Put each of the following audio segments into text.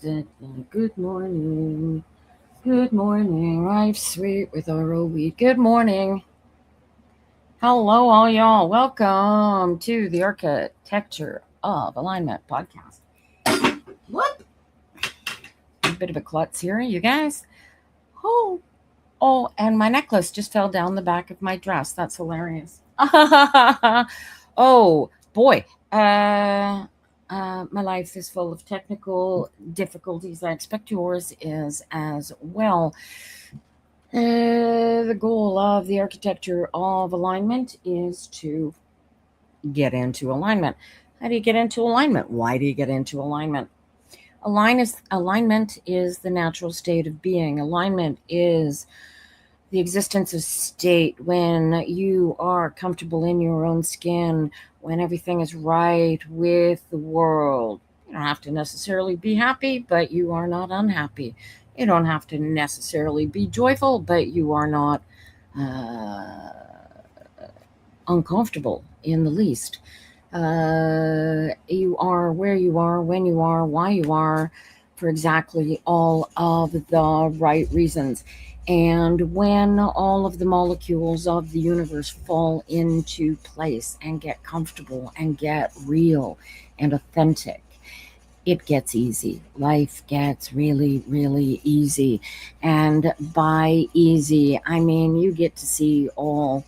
Good morning. Good morning. Life's sweet with our wheat. Good morning. Hello, all y'all. Welcome to the Architecture of Alignment podcast. What? A bit of a klutz here, you guys. Oh, and my necklace just fell down the back of my dress. That's hilarious. Oh, boy. My life is full of technical difficulties. I expect yours is as well. The goal of the architecture of alignment is to get into alignment. How do you get into alignment? Why do you get into alignment? Alignment is the natural state of being. Alignment is the existence of state when you are comfortable in your own skin, when everything is right with the world. You don't have to necessarily be happy, but you are not unhappy. You don't have to necessarily be joyful, but you are not uncomfortable in the least. You are where you are, when you are, why you are, for exactly all of the right reasons. And when all of the molecules of the universe fall into place and get comfortable and get real and authentic, it gets easy. Life gets really, really easy. And by easy, I mean you get to see all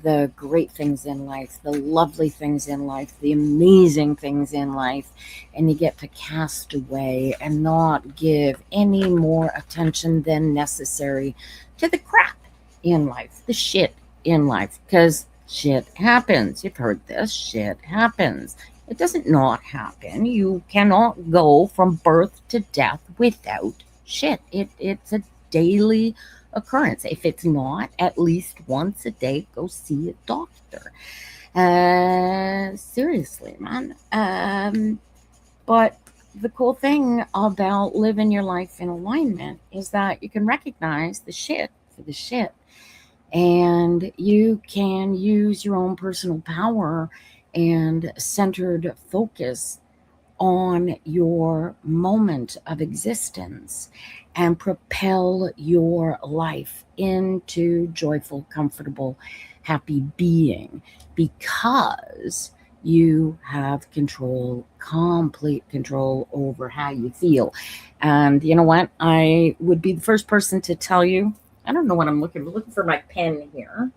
the great things in life, the lovely things in life, the amazing things in life, and you get to cast away and not give any more attention than necessary to the crap in life, the shit in life, because shit happens. You've heard this, shit happens. It doesn't not happen. You cannot go from birth to death without shit. It's a daily occurrence. If it's not, at least once a day, go see a doctor. Seriously, man. But the cool thing about living your life in alignment is that you can recognize the shit for the shit, and you can use your own personal power and centered focus on your moment of existence and propel your life into joyful, comfortable, happy being, because you have control, complete control over how you feel. And you know what? I would be the first person to tell you. I don't know what I'm looking for my pen here.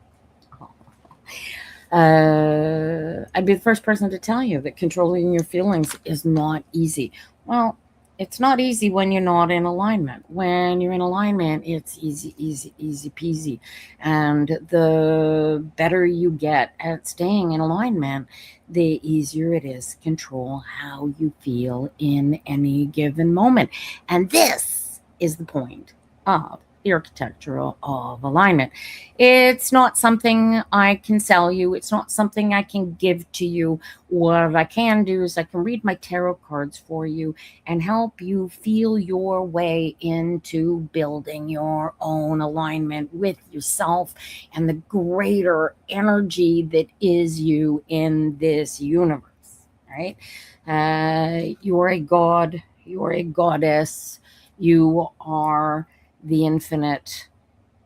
I'd be the first person to tell you that controlling your feelings is not easy. Well, it's not easy when you're not in alignment. When you're in alignment, it's easy, easy, easy peasy. And the better you get at staying in alignment, the easier it is to control how you feel in any given moment. And this is the point of the architecture of alignment. It's not something I can sell you. It's not something I can give to you. What I can do is I can read my tarot cards for you and help you feel your way into building your own alignment with yourself and the greater energy that is you in this universe, right? You're a god, you're a goddess, you are the infinite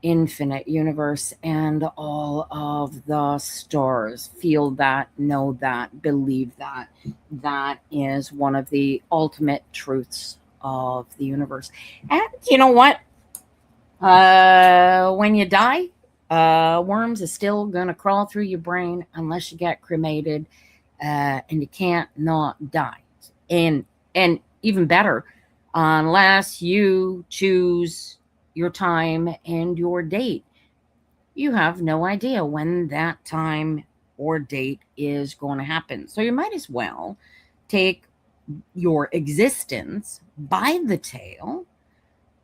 universe and all of the stars. Feel that, know that, believe that. That is one of the ultimate truths of the universe. And you know what? When you die, worms are still gonna crawl through your brain unless you get cremated, and you can't not die. And even better, unless you choose your time and your date, you have no idea when that time or date is going to happen. So you might as well take your existence by the tail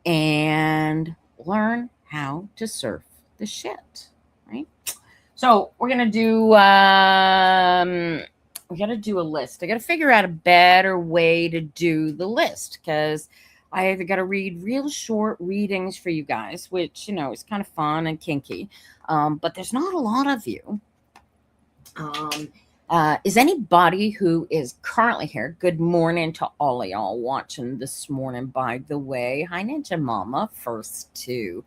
and learn how to surf the shit, right? So we're gonna do we gotta do a list. I gotta figure out a better way to do the list, because I either gotta read real short readings for you guys, which is kind of fun and kinky. But there's not a lot of you. Um, Is anybody who is currently here? Good morning to all of y'all watching this morning, by the way. Hi, Ninja Mama. First, too.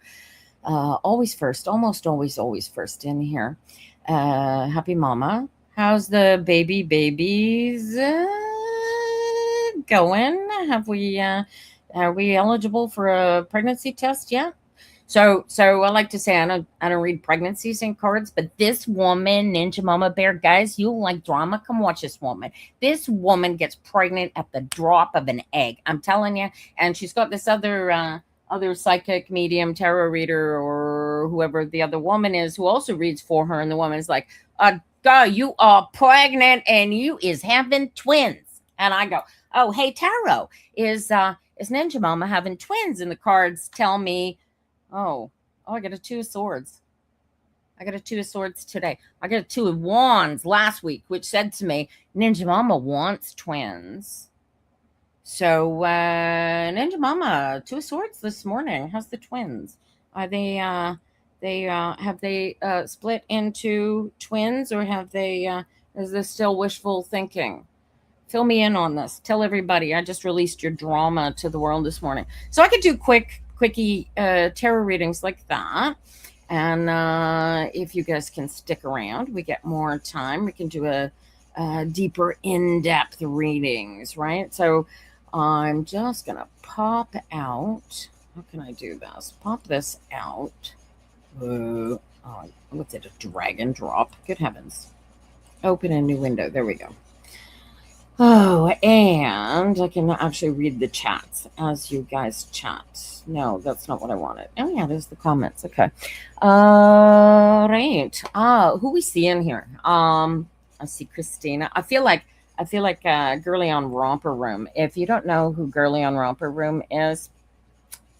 Always first. Almost always first in here. Happy Mama. How's the babies going? Are we eligible for a pregnancy test yet? So I like to say I don't read pregnancies in cards, but this woman, Ninja Mama Bear, guys, you like drama? Come watch this woman. This woman gets pregnant at the drop of an egg. I'm telling you. And she's got this other psychic medium, tarot reader, or whoever the other woman is, who also reads for her. And the woman's like, God, you are pregnant and you is having twins. And I go, oh, hey, tarot, is Ninja Mama having twins? And the cards tell me, oh, I got a 2 of swords. I got a 2 of swords today. I got a 2 of wands last week, which said to me, Ninja Mama wants twins. So, Ninja Mama, 2 of swords this morning. How's the twins? Are they, have they split into twins, or have they, is this still wishful thinking? Fill me in on this. Tell everybody. I just released your drama to the world this morning. So I could do quickie tarot readings like that. And if you guys can stick around, we get more time. We can do a deeper, in-depth readings, right? So I'm just going to pop out. How can I do this? Pop this out. Oh, what's it? A drag and drop? Good heavens. Open a new window. There we go. Oh, and I can actually read the chats as you guys chat. No, that's not what I wanted. Oh, yeah, there's the comments. Okay. Right. Who we see in here? I see Christina. I feel like Girly on Romper Room. If you don't know who Girly on Romper Room is,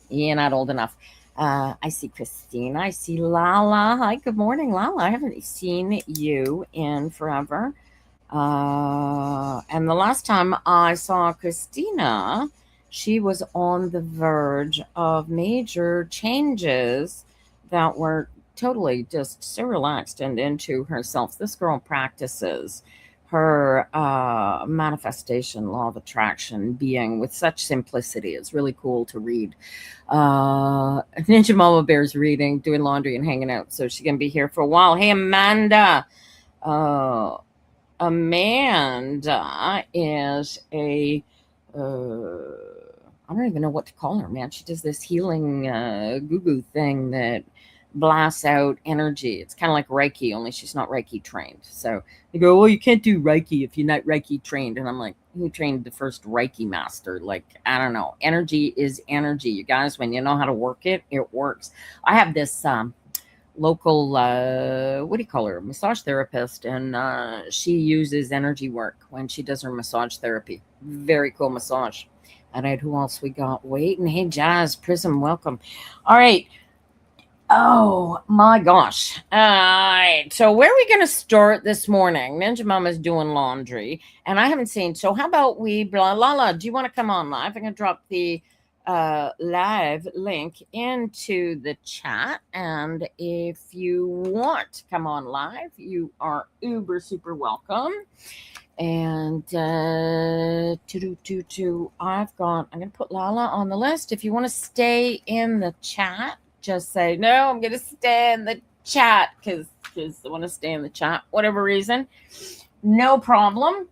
you're not old enough. I see Christina. I see Lala. Hi, good morning, Lala. I haven't seen you in forever. And the last time I saw Christina, she was on the verge of major changes that were totally just so relaxed and into herself. This girl practices her manifestation, law of attraction, being with such simplicity. It's really cool to read. Ninja Mama Bear's reading, doing laundry, and hanging out, so she's gonna be here for a while. Hey, Amanda. Amanda is a I don't even know what to call her, man. She does this healing goo-goo thing that blasts out energy. It's kind of like Reiki, only she's not Reiki trained. So they go, well, you can't do Reiki if you're not Reiki trained. And I'm like, who trained the first Reiki master? Like, I don't know. Energy is energy. You guys, when you know how to work it, it works. I have this local what do you call her, massage therapist, and she uses energy work when she does her massage therapy. Very cool massage. All right, who else we got waiting? Hey, Jazz Prism, welcome. All right. Oh my gosh. All right, so where are we going to start this morning? Ninja Mama's doing laundry, and I haven't seen, so how about we, Lala, do you want to come on live? I'm going to drop the live link into the chat, and if you want to come on live, you are uber super welcome. And I'm gonna put Lala on the list. If you want to stay in the chat, just say no, I'm gonna stay in the chat because I want to stay in the chat, whatever reason, no problem.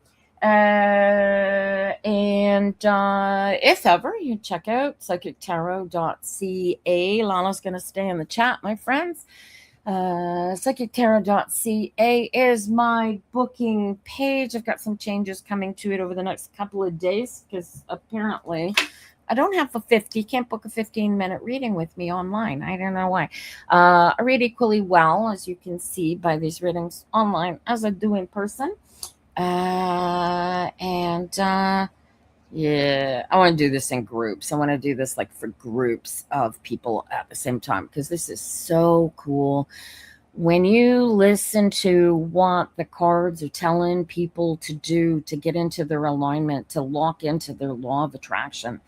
If ever you check out psychictarot.ca, Lala's going to stay in the chat, my friends. Psychictarot.ca is my booking page. I've got some changes coming to it over the next couple of days because apparently I don't have can't book a 15-minute reading with me online. I don't know why. I read equally well, as you can see by these readings online, as I do in person. Yeah, I want to do this in groups. I want to do this like for groups of people at the same time because this is so cool. When you listen to what the cards are telling people to do to get into their alignment, to lock into their law of attraction,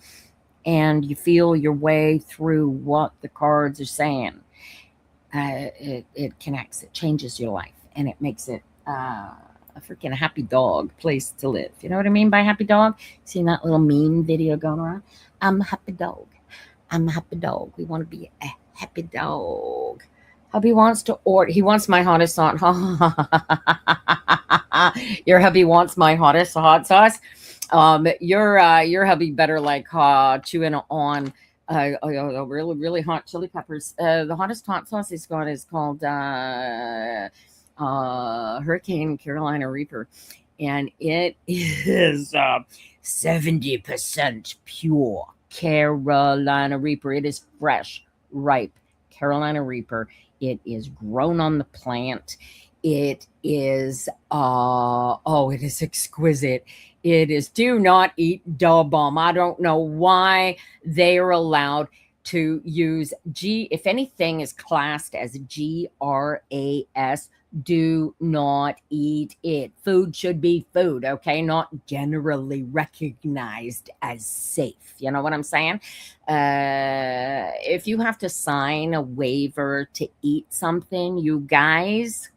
and you feel your way through what the cards are saying, it connects, it changes your life, and it makes it freaking happy dog place to live. You know what I mean by happy dog? Seen that little meme video going around? I'm a happy dog. I'm a happy dog. We want to be a happy dog. Hubby wants to order. He wants my hottest hot. Your hubby wants my hottest hot sauce. Your hubby better like chewing on really really hot chili peppers. The hottest hot sauce he's got is called Hurricane Carolina Reaper, and it is 70% pure Carolina Reaper. It is fresh, ripe Carolina Reaper. It is grown on the plant. It is it is exquisite. It is do not eat dog bomb. I don't know why they are allowed to use if anything is classed as GRAS, do not eat it. Food should be food, okay? Not generally recognized as safe. You know what I'm saying? If you have to sign a waiver to eat something, you guys,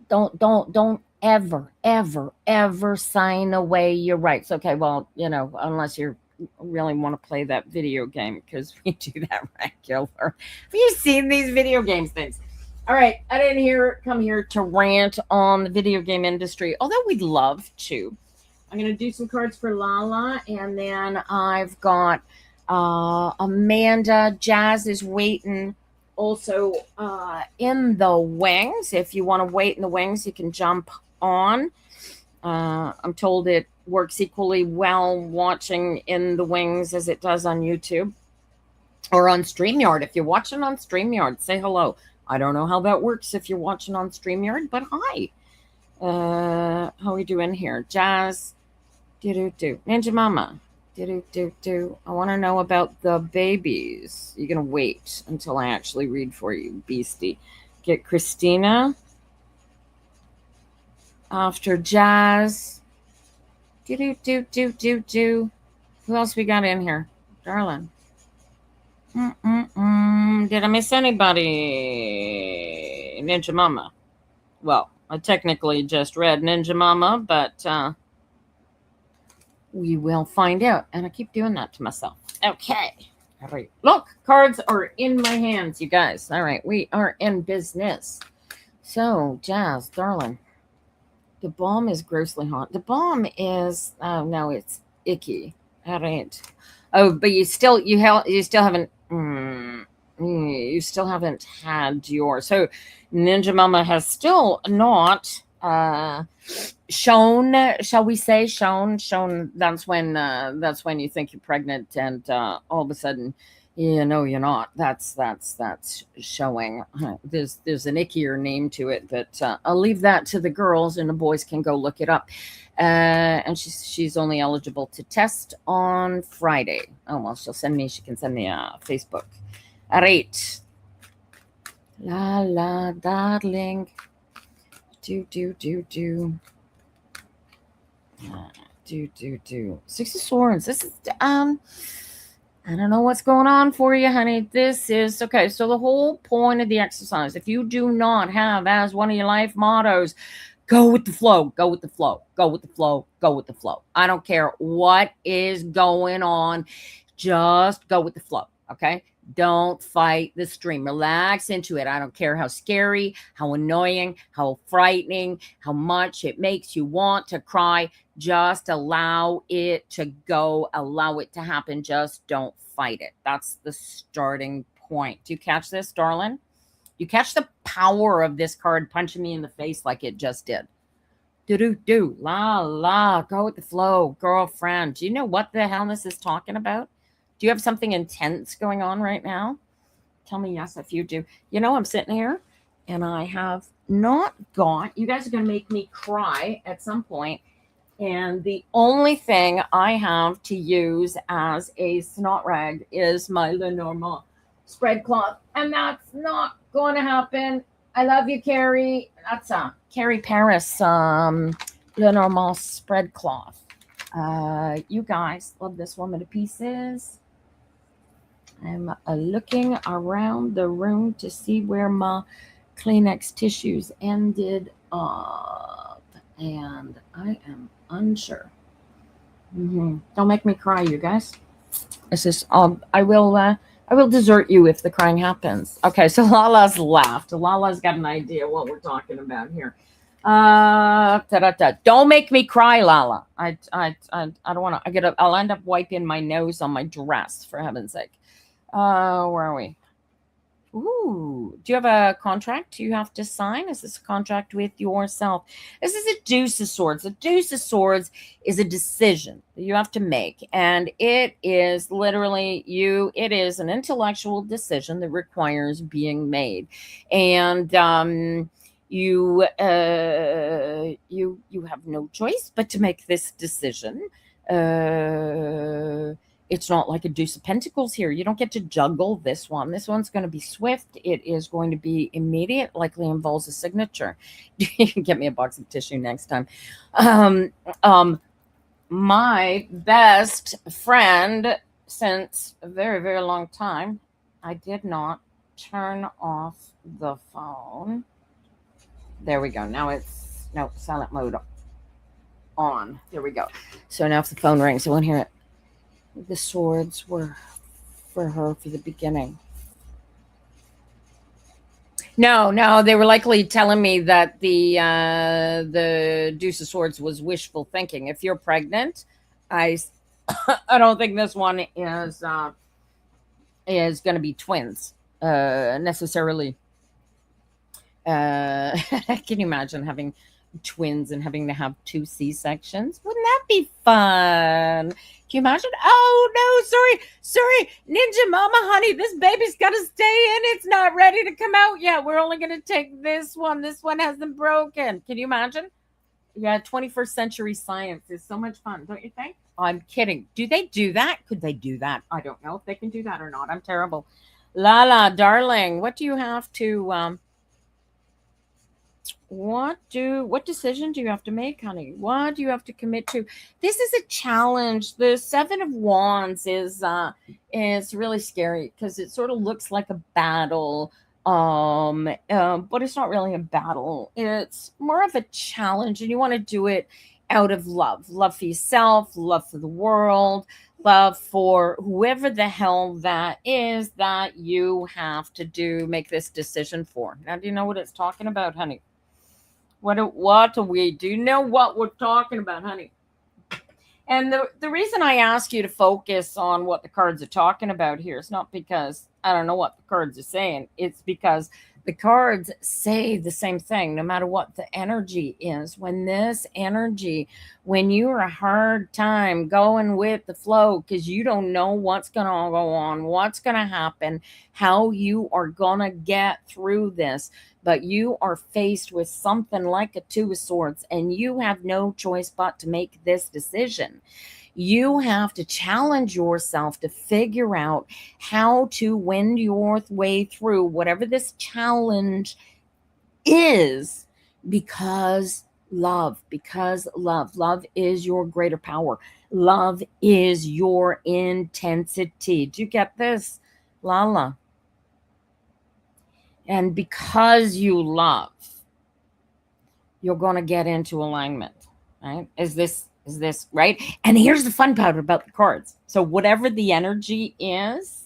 don't ever sign away your rights. Okay, well, unless you really want to play that video game, because we do that regular. Have you seen these video games things? All right, I didn't come here to rant on the video game industry, although we'd love to. I'm going to do some cards for Lala, and then I've got Amanda. Jazz is waiting also in the wings. If you want to wait in the wings, you can jump on. I'm told it works equally well watching in the wings as it does on YouTube or on StreamYard. If you're watching on StreamYard, say hello. I don't know how that works if you're watching on StreamYard, but hi. How are we doing here? Jazz, Ninja Mama, I want to know about the babies. You're going to wait until I actually read for you, beastie. Get Christina. After Jazz. Who else we got in here? Darling. Did I miss anybody? Ninja Mama. Well, I technically just read Ninja Mama, but we will find out. And I keep doing that to myself. Okay. All right. Look, cards are in my hands, you guys. All right. We are in business. So, Jazz, darling. The bomb is grossly hot. The bomb is no, it's icky. All right. Oh, but you still haven't had your. So Ninja Mama has still not shown. Shall we say shown? That's when you think you're pregnant, and all of a sudden. No, you're not. That's showing. There's an ickier name to it, but I'll leave that to the girls, and the boys can go look it up. And she's only eligible to test on Friday. Oh well, she can send me a Facebook. All right. La la, darling. Do. Six of Swords. This is I don't know what's going on for you, honey. This is okay. So the whole point of the exercise, if you do not have as one of your life mottos, go with the flow, go with the flow, go with the flow, go with the flow. I don't care what is going on. Just go with the flow. Okay. Don't fight the stream. Relax into it. I don't care how scary, how annoying, how frightening, how much it makes you want to cry. Just allow it to go. Allow it to happen. Just don't fight it. That's the starting point. Do you catch this, darling? You catch the power of this card punching me in the face like it just did. La. Go with the flow, girlfriend. Do you know what the hell this is talking about? Do you have something intense going on right now? Tell me yes if you do. I'm sitting here and I have not got, you guys are going to make me cry at some point. And the only thing I have to use as a snot rag is my Lenormand spread cloth. And that's not going to happen. I love you, Carrie. That's a Carrie Paris Lenormand spread cloth. You guys love this woman to pieces. I'm looking around the room to see where my Kleenex tissues ended up, and I am unsure. Don't make me cry, you guys. This is I will desert you if the crying happens. Okay, so Lala's laughed. Lala's got an idea what we're talking about here. Don't make me cry, Lala. I don't want to. I'll end up wiping my nose on my dress for heaven's sake. Where are we? Ooh, do you have a contract you have to sign? Is this a contract with yourself? This is a Deuce of Swords. A Deuce of Swords is a decision that you have to make, and it is literally it is an intellectual decision that requires being made, and you have no choice but to make this decision. It's not like a Deuce of Pentacles here. You don't get to juggle this one. This one's going to be swift. It is going to be immediate, likely involves a signature. You can get me a box of tissue next time. My best friend since a very, very long time, I did not turn off the phone. There we go. Now it's, no, silent mode on. There we go. So now if the phone rings, you won't hear it. The swords were for her for the beginning. No, they were likely telling me that the Deuce of Swords was wishful thinking. If you're pregnant, I don't think this one is going to be twins necessarily. Can you imagine having twins and having to have 2 C-sections? Wouldn't that be fun? Can you imagine? Oh no, sorry, Ninja Mama, honey, this baby's got to stay in. It's not ready to come out yet. We're only going to take this one. This one hasn't broken. Can you imagine? Yeah, 21st century science is so much fun, don't you think? I'm kidding. Do they do that? Could they do that? I don't know if they can do that or not. I'm terrible. Lala, darling, what do you have to what decision do you have to make, honey? What do you have to commit to? This is a challenge. The 7 of Wands is really scary because it sort of looks like a battle, but it's not really a battle. It's more of a challenge, and you want to do it out of love for yourself, love for the world, love for whoever the hell that is that you have to make this decision for. Now, do you know what it's talking about, honey? What do we do? You know what we're talking about, honey? And the reason I ask you to focus on what the cards are talking about here is not because I don't know what the cards are saying. It's because the cards say the same thing, no matter what the energy is. When you're a hard time going with the flow because you don't know what's going to go on, what's going to happen, how you are going to get through this, but you are faced with something like a 2 of Swords, and you have no choice but to make this decision. You have to challenge yourself to figure out how to wend your way through whatever this challenge is, because love is your greater power. Love is your intensity. Do you get this, Lala? And because you love, you're going to get into alignment, right? Is this right? And here's the fun part about the cards. So whatever the energy is,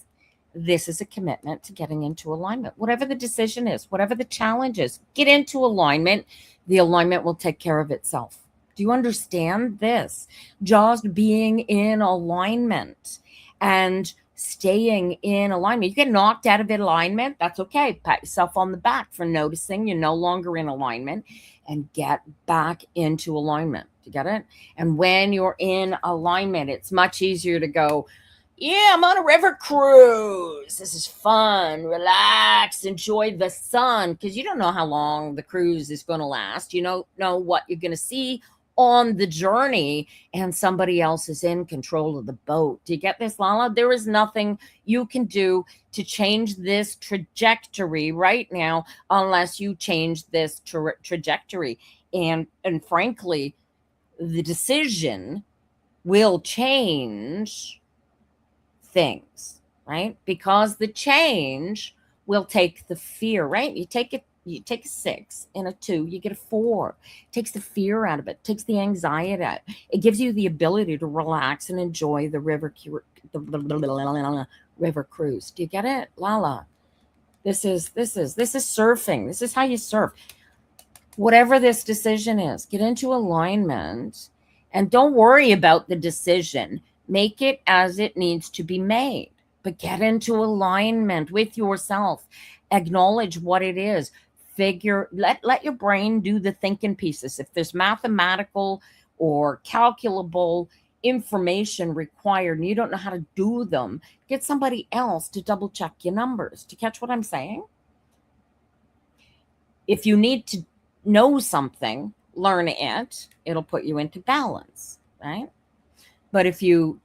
this is a commitment to getting into alignment. Whatever the decision is, whatever the challenge is, get into alignment. The alignment will take care of itself. Do you understand this? Just being in alignment and staying in alignment. You get knocked out of alignment, that's okay. Pat yourself on the back for noticing you're no longer in alignment, and get back into alignment. You get it? And when you're in alignment, it's much easier to go, yeah, I'm on a river cruise. This is fun. Relax. Enjoy the sun. Because you don't know how long the cruise is going to last. You don't know what you're going to see on the journey, and somebody else is in control of the boat. Do you get this, Lala? There is nothing you can do to change this trajectory right now unless you change this trajectory. And frankly, the decision will change things, right? Because the change will take the fear, right? You take it You take a 6 and a 2, you get a 4. It takes the fear out of it, takes the anxiety out. It gives you the ability to relax and enjoy the river cruise. Do you get it? Lala. This is surfing. This is how you surf. Whatever this decision is, get into alignment and don't worry about the decision. Make it as it needs to be made, but get into alignment with yourself. Acknowledge what it is. Let your brain do the thinking pieces. If there's mathematical or calculable information required and you don't know how to do them, get somebody else to double check your numbers. To catch what I'm saying? If you need to know something, learn it. It'll put you into balance, right? But if you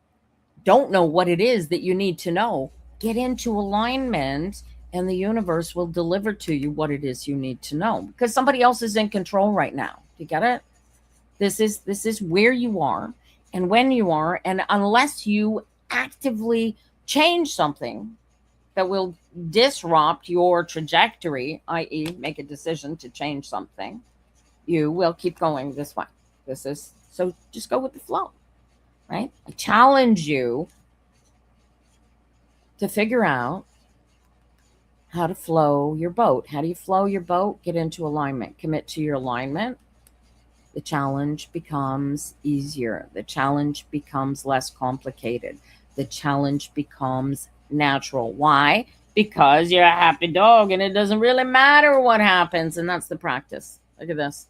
don't know what it is that you need to know, get into alignment and the universe will deliver to you what it is you need to know, because somebody else is in control right now. You get it? This is where you are and when you are, and unless you actively change something that will disrupt your trajectory, i.e., make a decision to change something, you will keep going this way. So just go with the flow, right? I challenge you to figure out how to flow your boat. How do you flow your boat? Get into alignment, commit to your alignment. The challenge becomes easier. The challenge becomes less complicated. The challenge becomes natural. Why? Because you're a happy dog and it doesn't really matter what happens. And that's the practice. Look at this.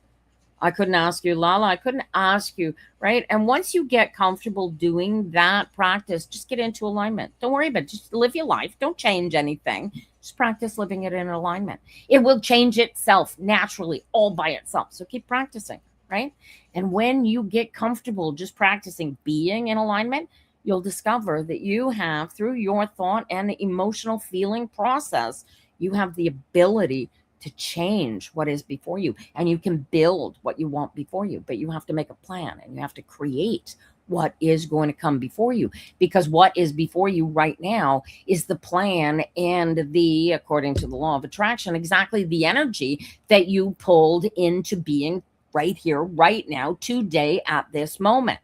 I couldn't ask you, Lala. I couldn't ask you, right? And once you get comfortable doing that practice, just get into alignment. Don't worry about it. Just live your life. Don't change anything. Just practice living it in alignment. It will change itself naturally, all by itself. So keep practicing, right? And when you get comfortable just practicing being in alignment, you'll discover that you have, through your thought and emotional feeling process, you have the ability to change what is before you, and you can build what you want before you, but you have to make a plan and you have to create what is going to come before you, because what is before you right now is the plan and the, according to the law of attraction, exactly the energy that you pulled into being right here, right now, today, at this moment.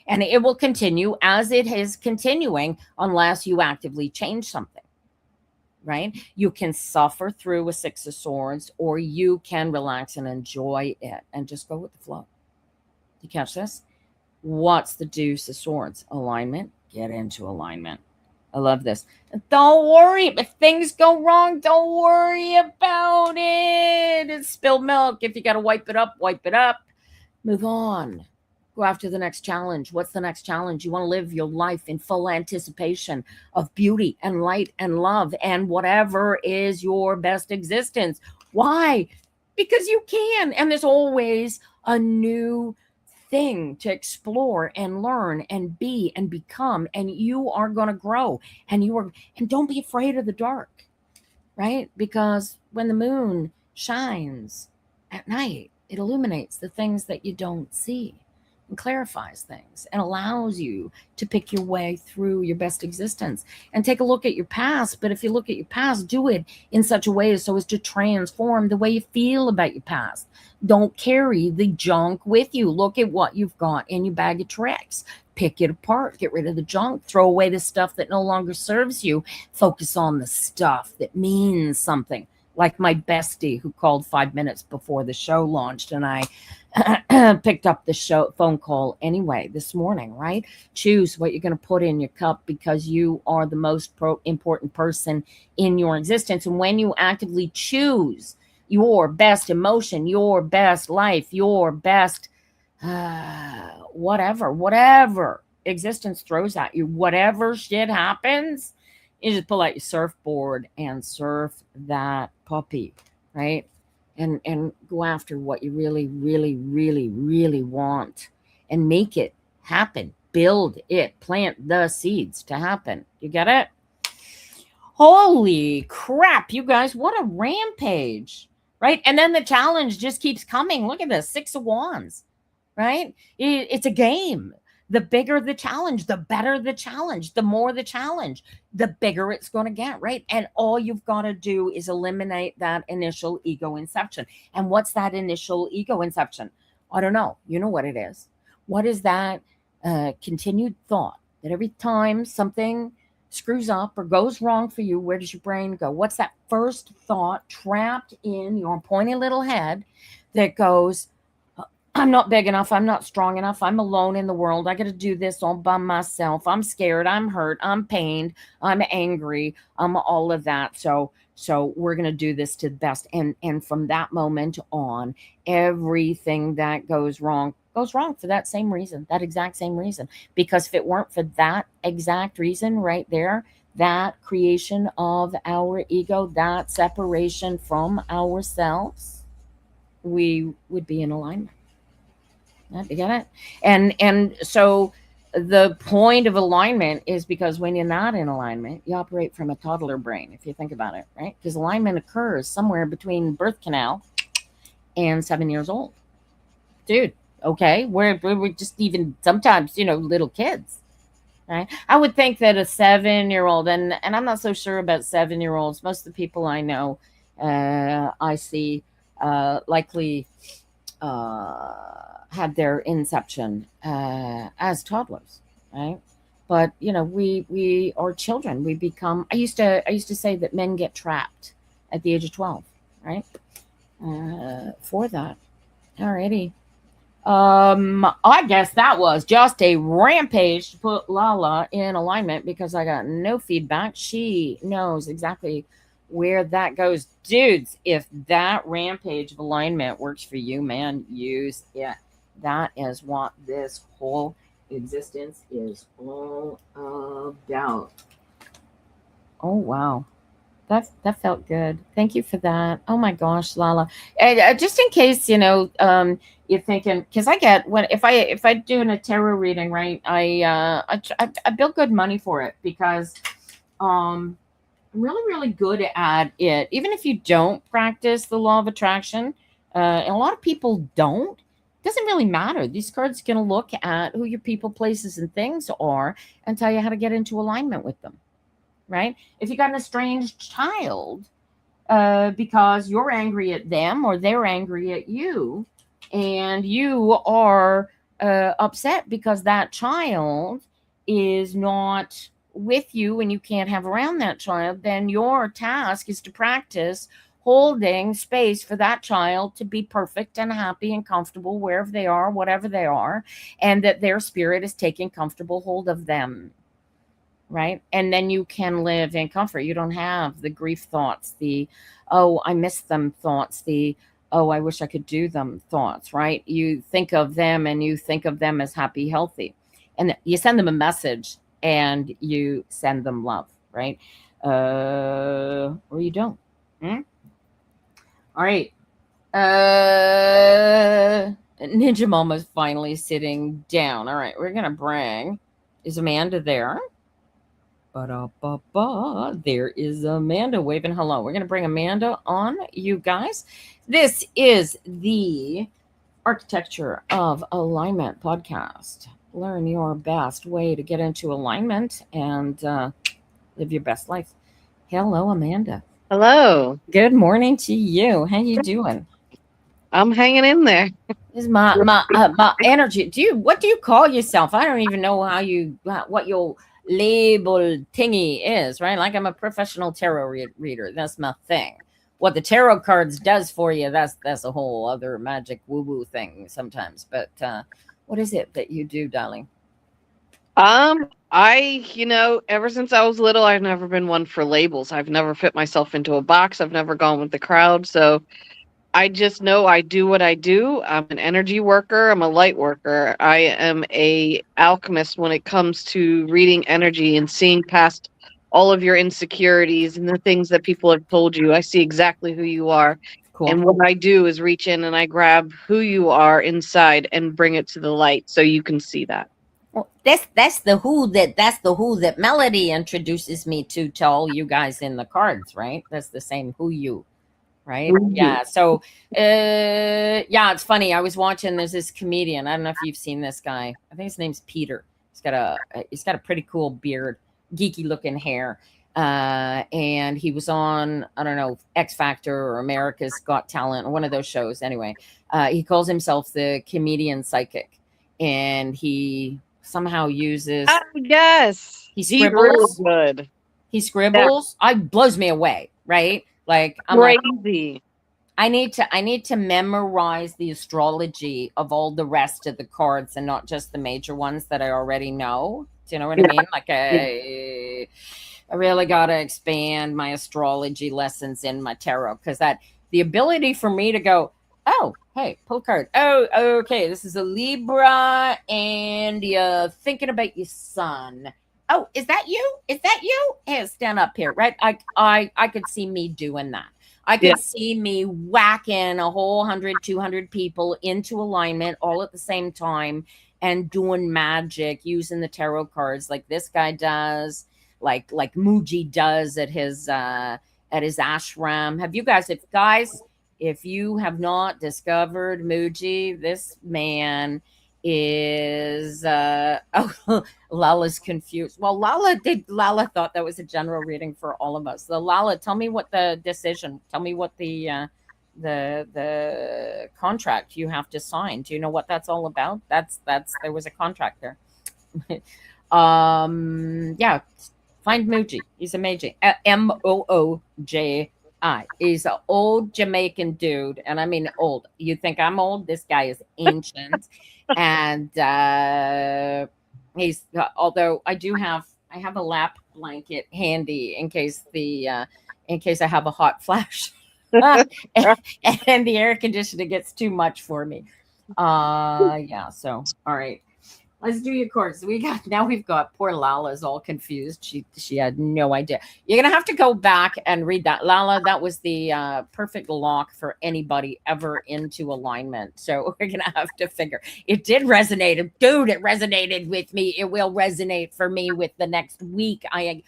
And it will continue as it is continuing unless you actively change something. Right? You can suffer through a 6 of Swords, or you can relax and enjoy it and just go with the flow. You catch this? What's the Deuce of Swords? Alignment. Get into alignment. I love this. Don't worry. If things go wrong, don't worry about it. It's spilled milk. If you got to wipe it up, wipe it up. Move on. Go after the next challenge. What's the next challenge? You want to live your life in full anticipation of beauty and light and love and whatever is your best existence. Why? Because you can. And there's always a new thing to explore and learn and be and become. And you are going to grow. And don't be afraid of the dark, right? Because when the moon shines at night, it illuminates the things that you don't see and clarifies things and allows you to pick your way through your best existence. And take a look at your past. But if you look at your past, do it in such a way so as to transform the way you feel about your past. Don't carry the junk with you. Look at what you've got in your bag of tricks. Pick it apart. Get rid of the junk. Throw away the stuff that no longer serves you. Focus on the stuff that means something. Like my bestie who called 5 minutes before the show launched, and I picked up the phone call anyway this morning, right? Choose what you're going to put in your cup, because you are the most important person in your existence. And when you actively choose your best emotion, your best life, your best whatever existence throws at you, whatever shit happens, you just pull out your surfboard and surf that puppy, right? And go after what you really, really, really, really want and make it happen. Build it. Plant the seeds to happen. You get it? Holy crap, you guys, what a rampage, right? And then the challenge just keeps coming. Look at this, 6 of Wands, right? It's a game. The bigger the challenge, the better the challenge, the more the challenge, the bigger it's going to get, right? And all you've got to do is eliminate that initial ego inception. And what's that initial ego inception? I don't know. You know what it is. What is that continued thought that every time something screws up or goes wrong for you, where does your brain go? What's that first thought trapped in your pointy little head that goes, I'm not big enough. I'm not strong enough. I'm alone in the world. I got to do this all by myself. I'm scared. I'm hurt. I'm pained. I'm angry. I'm all of that. So we're going to do this to the best. And from that moment on, everything that goes wrong for that same reason, that exact same reason. Because if it weren't for that exact reason right there, that creation of our ego, that separation from ourselves, we would be in alignment. You get it? And so the point of alignment is because when you're not in alignment, you operate from a toddler brain, if you think about it, right? Because alignment occurs somewhere between birth canal and 7 years old. Dude, okay? We're just even sometimes, little kids, right? I would think that a 7-year-old, and I'm not so sure about 7-year-olds. Most of the people I know, I see likely had their inception as toddlers, right? But we are children. We become. I used to say that men get trapped at the age of 12, right? For that, alrighty. I guess that was just a rampage to put Lala in alignment because I got no feedback. She knows exactly where that goes. Dudes, if that rampage of alignment works for you, man, use it. That is what this whole existence is all about. Oh, wow. That felt good. Thank you for that. Oh my gosh, Lala. And just in case, you're thinking, because I get when if I do a tarot reading, right? I bill good money for it because I'm really, really good at it. Even if you don't practice the law of attraction, and a lot of people don't, it doesn't really matter. These cards can look at who your people, places, and things are and tell you how to get into alignment with them, right? If you got an estranged child because you're angry at them or they're angry at you, and you are upset because that child is not with you and you can't have around that child, then your task is to practice holding space for that child to be perfect and happy and comfortable wherever they are, whatever they are, and that their spirit is taking comfortable hold of them, right? And then you can live in comfort. You don't have the grief thoughts, the oh, I miss them thoughts, the oh, I wish I could do them thoughts, right? You think of them and you think of them as happy, healthy, and you send them a message and you send them love, right? Or you don't. All right. Ninja Mama's finally sitting down. All right, we're gonna bring. Is Amanda there? Ba-da-ba-ba. There is Amanda waving hello. We're gonna bring Amanda on, you guys. This is the Architecture of Alignment podcast. Learn your best way to get into alignment and live your best life. Hello, Amanda. Hello. Good morning to you. How you doing? I'm hanging in there. This is my energy. What do you call yourself? I don't even know what your label thingy is, right? Like I'm a professional tarot reader. That's my thing. What the tarot cards does for you, that's a whole other magic woo-woo thing sometimes. But what is it that you do, darling? Ever since I was little, I've never been one for labels. I've never fit myself into a box. I've never gone with the crowd. So I just know I do what I do. I'm an energy worker. I'm a light worker. I am a alchemist when it comes to reading energy and seeing past all of your insecurities and the things that people have told you. I see exactly who you are. Cool. And what I do is reach in and I grab who you are inside and bring it to the light so you can see that. Well, that's the who that Melody introduces me to all you guys in the cards, right? That's the same who you, right? Yeah. So, yeah, it's funny. I was watching. There's this comedian. I don't know if you've seen this guy. I think his name's Peter. He's got a pretty cool beard, geeky looking hair. And he was on, I don't know, X Factor or America's Got Talent or one of those shows. Anyway, he calls himself the comedian psychic, and he somehow uses Yes. he He's really scribbles. good. He Yeah. scribbles. I blows me away, right? Like I'm like, Crazy. I need to memorize the astrology of all the rest of the cards and not just the major ones that I already know. Do you know what I mean? Like I really got to expand my astrology lessons in my tarot, because that the ability for me to go, oh, hey, pull a card. Oh, okay, this is a Libra, and you're thinking about your son. Oh, is that you? Is that you? Hey, stand up here, right? I could see me doing that. I could see me whacking a whole 100, 200 people into alignment all at the same time and doing magic using the tarot cards like this guy does, like Muji does at his ashram. Have you guys, if you have not discovered Muji, this man is oh, Lala's confused. Well, Lala thought that was a general reading for all of us. So Lala, tell me what the decision, tell me what the contract you have to sign. Do you know what that's all about? That's there was a contract there. Yeah, find Muji. He's a Meiji. Mooji. He's an old Jamaican dude, and I mean old. You think I'm old? This guy is ancient, and he's. Although I have a lap blanket handy in case I have a hot flash, and the air conditioner gets too much for me. Yeah. So all right. Let's do your course. We've got poor Lala's all confused. She had no idea. You're gonna have to go back and read that. Lala, that was the perfect lock for anybody ever into alignment. So we're gonna have to figure. It did resonate. Dude, it resonated with me. It will resonate for me with the next week. I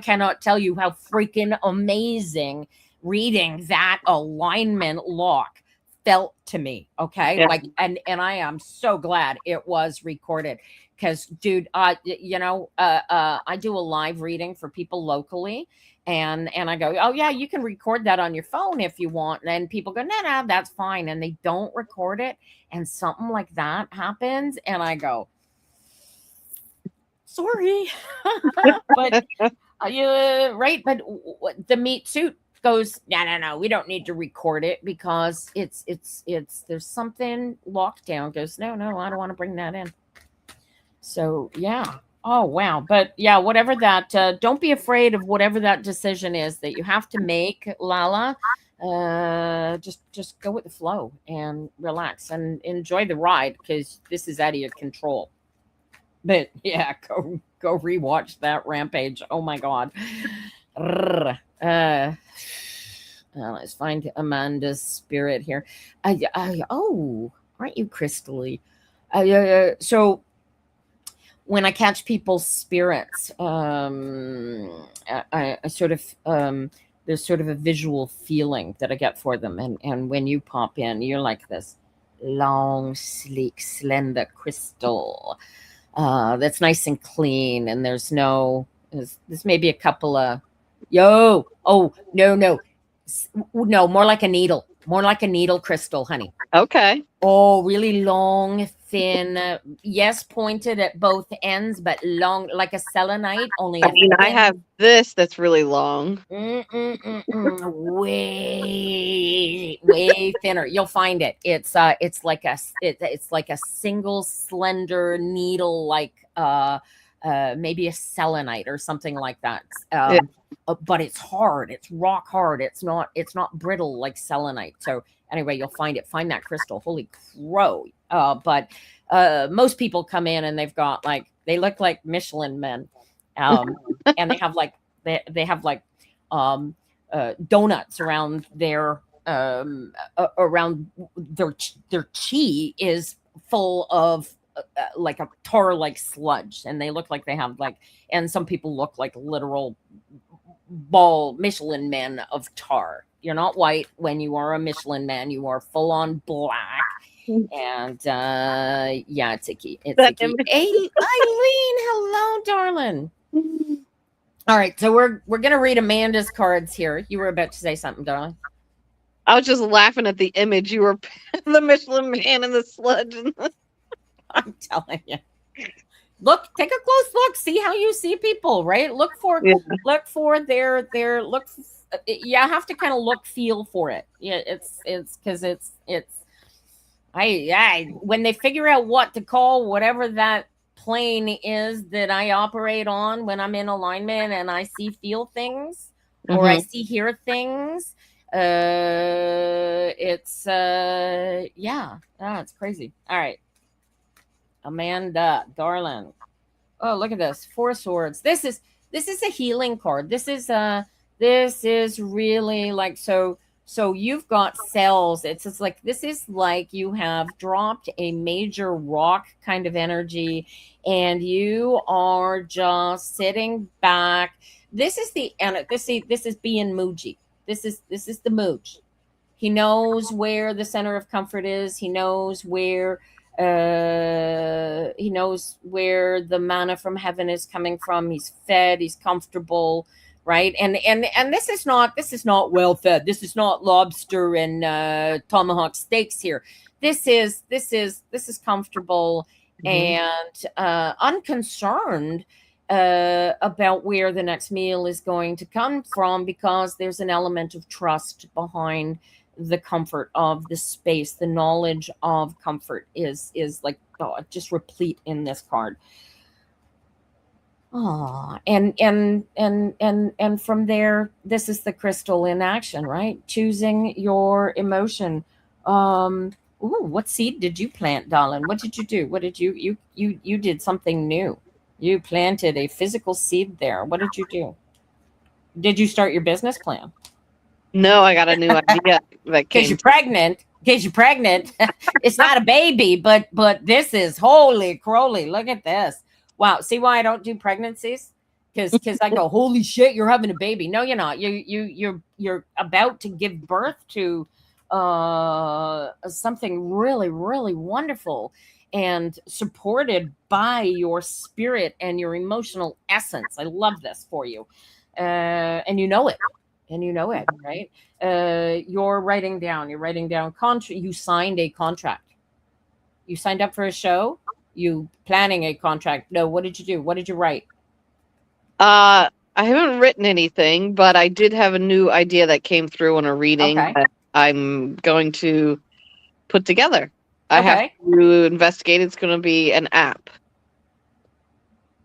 cannot tell you how freaking amazing reading that alignment lock felt to me. Okay. Yeah. Like, and I am so glad it was recorded, because dude, I do a live reading for people locally, and I go, oh yeah, you can record that on your phone if you want. And then people go, no, that's fine. And they don't record it. And something like that happens. And I go, sorry. But right. But the meat suit goes, no, we don't need to record it because it's there's something locked down. Goes, no, I don't want to bring that in. So yeah. Oh wow. But yeah, whatever that don't be afraid of whatever that decision is that you have to make, Lala. Just go with the flow and relax and enjoy the ride, because this is out of your control. But yeah, go rewatch that Rampage. Oh my god. Let's find Amanda's spirit here. Oh, aren't you crystally? So when I catch people's spirits, I sort of there's sort of a visual feeling that I get for them, and when you pop in, you're like this long, sleek, slender crystal that's nice and clean, and there's may be a couple of oh no, more like a needle crystal, honey. Okay. Oh, really long, thin, yes, pointed at both ends, but long, like a selenite, only I mean, I have this that's really long. Way thinner. You'll find it. It's like a single slender needle, like maybe a selenite or something like that. But it's hard. It's rock hard. It's not brittle like selenite. So anyway, you'll find it. Find that crystal. Holy crow. But most people come in and they've got they look like Michelin men. And they have donuts around their chi is full of like a tar like sludge, and they look like they have and some people look like literal ball Michelin men of tar. not white. When you are a Michelin man, you are full on black. And yeah, it's icky. It's That icky. image. Hey, Eileen, hello, darling. All right, so we're gonna read Amanda's cards here. You were about to say something, darling. I was just laughing at the image. You were the Michelin man in the sludge. I'm telling you. Look, take a close look. See how you see people, right? Look for Yeah. their look. You have to kind of look, feel for it. Yeah, it's because it's I when they figure out what to call whatever that plane is that I operate on when I'm in alignment and I see, feel things, or I see, hear things. It's yeah, it's crazy. All right, Amanda, darling. Oh, look at this. Four Swords. This is a healing card. This is really like so you've got cells. It's just like this is like you have dropped a major rock kind of energy and you are just sitting back. This is the and this is being Muji. This is the Muj. He knows where the center of comfort is. He knows where the manna from heaven is coming from. He's fed, he's comfortable, right? And this is not well fed. This is not lobster and tomahawk steaks here. This is comfortable and unconcerned about where the next meal is going to come from, because there's an element of trust behind the comfort of the space. The knowledge of comfort is like just replete in this card. Oh, and from there, this is the crystal in action, right? Choosing your emotion. Ooh, what seed did you plant, darling? What did you do? What did you did something new? You planted a physical seed there. What did you do? Did you start your business plan? No, I got a new idea that Because came. you're pregnant. Because you're pregnant. It's not a baby, but this is holy crowley. Look at this. Wow. See why I don't do pregnancies? Because I go, holy shit, you're having a baby. No, you're not. You're about to give birth to something really, really wonderful and supported by your spirit and your emotional essence. I love this for you. And you know it. And you know it, right? You're writing down you signed a contract. You signed up for a show. You planning a contract. No, what did you do? What did you write? I haven't written anything, but I did have a new idea that came through in a reading Okay. that I'm going to put together. I have Okay. to investigate. It's going to be an app,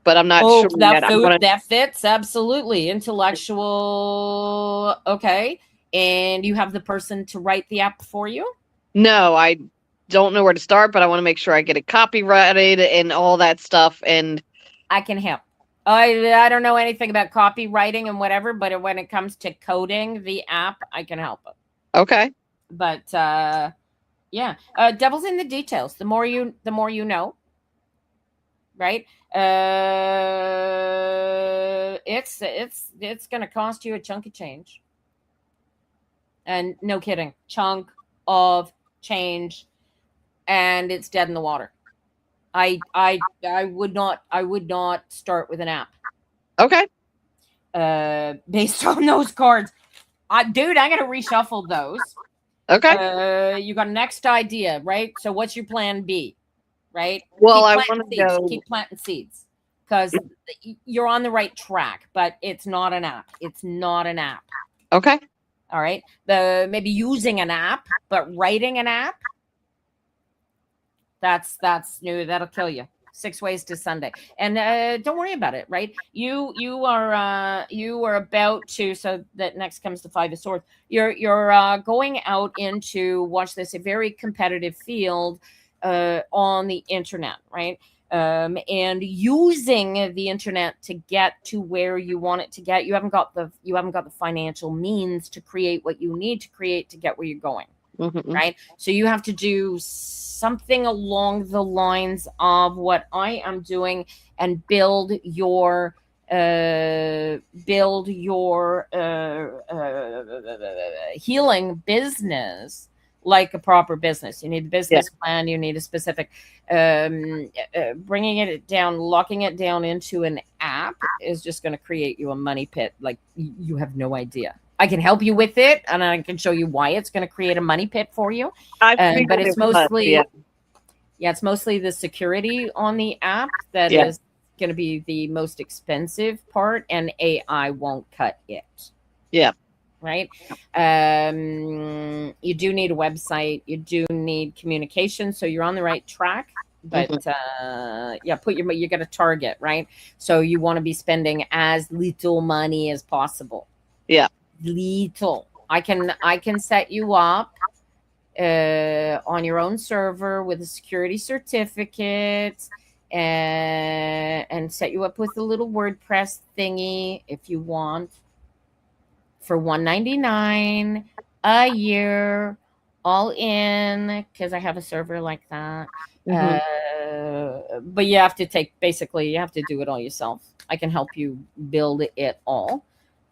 but I'm not sure yet. That fits absolutely. Intellectual. Okay. And you have the person to write the app for you? No, I don't know where to start, but I want to make sure I get it copyrighted and all that stuff. And I can help. I don't know anything about copywriting and whatever, but when it comes to coding the app, I can help it. Okay. But yeah, devil's in the details. The more you know, right? It's gonna cost you a chunk of change. And no kidding, chunk of change, and it's dead in the water. I would not start with an app. Okay. Based on those cards. Dude, I'm gonna reshuffle those. Okay. You got a next idea, right? So what's your plan B? Right? Well, I want to go. Keep planting seeds. Because you're on the right track, but it's not an app. It's not an app. Okay. All right. Maybe using an app, but writing an app. That's new. That'll kill you. 6 ways to Sunday. And don't worry about it, right? You are about to, so that next comes the 5 of Swords. You're going out into, watch this, a very competitive field on the internet, right? And using the internet to get to where you want it to get. You haven't got the financial means to create what you need to create to get where you're going. Mm-hmm. Right? So you have to do something along the lines of what I am doing and build your build your healing business like a proper business. You need a business plan. You need a specific bringing it down, locking it down into an app is just going to create you a money pit. Like you have no idea. I can help you with it, and I can show you why it's going to create a money pit for you. I But it's mostly, yeah. It's mostly the security on the app that is going to be the most expensive part, and AI won't cut it. Yeah. Right. You do need a website. You do need communication. So you're on the right track. But you got a target, right? So you want to be spending as little money as possible. Yeah. Little. I can set you up on your own server with a security certificate and set you up with a little WordPress thingy if you want for $199 a year, all in, because I have a server like that. But you have to you have to do it all yourself. I can help you build it all.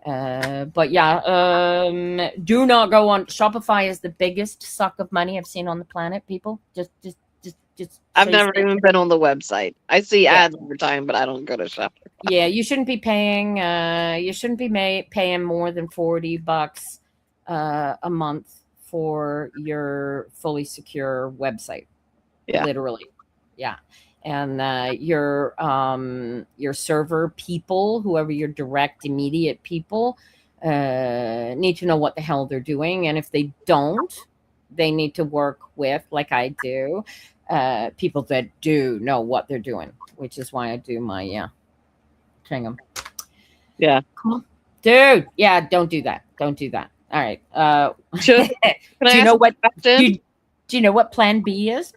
But yeah, do not go on. Shopify is the biggest suck of money I've seen on the planet. People just. I've never even been on the website. I see ads over time, but I don't go to Shopify. Yeah, you shouldn't be paying. You shouldn't be paying more than $40 a month for your fully secure website. Yeah, literally. Yeah. And your server people, whoever your direct immediate people, need to know what the hell they're doing. And if they don't, they need to work with, like I do, people that do know what they're doing, which is why I do my Tringham. Yeah. Cool. Dude, yeah, don't do that. Don't do that. All right. Do you know what? Do you know what Plan B is?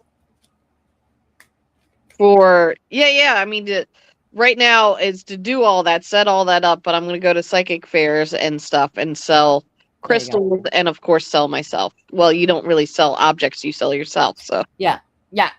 I mean, right now is to do all that, set all that up, but I'm going to go to psychic fairs and stuff and sell crystals and of course sell myself. Well, you don't really sell objects, you sell yourself. So yeah,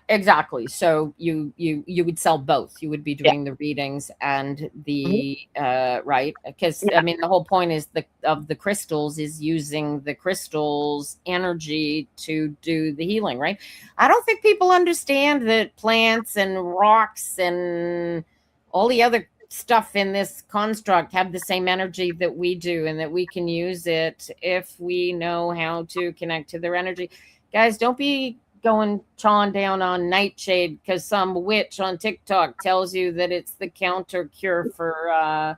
exactly. So you would sell both. You would be doing the readings and the right, because I mean the whole point is of the crystals is using the crystals energy to do the healing, right? I don't think people understand that plants and rocks and all the other stuff in this construct have the same energy that we do, and that we can use it if we know how to connect to their energy. Guys, don't be going chawing down on nightshade because some witch on TikTok tells you that it's the counter cure for a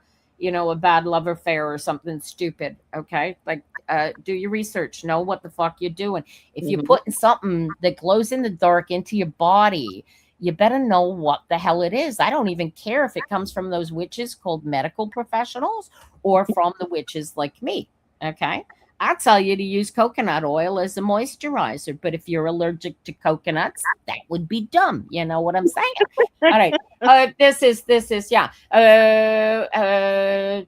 bad love affair or something stupid. Okay, like do your research, know what the fuck you're doing. If you're putting something that glows in the dark into your body, you better know what the hell it is. I don't even care if it comes from those witches called medical professionals or from the witches like me. Okay. I'll tell you to use coconut oil as a moisturizer, but if you're allergic to coconuts, that would be dumb. You know what I'm saying? All right. This is yeah. There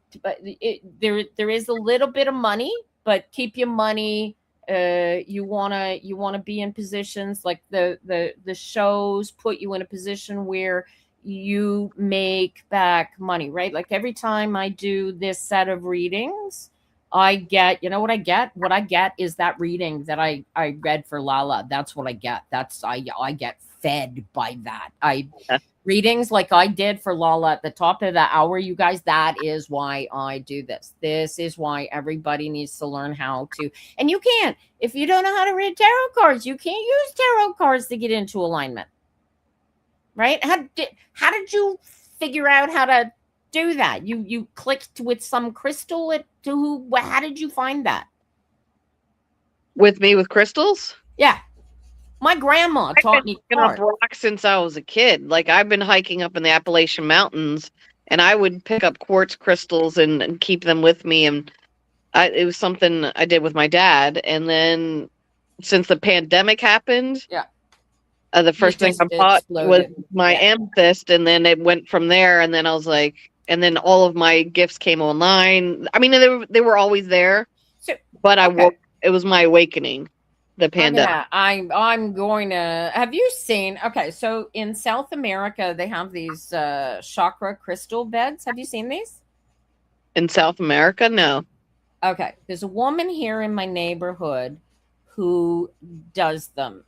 is a little bit of money, but keep your money. You wanna be in positions like the shows put you in a position where you make back money, right? Like every time I do this set of readings, I get, you know what I get? What I get is that reading that I read for Lala. That's what I get. I get fed by that. Readings like I did for Lala at the top of the hour, you guys, that is why I do this. This is why everybody needs to learn how to. And you can't, if you don't know how to read tarot cards, you can't use tarot cards to get into alignment. Right? How did you figure out how to do that? You clicked with some crystal how did you find that? With crystals? Yeah. My grandma taught me rocks since I was a kid. Like I've been hiking up in the Appalachian Mountains and I would pick up quartz crystals and keep them with me, and it was something I did with my dad. And then since the pandemic happened, the first thing I bought was my amethyst, and then it went from there. And then I was like, and then all of my gifts came online. I mean, they were always there, but it was my awakening. the pandemic. I'm going to. Have you seen? Okay, so in South America, they have these chakra crystal beds. Have you seen these? In South America, no. Okay, there's a woman here in my neighborhood who does them.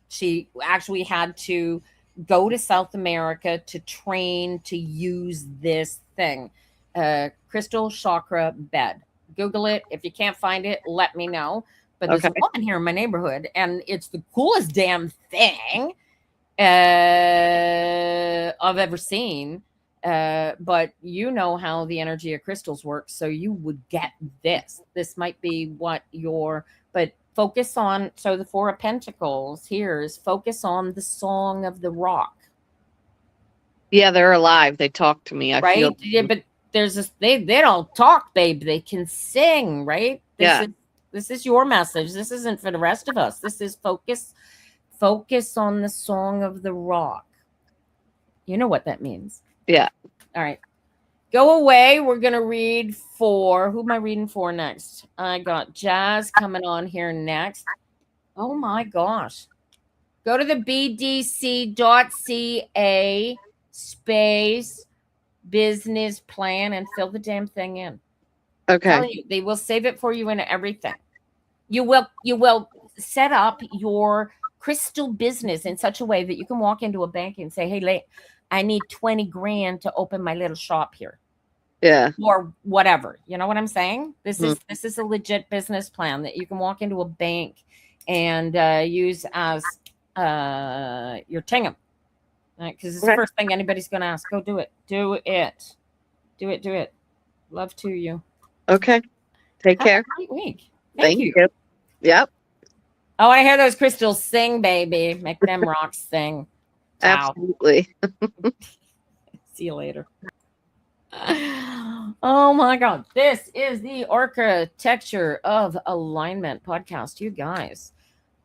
She actually had to go to South America to train to use this thing, crystal chakra bed. Google it. If you can't find it, let me know. But there's Okay. a woman here in my neighborhood, and it's the coolest damn thing I've ever seen. But you know how the energy of crystals works, so you would get this. This might be what your, but focus on. So the Four of Pentacles here is focus on the song of the rock, Yeah, they're alive. They talk to me. I feel. right? Yeah, but there's this. They don't talk, babe. They can sing, right? Yeah. This is your message. This isn't for the rest of us. This is focus on the song of the rock. You know what that means. Yeah. All right. Go away. We're going to read for, who am I reading for next? I got Jazz coming on here next. Oh my gosh. Go to the bdc.ca space business plan and fill the damn thing in. Okay. I'm telling you, they will save it for you in everything. You will set up your crystal business in such a way that you can walk into a bank and say, hey, I need 20 grand to open my little shop here. Yeah. Or whatever. You know what I'm saying? This is a legit business plan that you can walk into a bank and use as your tingum. Right? Because it's the first thing anybody's going to ask. Go do it. Do it. Do it. Do it. Love to you. Okay. Take care. Have a great week. Thank you. I Yep. want to hear those crystals sing, baby. Make them rocks sing. Ciao. Absolutely. See you later. Oh my God. This is the Architecture of Alignment podcast, you guys.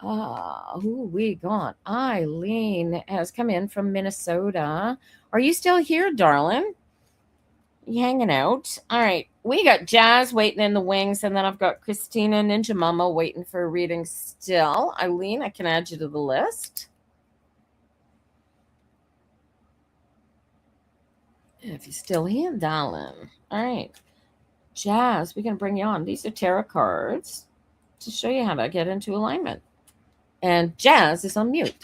Who we got? Eileen has come in from Minnesota. Are you still here, darling? You hanging out? All right. We got Jazz waiting in the wings, and then I've got Christina Ninja Mama waiting for a reading still. Eileen, I can add you to the list. If you're still here, darling. All right. Jazz, we're going to bring you on. These are tarot cards to show you how to get into alignment. And Jazz is on mute.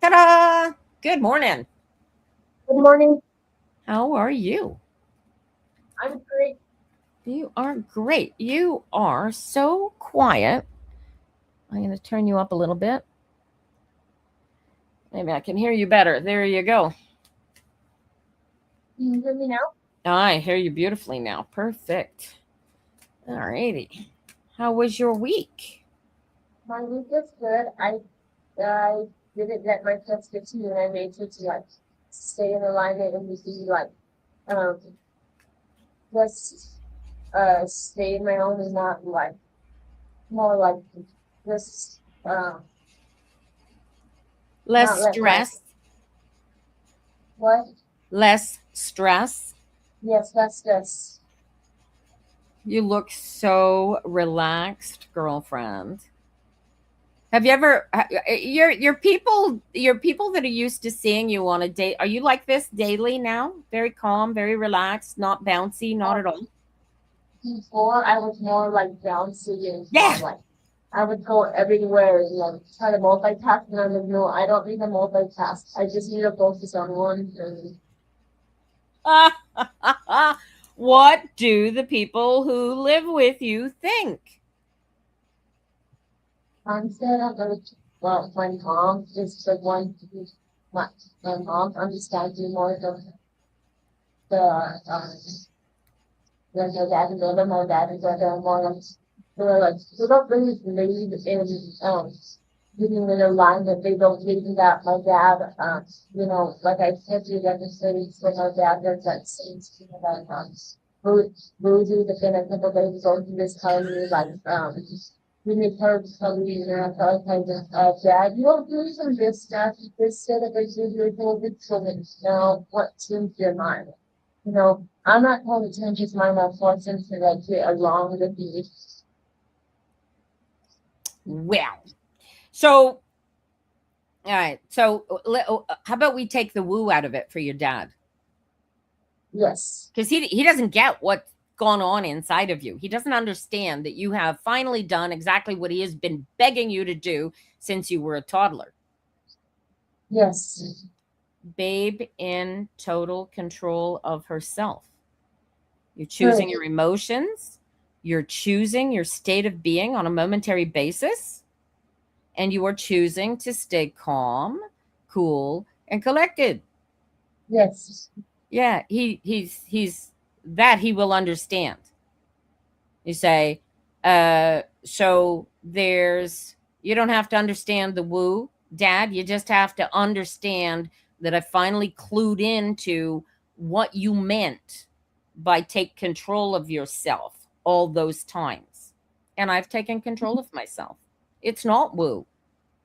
Ta-da! Good morning. Good morning. How are you? I'm great. You are great. You are so quiet. I'm going to turn you up a little bit. Maybe I can hear you better. There you go. Can you hear me now? I hear you beautifully now. Perfect. All righty. How was your week? My week is good. I didn't let myself get to you, and I made sure to like stay in alignment and just be like just stay in my own and not like more like just Less not let stress. what? Less stress. Yes, that's just You look so relaxed, girlfriend. Have you ever your people that are used to seeing you on a date, are you like this daily now? Very calm, very relaxed, not bouncy, not at all. before I was more like bouncy and Yeah. like I would go everywhere and like try to multitask, and I'm like, no, I don't need to multitask. I just need to focus on one thing. What do the people who live with you think? Instead of like, well, my mom is the one who, my mom understands me more than the dad and the other, my dad and the other more like, they're like, they don't really believe in, giving me the line that they don't believe that my dad, like I said to you that the studies with my dad, there's that same thing about, Rosie, but then a couple days ago, he was telling me like, we make her some reason, and I felt like, Dad, you don't do some good stuff. You just said that there's usually a good children. Now, what changed your mind? I'm not going to change his mind. I'm forcing to like get along with me. Well, so all right. So how about we take the woo out of it for your dad? Yes. Because he doesn't get what's gone on inside of you. He doesn't understand that you have finally done exactly what he has been begging you to do since you were a toddler. Yes. Babe in total control of herself. You're choosing your emotions. You're choosing your state of being on a momentary basis. And you are choosing to stay calm, cool, and collected. Yes. Yeah, he's that he will understand. You say, so there's you don't have to understand the woo, Dad. You just have to understand that I finally clued into what you meant by take control of yourself all those times. And I've taken control of myself. It's not woo,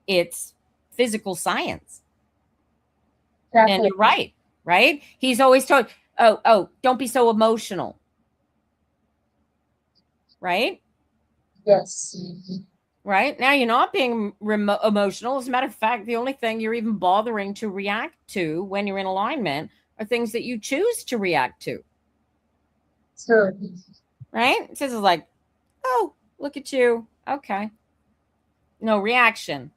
it's physical science. And Exactly. you're right, right? He's always told, oh, don't be so emotional, right? Yes. Right now, you're not being emotional. As a matter of fact, the only thing you're even bothering to react to when you're in alignment are things that you choose to react to, So, right? It's just like, oh, look at you. Okay. No reaction.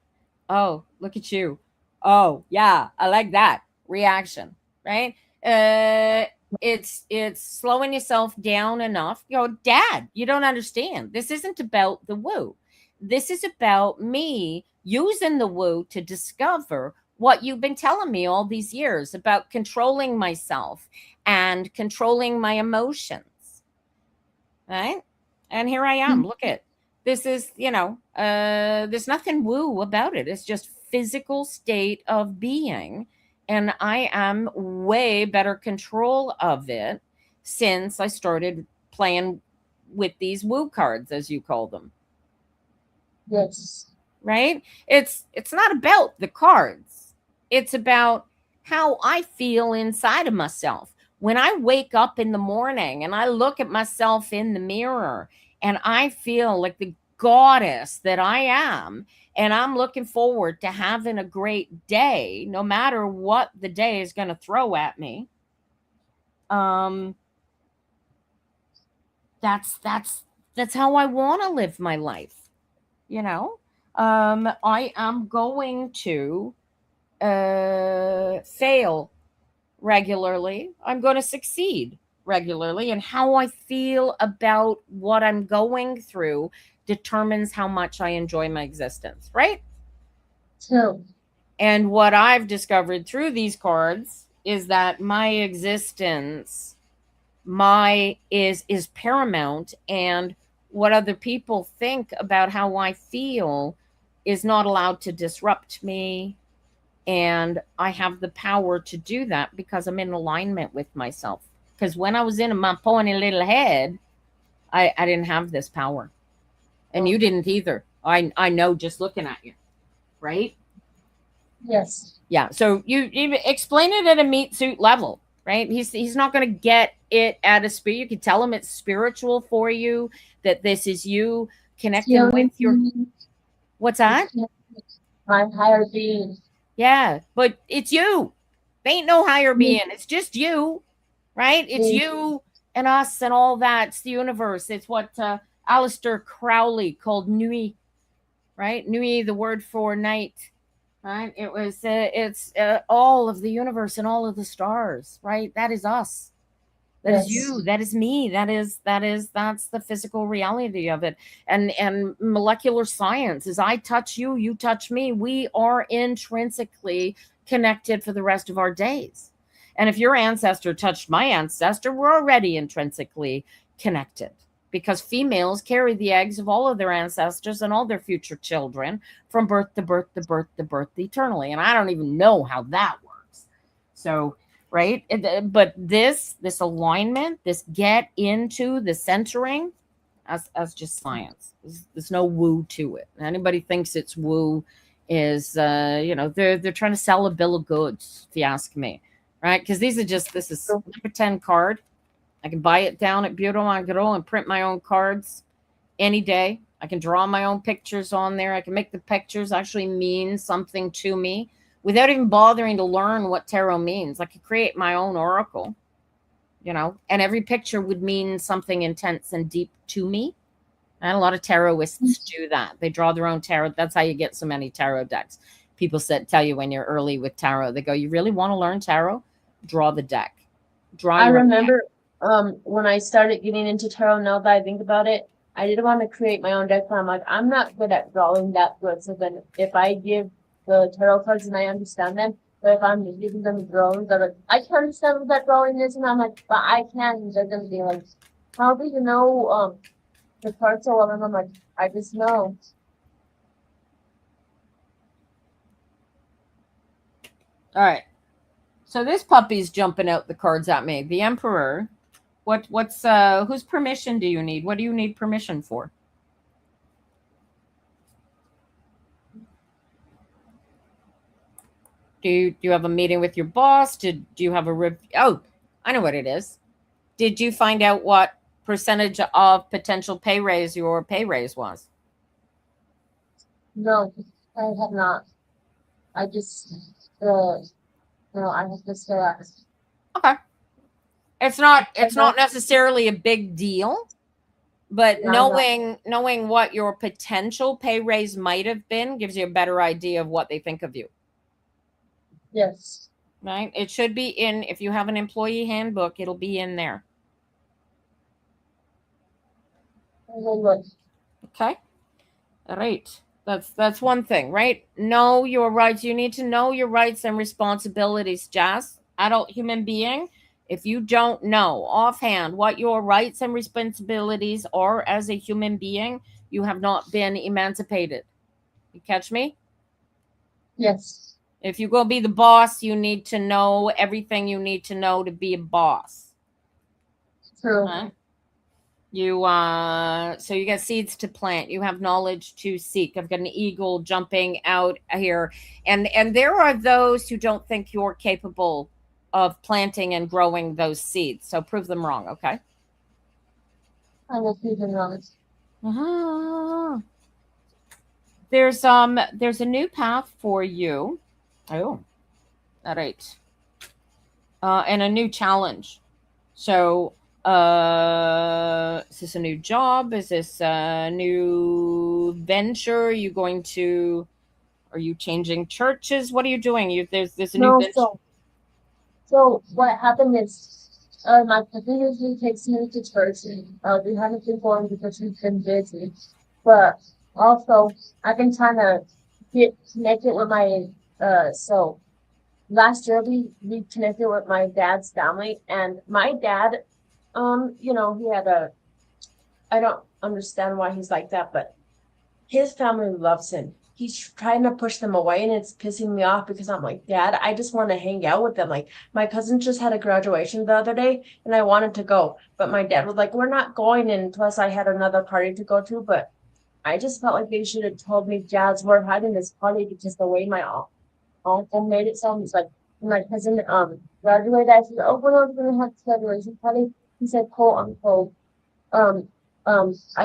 Oh, look at you. Oh, yeah, I like that reaction, right? Uh, it's slowing yourself down enough. You go, Dad, you don't understand. This isn't about the woo. This is about me using the woo to discover what you've been telling me all these years about controlling myself and controlling my emotions, right? And here I am. Look at this is, there's nothing woo about it. It's just physical state of being. And I am way better control of it since I started playing with these woo cards, as you call them. yes. Right? It's not about the cards. It's about how I feel inside of myself. When I wake up in the morning and I look at myself in the mirror and I feel like the goddess that I am, and I'm looking forward to having a great day, no matter what the day is going to throw at me. Um, that's how I want to live my life. You know, I am going to fail regularly. I'm going to succeed regularly. And how I feel about what I'm going through determines how much I enjoy my existence, right? So, And what I've discovered through these cards is that my existence my is paramount, and what other people think about how I feel is not allowed to disrupt me, and I have the power to do that because I'm in alignment with myself. Because when I was in my pony little head, I didn't have this power, and you didn't either. I know just looking at you, right? yes. Yeah. So you explain it at a meat suit level, right? He's not going to get it at a spirit. You can tell him it's spiritual for you, that this is you connecting with your. What's that? My higher being. Yeah, but it's you. There ain't no higher being. It's just you, right? It's you and us and all that. It's the universe. It's what Aleister Crowley called Nui, right? Nui, the word for night, right? It's all of the universe and all of the stars, right? That is us. That is Yes. you. That is me. That's the physical reality of it. And molecular science is I touch you, you touch me. We are intrinsically connected for the rest of our days. And if your ancestor touched my ancestor, we're already intrinsically connected because females carry the eggs of all of their ancestors and all their future children from birth to birth to birth to birth eternally. And I don't even know how that works. So right, but this alignment, this get into the centering as just science. There's no woo to it. Anybody thinks it's woo is they're trying to sell a bill of goods, if you ask me, right? Because this is number 10 card. I can buy it down at Bureau Magro and print my own cards any day. I can draw my own pictures on there. I can make the pictures actually mean something to me without even bothering to learn what tarot means. I could create my own oracle, and every picture would mean something intense and deep to me. And a lot of tarotists do that. They draw their own tarot. That's how you get so many tarot decks. People tell you when you're early with tarot, they go, you really want to learn tarot? Draw the deck. I remember when I started getting into tarot, now that I think about it, I didn't want to create my own deck, but I'm like, I'm not good at drawing that good. So then if I give the tarot cards and I understand them, but if I'm giving them drawings, they're like, I can't understand what that drawing is. And I'm like, but I can. And they're going to be like, how do you know the cards so well? And I'm like, I just know. All right. So this puppy's jumping out the cards at me. The Emperor. What's whose permission do you need? What do you need permission for? Do you have a meeting with your boss? Do you have a oh, I know what it is. Did you find out what percentage of potential pay raise your pay raise was? No, I have not. I just no, I have to still ask. Okay. It's not necessarily a big deal, but knowing what your potential pay raise might have been gives you a better idea of what they think of you. Yes. Right? It should be in, if you have an employee handbook, it'll be in there. Okay. All right. That's one thing, right? Know your rights. You need to know your rights and responsibilities, Jazz. Adult human being. If you don't know offhand what your rights and responsibilities are as a human being, you have not been emancipated. You catch me? Yes. If you go be the boss, you need to know everything you need to know to be a boss. True. So you got seeds to plant. You have knowledge to seek. I've got an eagle jumping out here. And there are those who don't think you're capable of planting and growing those seeds. So prove them wrong, okay? I will prove them wrong. There's a new path for you. Oh, all right. And a new challenge. So is this a new job? Is this a new venture? Are you changing churches? What are you doing? There's a new venture. So what happened is my cousin usually takes me to church and we haven't been going because we've been busy. But also I've been trying to get connected with my so last year we connected with my dad's family, and my dad he had I don't understand why he's like that, but his family loves him. He's trying to push them away, and it's pissing me off because I'm like, Dad, I just want to hang out with them. Like, my cousin just had a graduation the other day and I wanted to go, but my dad was like, we're not going. And plus I had another party to go to, but I just felt like they should have told me, Jazz, we're having this party, because the way my uncle made it sound, it's like when my cousin graduated, I said, oh, we're not going to have this graduation party. He said, quote unquote, I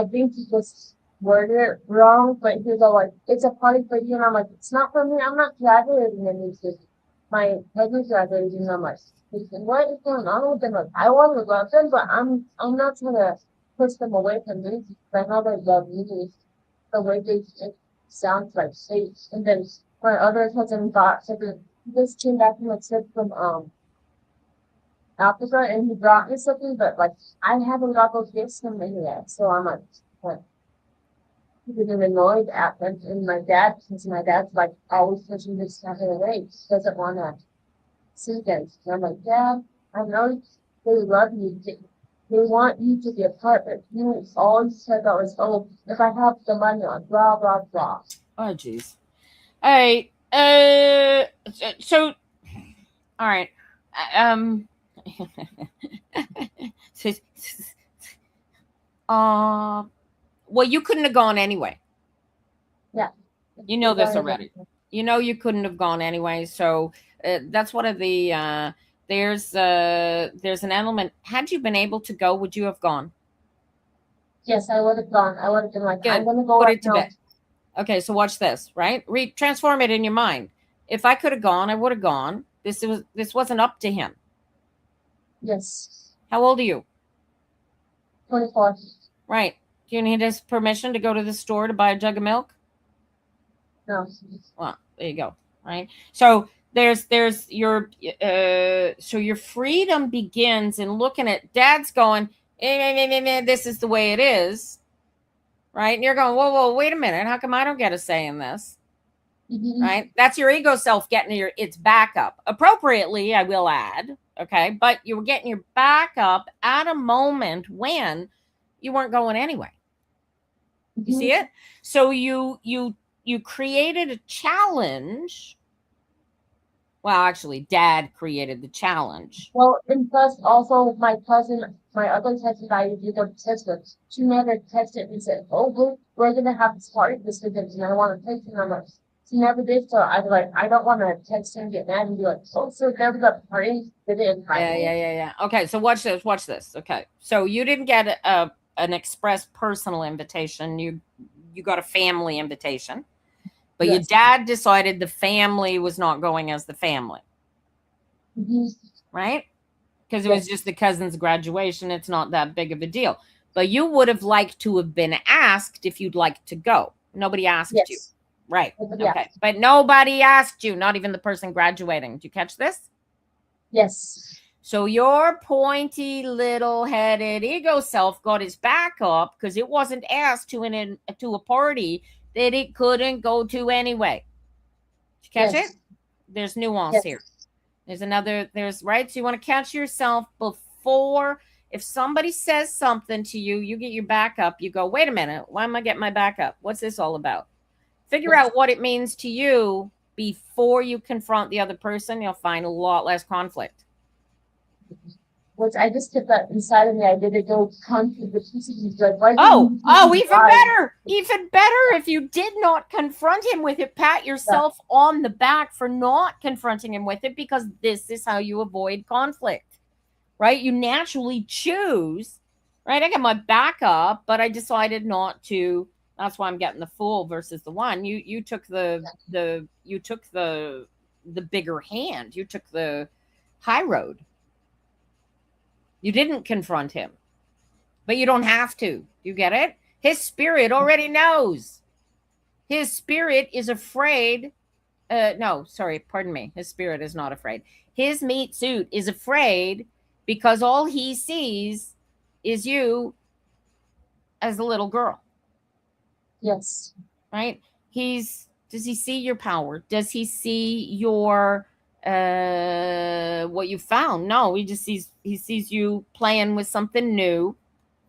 think he just worded it wrong, but he was all like, it's a party for you. And I'm like, it's not for me. I'm not graduating. And he's just, my cousin's graduating. And I'm like, what is going on with them? Like, I want to love them, but I'm not trying to push them away from me. I know they love me. The way they sound like safe. And then my other cousin got something. He just came back from a trip from Africa, and he brought me something, but like I haven't got those gifts from him yet. So I'm like, what? He's annoyed at them, and my dad, since my dad's like always pushing this stuff away, doesn't want to see them. And I'm like, Dad, I know they love you. They want you to be a part, but you always said that was, oh, if I have the money on blah blah blah. Oh, jeez. All right. So, all right. Well, you couldn't have gone anyway. Yeah. You know this already. You know you couldn't have gone anyway. So that's one of the there's an element. Had you been able to go, would you have gone? Yes, I would have gone. I would have been like, Good. I'm gonna go Put right it to now. bed. Okay, so watch this, right? Transform it in your mind. If I could have gone, I would have gone. This wasn't up to him. Yes. How old are you? 24. Right. Do you need his permission to go to the store to buy a jug of milk? No. Well, there you go. Right. So there's your so your freedom begins in looking at dad's going, this is the way it is. Right. And you're going, whoa, wait a minute. How come I don't get a say in this? Mhm. Right. That's your ego self getting its back up appropriately, I will add. Okay. But you were getting your back up at a moment when you weren't going anyway. You see it? So you created a challenge. Well, actually, dad created the challenge. Well, and plus also my cousin, my other cousin I used to go to test with, she never texted and said, oh, we're gonna have this party this weekend and I want to text him. I'm like, she never did, so I was like, I don't want to text him, get mad and be like, oh, so there was a party, did it invite me? Yeah. Okay, so watch this. Okay, so you didn't get an express personal invitation. You got a family invitation. But Yes. your dad decided the family was not going as the family. Mhm. Right? Because it was Yes. just the cousin's graduation. It's not that big of a deal. But you would have liked to have been asked if you'd like to go. Nobody asked you. Yes. Right. Nobody Okay. asked. But nobody asked you, not even the person graduating. Did you catch this? Yes. So your pointy little headed ego self got his back up because it wasn't asked to a party that it couldn't go to anyway. Did you catch Yes. it? There's nuance Yes. here. There's right. So you want to catch yourself before, if somebody says something to you, you get your back up. You go, wait a minute. Why am I getting my back up? What's this all about? Figure Yes. out what it means to you before you confront the other person. You'll find a lot less conflict. Which I just kept that inside of me. I didn't go conflict the pieces. Like, why Oh, didn't you even lie? better. Even better if you did not confront him with it. Pat yourself on the back for not confronting him with it, because this is how you avoid conflict, right? You naturally choose, right? I got my back up, but I decided not to. That's why I'm getting the fool versus the one. You took the bigger hand. You took the high road. You didn't confront him. But you don't have to. You get it? His spirit already knows. His spirit is afraid. No, sorry, pardon me. His spirit is not afraid. His meat suit is afraid because all he sees is you as a little girl. Yes. Right? Does he see your power? Does he see your what you found? No, he sees you playing with something new,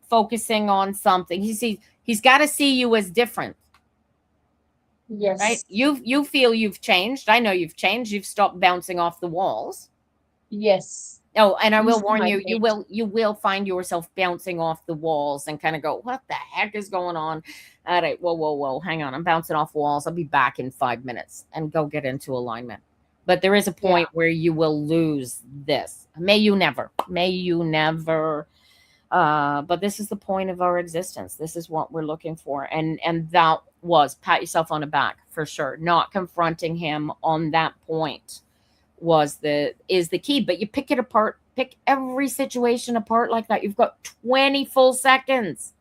focusing on something. He's got to see you as different. Yes. Right? You feel you've changed. I know you've changed. You've stopped bouncing off the walls. Yes. Oh, and I will Used to warn my you, age. you will find yourself bouncing off the walls and kind of go, what the heck is going on? All right, whoa, hang on. I'm bouncing off walls. I'll be back in 5 minutes, and go get into alignment. But there is a point where you will lose this. May you never. But this is the point of our existence. This is what we're looking for. And that was, pat yourself on the back for sure. Not confronting him on that point is the key. But you pick it apart, pick every situation apart like that. You've got 20 full seconds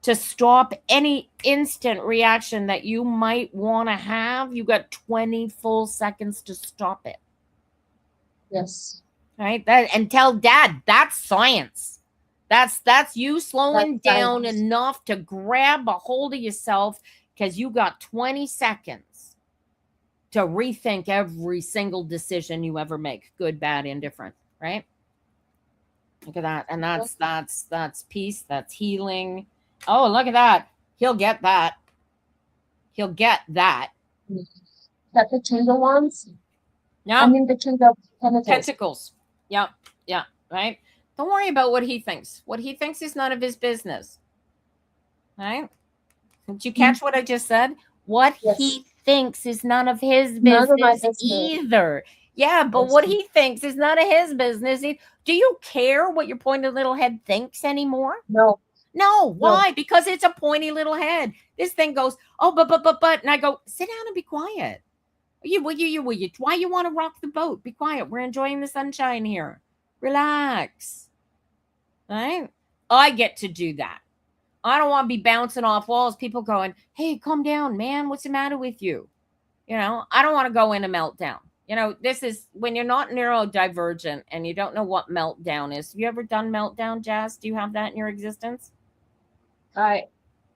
to stop any instant reaction that you might want to have. You got 20 full seconds to stop it. Yes. Right? And tell dad that's science. That's you slowing down enough to grab a hold of yourself, because you got 20 seconds to rethink every single decision you ever make, good, bad, indifferent, right? Look at that. And that's peace, that's healing. Oh, look at that. He'll get that. He'll get that. That the King of Wands? Yeah. I mean the King of Pentacles. Yeah. Right? Don't worry about what he thinks. What he thinks is none of his business. Right? Did you catch what I just said? What he thinks is none of his business either. Yeah, but what he thinks is none of his business. Do you care what your pointed little head thinks anymore? No. No, why? Because it's a pointy little head. This thing goes, oh, but, and I go, sit down and be quiet. Will you? Why you want to rock the boat? Be quiet. We're enjoying the sunshine here. Relax. Right? I get to do that. I don't want to be bouncing off walls. People going, hey, calm down, man. What's the matter with you? You know, I don't want to go in a meltdown. You know, this is when you're not neurodivergent and you don't know what meltdown is. Have you ever done meltdown, Jazz? Do you have that in your existence? I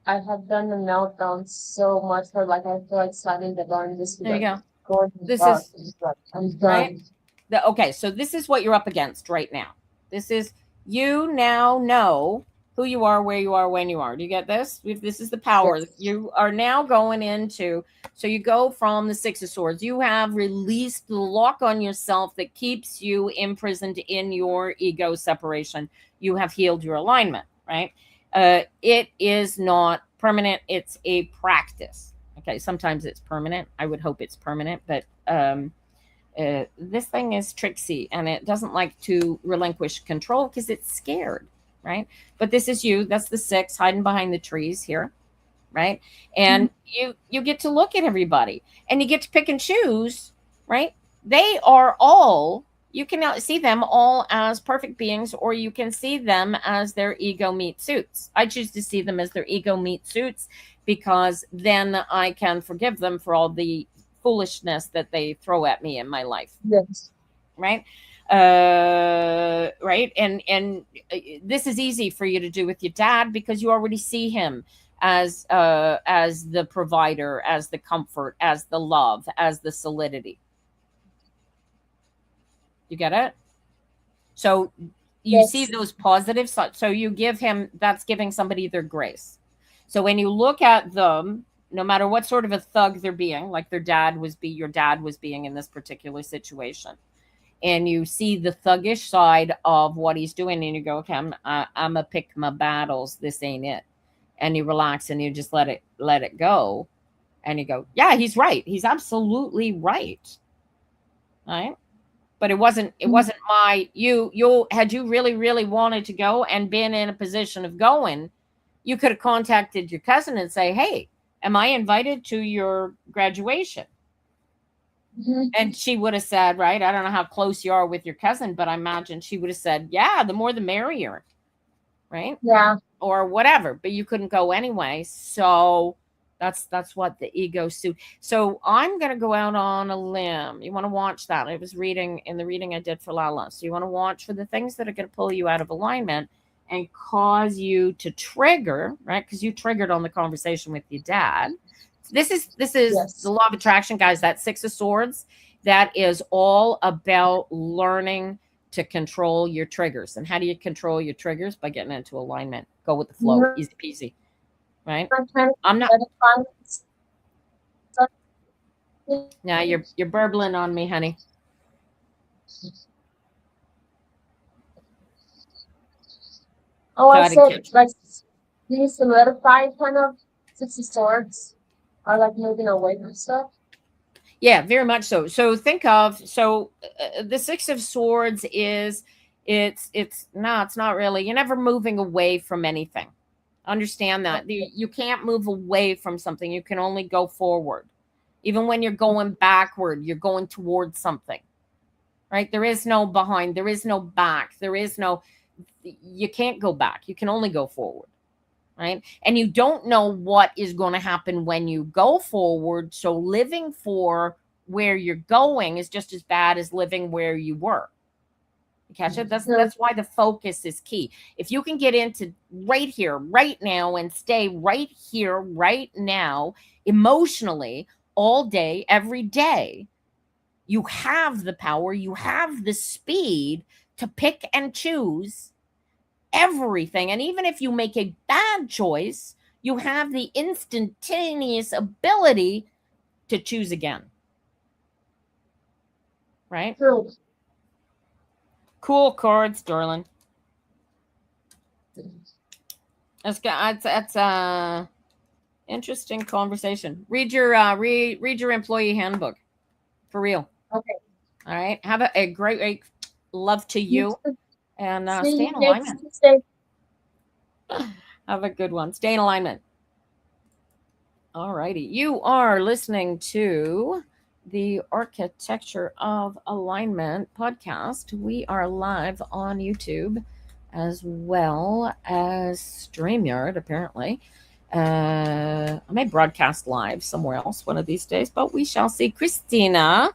have done the meltdown so much for like I feel like slamming the door and just There you like go. going This dark. is Just like, I'm right. done. Okay, so this is what you're up against right now. This is you now know who you are, where you are, when you are. Do you get this? This is the power. Yes. You are now going into, so you go from the Six of Swords. You have released the lock on yourself that keeps you imprisoned in your ego separation. You have healed your alignment, right? It is not permanent. It's a practice. Okay, sometimes it's permanent. I would hope it's permanent, but this thing is tricksy and it doesn't like to relinquish control because it's scared, right? But this is you. That's the 6 hiding behind the trees here, right? And you get to look at everybody and you get to pick and choose, right? They are all, you can see them all as perfect beings, or you can see them as their ego meat suits. I choose to see them as their ego meat suits because then I can forgive them for all the foolishness that they throw at me in my life. Yes. Right. Right. And this is easy for you to do with your dad because you already see him as the provider, as the comfort, as the love, as the solidity. You get it? So you see those positives. So you give him, that's giving somebody their grace. So when you look at them, no matter what sort of a thug they're being, like your dad was being in this particular situation, and you see the thuggish side of what he's doing, and you go, okay, I'm gonna pick my battles. This ain't it. And you relax and you just let it go. And you go, yeah, he's right. He's absolutely right. Right. But it wasn't you had you really, really wanted to go and been in a position of going, you could have contacted your cousin and say, hey, am I invited to your graduation? And she would have said, right, I don't know how close you are with your cousin, but I imagine she would have said, yeah, the more the merrier, right? Yeah. Or whatever, but you couldn't go anyway. So that's what the ego suit. So I'm going to go out on a limb. You want to watch that. I was reading in the reading I did for Lala. So you want to watch for the things that are going to pull you out of alignment and cause you to trigger, right? Because you triggered on the conversation with your dad. This is Yes. the law of attraction, guys. That 6 of Swords, that is all about learning to control your triggers. And how do you control your triggers? By getting into alignment. Go with the flow. Easy peasy. Right? I'm not. Now you're burbling on me, honey. Oh, I said like these solidified kind of 6 of Swords are like moving away from stuff. Yeah, very much so. So think of the 6 of Swords is it's not really. You're never moving away from anything. Understand that you can't move away from something. You can only go forward. Even when you're going backward, you're going towards something. Right? There is no behind. There is no back. There is no. You can't go back. You can only go forward. Right? And you don't know what is going to happen when you go forward. So living for where you're going is just as bad as living where you were. You catch it? That's why the focus is key. If you can get into right here, right now, and stay right here, right now, emotionally, all day, every day, you have the power, you have the speed to pick and choose everything. And even if you make a bad choice, you have the instantaneous ability to choose again. Right? True. Cool cards, darling. That's interesting conversation. Read your employee handbook, for real. Okay. All right. Have a great love to you, and stay in alignment. All Have a good one. Stay in alignment. All righty. You are listening to the Architecture of Alignment podcast. We are live on YouTube as well as StreamYard, apparently. I may broadcast live somewhere else one of these days, but we shall see. Christina,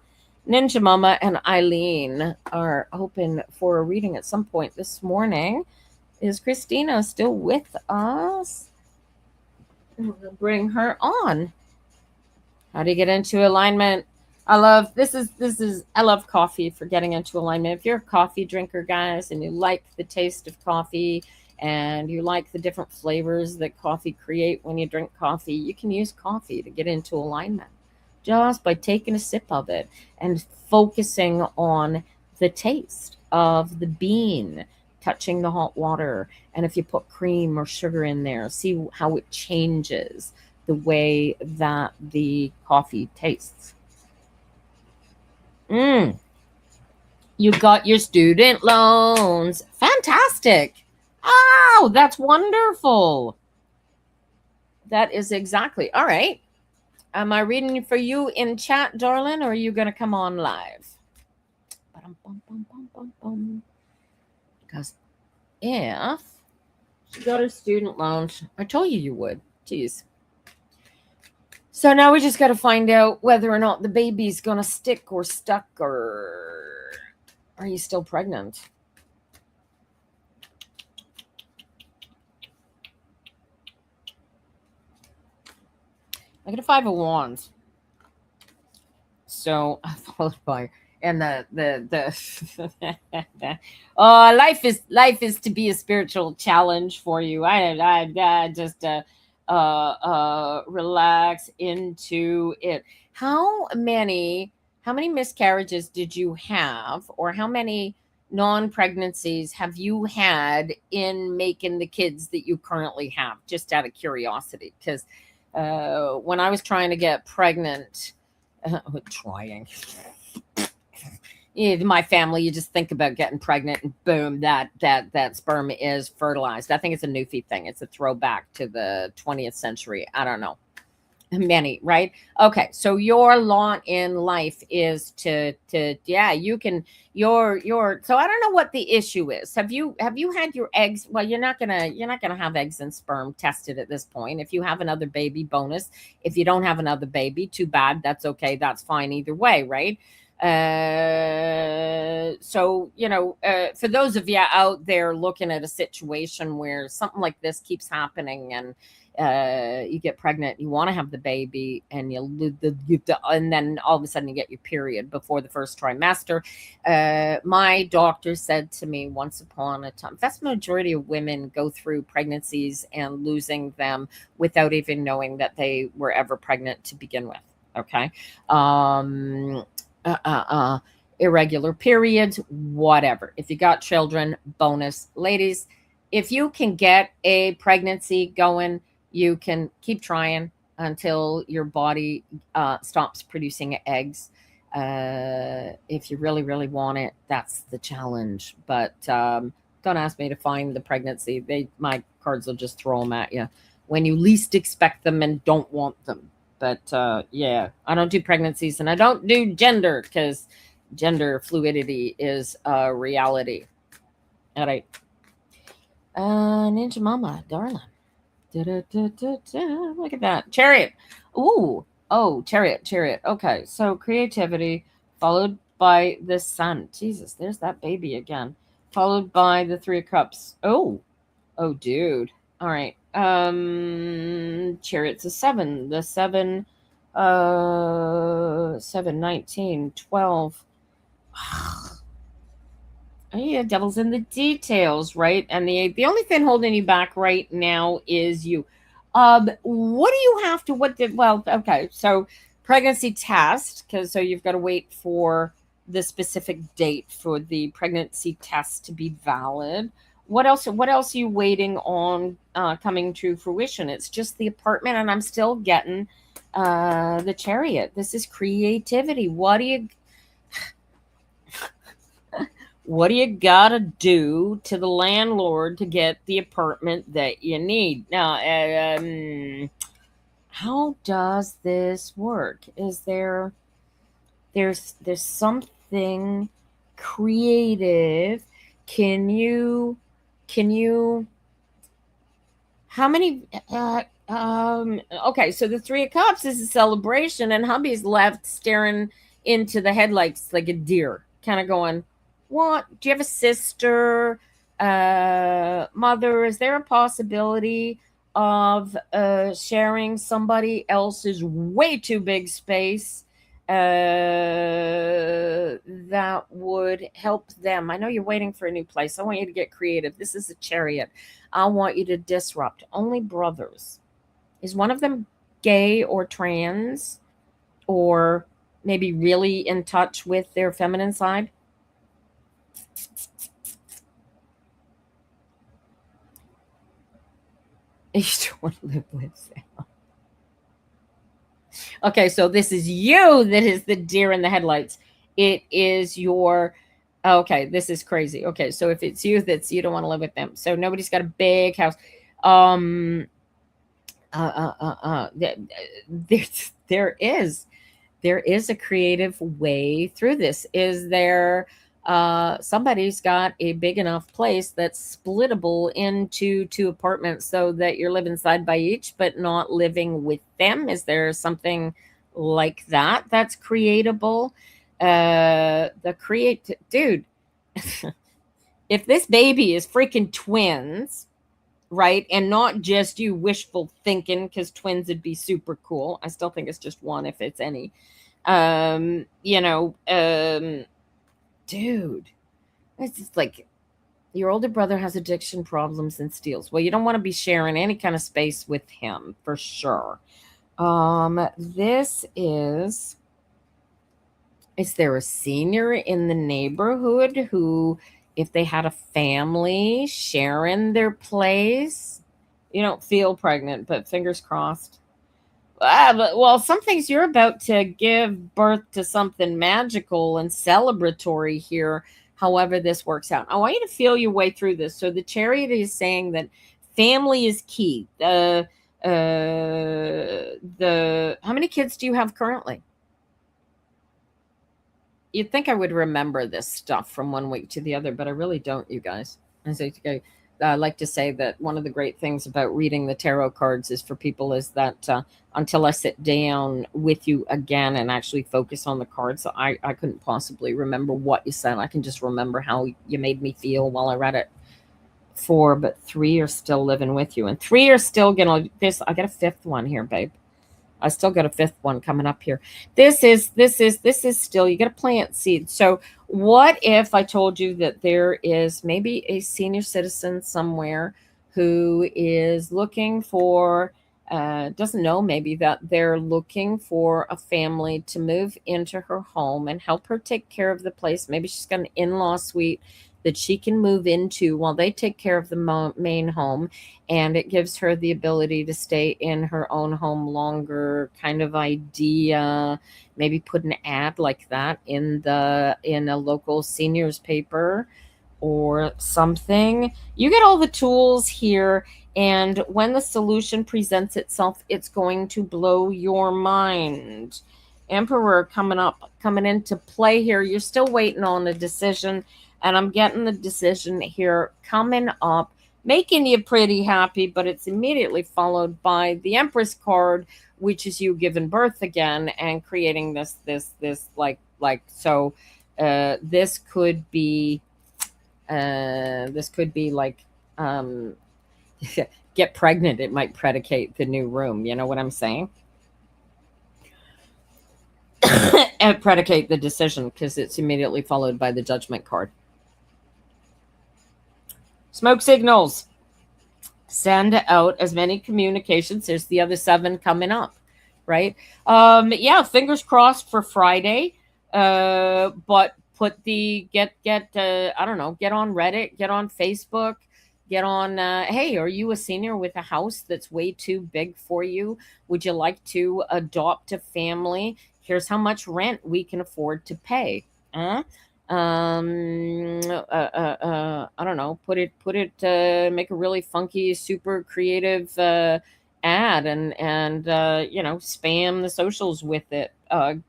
Ninja Mama, and Eileen are hoping for a reading at some point this morning. Is Christina still with us? We'll bring her on. How do you get into alignment? I love I love coffee for getting into alignment. If you're a coffee drinker, guys, and you like the taste of coffee and you like the different flavors that coffee create when you drink coffee, you can use coffee to get into alignment just by taking a sip of it and focusing on the taste of the bean touching the hot water. And if you put cream or sugar in there, see how it changes the way that the coffee tastes. You got your student loans. Fantastic. Oh, that's wonderful. That is exactly. All right. Am I reading for you in chat, darling, or are you going to come on live? Because if she got her student loans, I told you would. Jeez. So now we just got to find out whether or not the baby's going to stick or stuck, or are you still pregnant? I get a 5 of Wands. So followed by, and the life is to be a spiritual challenge for you. I just relax into it. How many miscarriages did you have, or how many non-pregnancies have you had in making the kids that you currently have? Just out of curiosity, because when I was trying to get pregnant, my family, you just think about getting pregnant and boom, that sperm is fertilized. I think it's a Newfie thing. It's a throwback to the 20th century. I don't know. Many, right? Okay, so your lot in life is to you can your so I don't know what the issue is. Have you had your eggs? Well, you're not gonna have eggs and sperm tested at this point. If you have another baby, bonus. If you don't have another baby, too bad. That's okay. That's fine either way, right? So for those of you out there looking at a situation where something like this keeps happening, and you get pregnant, you want to have the baby, and and then all of a sudden you get your period before the first trimester. My doctor said to me once upon a time, vast majority of women go through pregnancies and losing them without even knowing that they were ever pregnant to begin with. Okay. Irregular periods, whatever. If you got children, bonus. Ladies, if you can get a pregnancy going, you can keep trying until your body stops producing eggs. If you really, really want it, that's the challenge. But don't ask me to find the pregnancy. My cards will just throw them at you when you least expect them and don't want them. But I don't do pregnancies, and I don't do gender, because gender fluidity is a reality. All right. Ninja Mama, darling. Look at that. Chariot. Ooh. Oh, chariot. Okay. So creativity followed by the sun. Jesus, there's that baby again. Followed by the 3 of Cups. Oh, dude. All right. Chariot's a 7. The 7, 7, 19, 12. Yeah, devil's in the details, right? And the only thing holding you back right now is you. What do you have to? Okay, so pregnancy test, so you've got to wait for the specific date for the pregnancy test to be valid. What else are you waiting on coming to fruition? It's just the apartment, and I'm still getting the Chariot. This is creativity. What do you What do you gotta do to the landlord to get the apartment that you need? Now, how does this work? Is there's something creative? Can you how many okay, so the Three of Cups is a celebration and hubby's left staring into the headlights like a deer, kind of going, what? Do you have a sister, mother? Is there a possibility of sharing somebody else's way too big space that would help them? I know you're waiting for a new place. I want you to get creative. This is a Chariot. I want you to disrupt. Only brothers. Is one of them gay or trans or maybe really in touch with their feminine side? You don't want to live with them. Okay, so this is you that is the deer in the headlights. It is your okay, this is crazy. Okay, so if it's you, that's you don't want to live with them. So nobody's got a big house. There is a creative way through this. Is there somebody's got a big enough place that's splittable into two apartments so that you're living side by each but not living with them? Is there something like that that's creatable? Dude, if this baby is freaking twins, right, and not just you wishful thinking, because twins would be super cool. I still think it's just one if it's any. Dude, it's just like your older brother has addiction problems and steals. Well, you don't want to be sharing any kind of space with him for sure. This is there a senior in the neighborhood who, if they had a family sharing their place, you don't feel pregnant, but fingers crossed. Well, some things you're about to give birth to something magical and celebratory here, however this works out. I want you to feel your way through this. So the Chariot is saying that family is key. The how many kids do you have currently? You'd think I would remember this stuff from one week to the other, but I really don't, you guys. I like to say that one of the great things about reading the tarot cards is for people is that until I sit down with you again and actually focus on the cards, I couldn't possibly remember what you said. I can just remember how you made me feel while I read it. 4, but 3 are still living with you, and 3 are still gonna. I got a 5th one here, babe. I still got a 5th one coming up here. This is still, you got to plant seeds. So what if I told you that there is maybe a senior citizen somewhere who is looking for, doesn't know maybe that they're looking for a family to move into her home and help her take care of the place. Maybe she's got an in-law suite that she can move into while they take care of the main home, and it gives her the ability to stay in her own home longer, kind of idea. Maybe put an ad like that in a local seniors paper or something. You get all the tools here, and when the solution presents itself, it's going to blow your mind. Emperor coming into play here. You're still waiting on a decision, and I'm getting the decision here coming up, making you pretty happy, but it's immediately followed by the Empress card, which is you giving birth again and creating this like so. This could be like get pregnant. It might predicate the new room. You know what I'm saying? And predicate the decision because it's immediately followed by the Judgment card. Smoke signals. Send out as many communications. There's the other 7 coming up, right? Yeah, fingers crossed for Friday. But put the get I don't know, get on Reddit, get on Facebook, get on hey, are you a senior with a house that's way too big for you? Would you like to adopt a family? Here's how much rent we can afford to pay. I don't know, make a really funky, super creative ad, and spam the socials with it.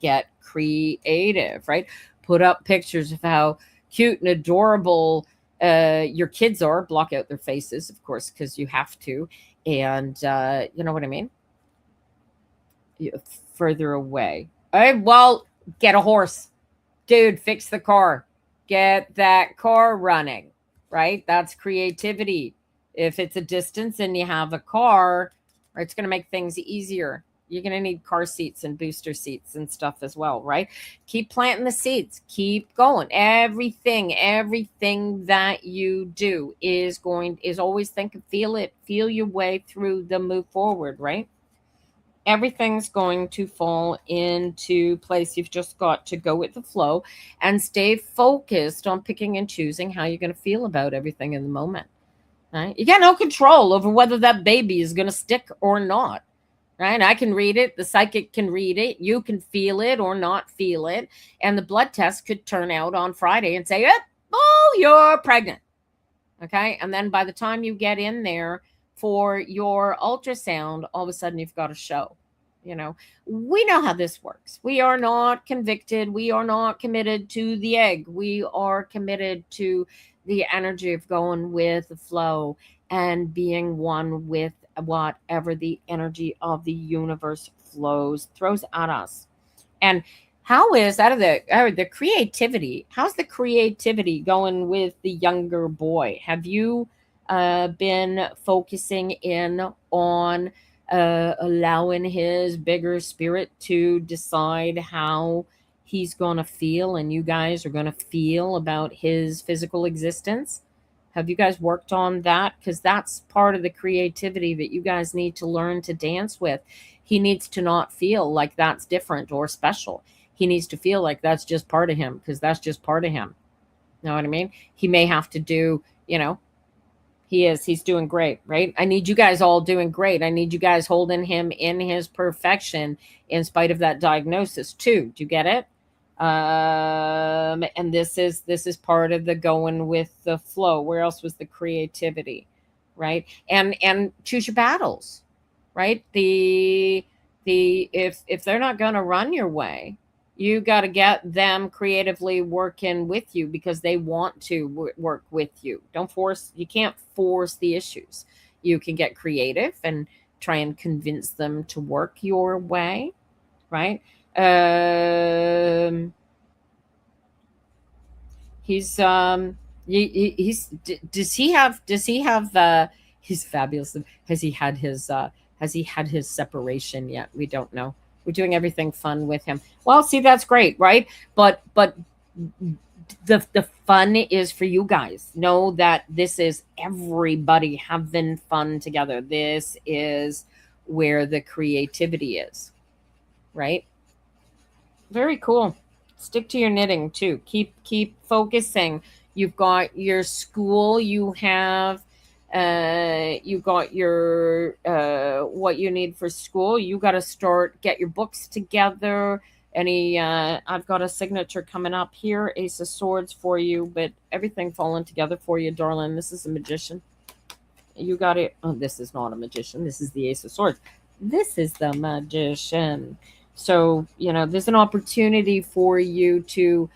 Get creative, right? Put up pictures of how cute and adorable your kids are. Block out their faces, of course, because you have to. And you know what I mean? Further away. All right, well, get a horse. Dude, fix the car. Get that car running, right? That's creativity. If it's a distance and you have a car, it's going to make things easier. You're going to need car seats and booster seats and stuff as well, right? Keep planting the seeds. Keep going. Everything that you do is always think and feel it. Feel your way through the move forward, right? Everything's going to fall into place. You've just got to go with the flow and stay focused on picking and choosing how you're going to feel about everything in the moment. Right? You got no control over whether that baby is going to stick or not. Right? I can read it. The psychic can read it. You can feel it or not feel it. And the blood test could turn out on Friday and say, oh, you're pregnant. Okay. And then by the time you get in there for your ultrasound, all of a sudden you've got a show. We know how this works. We are not convicted. We are not committed to the egg. We are committed to the energy of going with the flow and being one with whatever the energy of the universe throws at us. And how is the creativity? How's the creativity going with the younger boy? Have you been focusing in on allowing his bigger spirit to decide how he's going to feel and you guys are going to feel about his physical existence? Have you guys worked on that? Because that's part of the creativity that you guys need to learn to dance with. He needs to not feel like that's different or special. He needs to feel like that's just part of him because that's just part of him. You know what I mean? He may have to do, he's doing great, right? I need you guys all doing great. I need you guys holding him in his perfection in spite of that diagnosis too. Do you get it? And this is part of the going with the flow. Where else was the creativity, right? And choose your battles, right? If they're not going to run your way, you got to get them creatively working with you because they want to work with you. You can't force the issues. You can get creative and try and convince them to work your way, right? He's does he have he's fabulous. Has he had his separation yet? We don't know. We're doing everything fun with him. Well, see, that's great, right? But the fun is for you guys. Know that this is everybody having fun together. This is where the creativity is, right? Very cool. Stick to your knitting too. Keep focusing. You've got your school. You got your what you need for school. You got to get your books together. I've got a signature coming up here, Ace of Swords for you, but everything falling together for you, darling. This is a magician. You got it. Oh, this is not a magician. This is the Ace of Swords. This is the magician. So, there's an opportunity for you to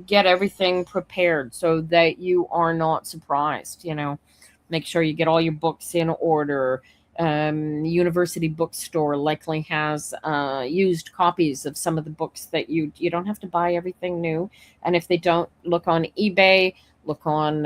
get everything prepared so that you are not surprised. Make sure you get all your books in order. University bookstore likely has used copies of some of the books that you don't have to buy everything new. And if they don't, look on eBay, look on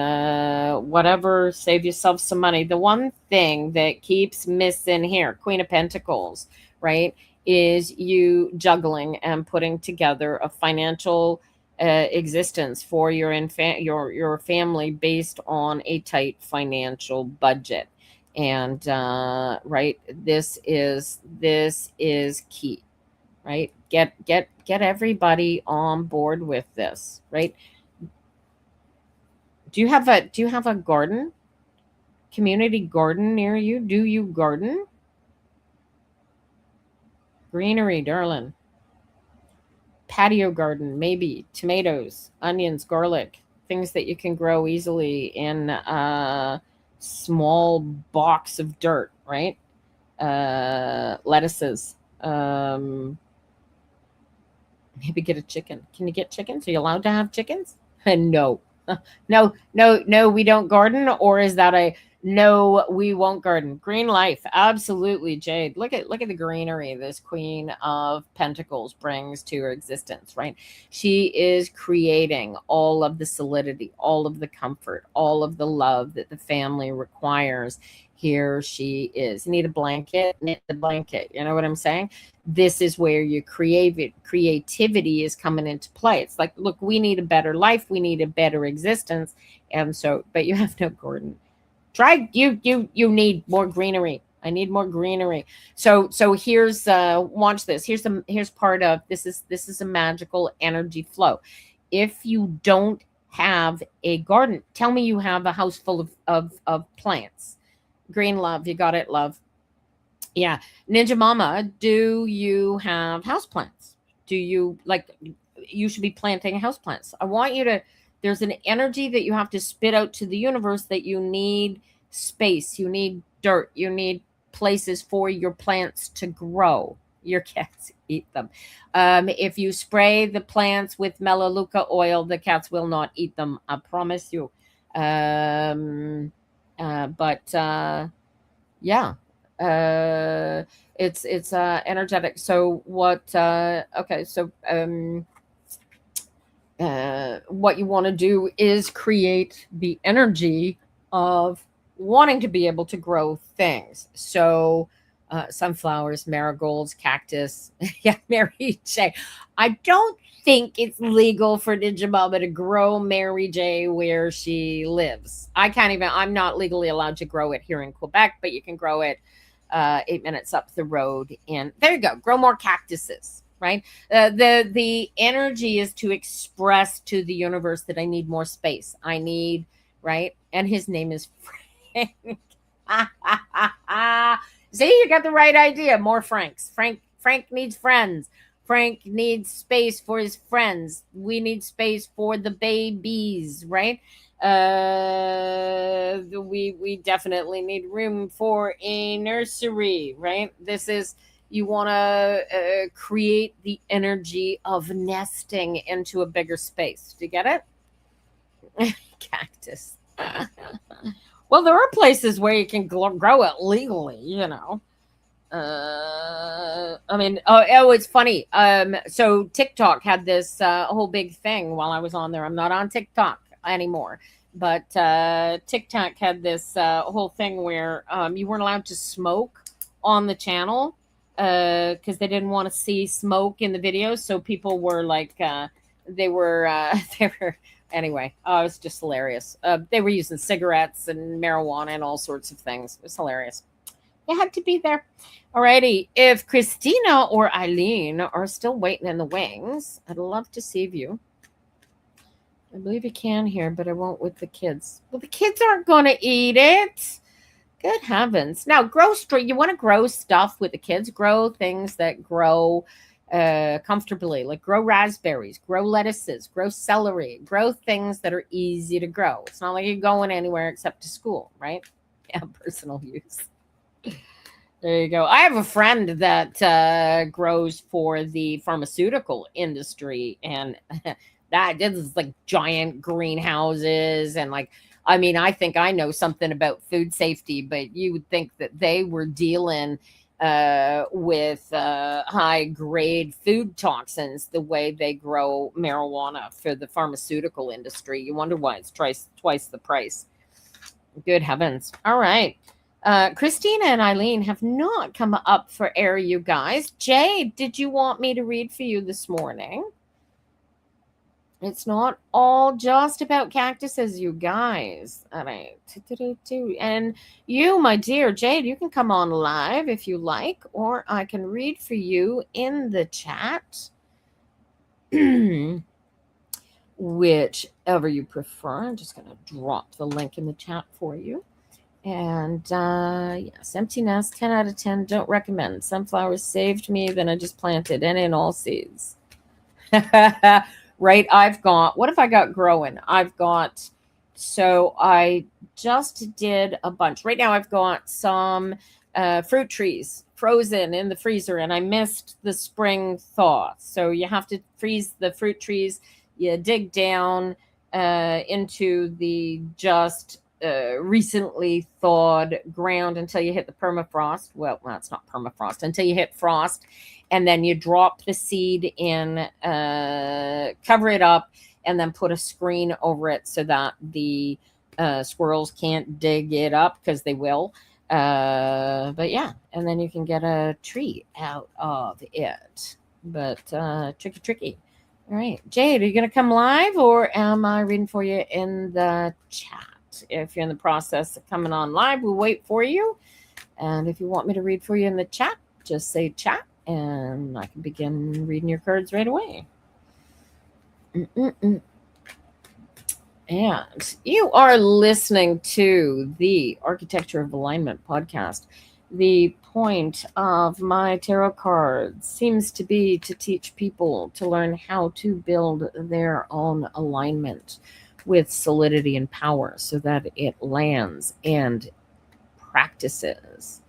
whatever, save yourself some money. The one thing that keeps missing here, Queen of Pentacles, right, is you juggling and putting together a financial existence for your family based on a tight financial budget. And right, this is key, right? Get everybody on board with this, right? Do you have a garden, community garden near you? Do you garden? Greenery, darling. patio garden, maybe tomatoes, onions, garlic, things that you can grow easily in a small box of dirt, right? Lettuces. Maybe get a chicken. Can you get chickens? Are you allowed to have chickens? No. No, we don't garden. Or is that a no, we won't garden? Green life. Absolutely, Jade. Look at the greenery this Queen of Pentacles brings to her existence, right? She is creating all of the solidity, all of the comfort, all of the love that the family requires. Here she is. Need a blanket? Knit the blanket. You know what I'm saying? This is where your creativity is coming into play. It's like, look, we need a better life, we need a better existence, and so, but you have no garden. Try you need more greenery. I need more greenery. So here's watch this. Here's part of this is a magical energy flow. If you don't have a garden, tell me you have a house full of plants. Green love, you got it, love. Yeah. Ninja Mama, do you have houseplants? Do you you should be planting houseplants. I want you to, there's an energy that you have to spit out to the universe that you need space, you need dirt, you need places for your plants to grow. Your cats eat them. If you spray the plants with melaleuca oil, the cats will not eat them. I promise you. Yeah. It's energetic. So what okay, so what you want to do is create the energy of wanting to be able to grow things. So sunflowers, marigolds, cactus. Yeah, Mary J. I don't think it's legal for Ninja Mama to grow Mary J where she lives. I'm not legally allowed to grow it here in Quebec, but you can grow it 8 minutes up the road. And there you go. Grow more cactuses, right? The energy is to express to the universe that I need more space. I need, right? And his name is Frank. See, you got the right idea. More Franks. Frank needs friends. Frank needs space for his friends. We need space for the babies, right? We definitely need room for a nursery, right? This is, you want to create the energy of nesting into a bigger space. Do you get it? Cactus. Well, there are places where you can grow it legally, you know. I mean, it's funny. So TikTok had this whole big thing while I was on there. I'm not on TikTok anymore, but TikTok had this whole thing where you weren't allowed to smoke on the channel because they didn't want to see smoke in the videos. So people were like, they were anyway. Oh, it was just hilarious. They were using cigarettes and marijuana and all sorts of things. It was hilarious. You had to be there. Alrighty. If Christina or Eileen are still waiting in the wings, I'd love to see you. I believe you can here, but I won't with the kids. Well, the kids aren't going to eat it. Good heavens. Now, you want to grow stuff with the kids. Grow things that grow comfortably, like grow raspberries, grow lettuces, grow celery, grow things that are easy to grow. It's not like you're going anywhere except to school, right? Yeah, personal use. There you go. I have a friend that grows for the pharmaceutical industry, and this is like giant greenhouses. And like, I mean, I think I know something about food safety, but you would think that they were dealing with high grade food toxins the way they grow marijuana for the pharmaceutical industry. You wonder why it's twice the price. Good heavens. All right. Christina and Eileen have not come up for air, you guys. Jade, did you want me to read for you this morning? It's not all just about cactuses, you guys. All right. And you, my dear Jade, you can come on live if you like, or I can read for you in the chat. Whichever you prefer. I'm just going to drop the link in the chat for you. And yes, empty nest, 10 out of 10. Don't recommend. Sunflowers saved me, then I just planted any and all seeds. Right. What have I got growing? So I just did a bunch. Right now I've got some fruit trees frozen in the freezer, and I missed the spring thaw. So you have to freeze the fruit trees. You dig down into the just recently thawed ground until you hit the permafrost. Well, it's not permafrost, until you hit frost, and then you drop the seed in, cover it up, and then put a screen over it so that the squirrels can't dig it up, because they will. But yeah, and then you can get a tree out of it. But tricky. All right, Jade, are you going to come live, or am I reading for you in the chat? If you're in the process of coming on live, we'll wait for you. And if you want me to read for you in the chat, just say chat, and I can begin reading your cards right away. Mm-mm-mm. And you are listening to the Architecture of Alignment podcast. The point of my tarot cards seems to be to teach people to learn how to build their own alignment with solidity and power so that it lands and practices.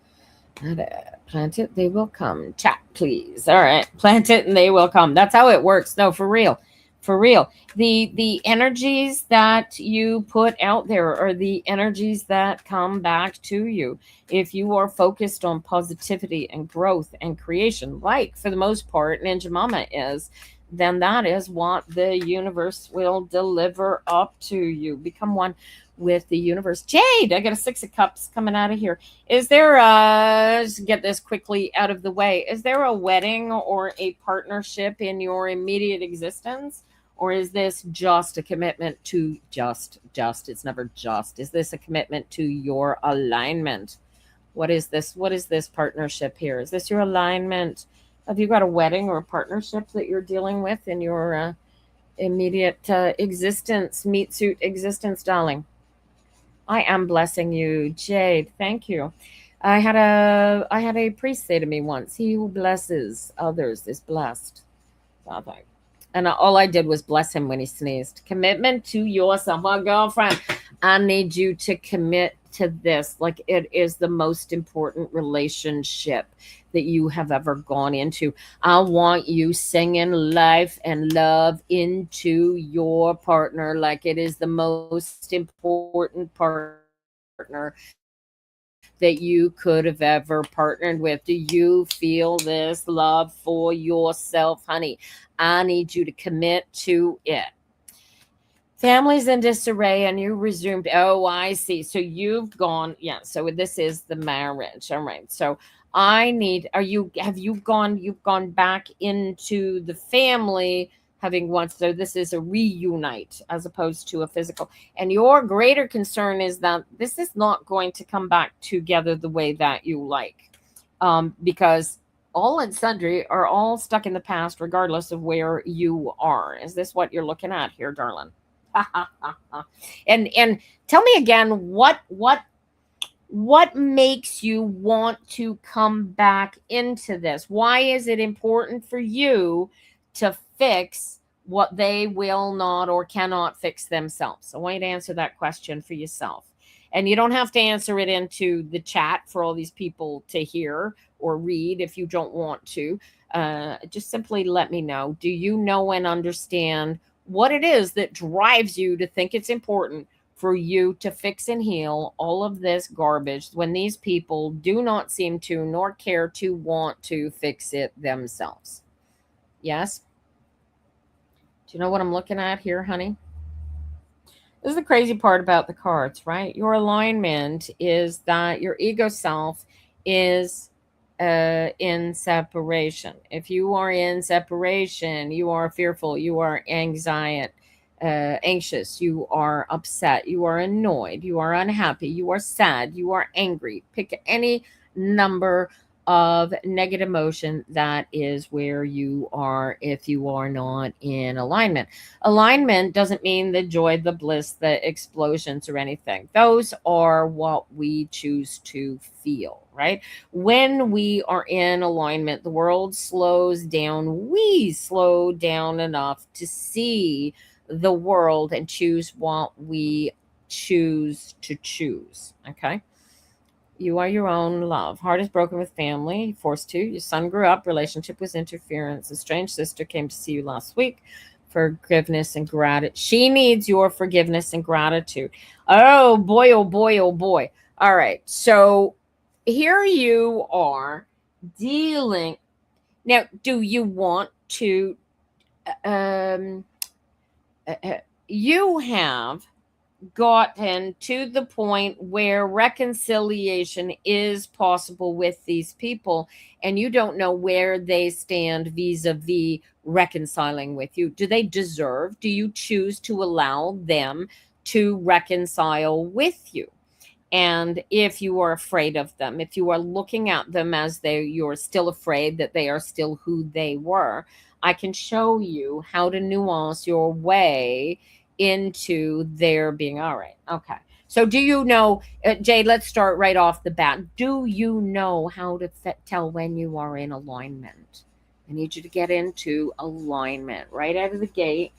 Plant it, they will come. Chat, please. All right. Plant it and they will come. That's how it works. No, for real. For real. The energies that you put out there are the energies that come back to you. If you are focused on positivity and growth and creation, like for the most part Ninja Mama is, then that is what the universe will deliver up to you. Become one with the universe. Jade, I got a 6 of Cups coming out of here. Is there let's get this quickly out of the way. Is there a wedding or a partnership in your immediate existence? Or is this just a commitment to it's never just. Is this a commitment to your alignment? What is this? What is this partnership here? Is this your alignment? Have you got a wedding or a partnership that you're dealing with in your immediate existence, meat suit existence, darling? I am blessing you, Jade. Thank you. I had a priest say to me once, "He who blesses others is blessed." Okay. And all I did was bless him when he sneezed. Commitment to yourself. My girlfriend, I need you to commit to this. Like, it is the most important relationship that you have ever gone into. I want you singing life and love into your partner like it is the most important partner that you could have ever partnered with. Do you feel this love for yourself, honey? I need you to commit to it. Family's in disarray and you resumed. Oh, I see. So you've gone. Yeah. So this is the marriage. All right. So you've gone back into the family having once. So this is a reunite as opposed to a physical. And your greater concern is that this is not going to come back together the way that you like. Because all and sundry are all stuck in the past, regardless of where you are. Is this what you're looking at here, darling? and tell me again, what makes you want to come back into this? Why is it important for you to fix what they will not or cannot fix themselves? I want you to answer that question for yourself. And you don't have to answer it into the chat for all these people to hear or read if you don't want to. Just simply let me know. Do you know and understand what it is that drives you to think it's important for you to fix and heal all of this garbage when these people do not seem to nor care to want to fix it themselves? Yes? Do you know what I'm looking at here, honey? This is the crazy part about the cards, right? Your alignment is that your ego self is in separation. If you are in separation, you are fearful, you are anxious, you are upset, you are annoyed, you are unhappy, you are sad, you are angry. Pick any number of negative emotion, that is where you are if you are not in alignment. Alignment doesn't mean the joy, the bliss, the explosions, or anything. Those are what we choose to feel, right? When we are in alignment, the world slows down. We slow down enough to see the world and choose what we choose to choose. Okay. You are your own love. Heart is broken with family, forced to. Your son grew up, relationship was interference. A strange sister came to see you last week. Forgiveness and gratitude. She needs your forgiveness and gratitude. Oh boy, oh boy, oh boy. All right. So here you are dealing. Now, do you want to um you have gotten to the point where reconciliation is possible with these people, and you don't know where they stand vis-a-vis reconciling with you. Do they deserve? Do you choose to allow them to reconcile with you? And if you are afraid of them, if you are looking at them as you're still afraid that they are still who they were, I can show you how to nuance your way into their being. All right. Okay. So do you know, Jade, let's start right off the bat. Do you know how to tell when you are in alignment? I need you to get into alignment right out of the gate.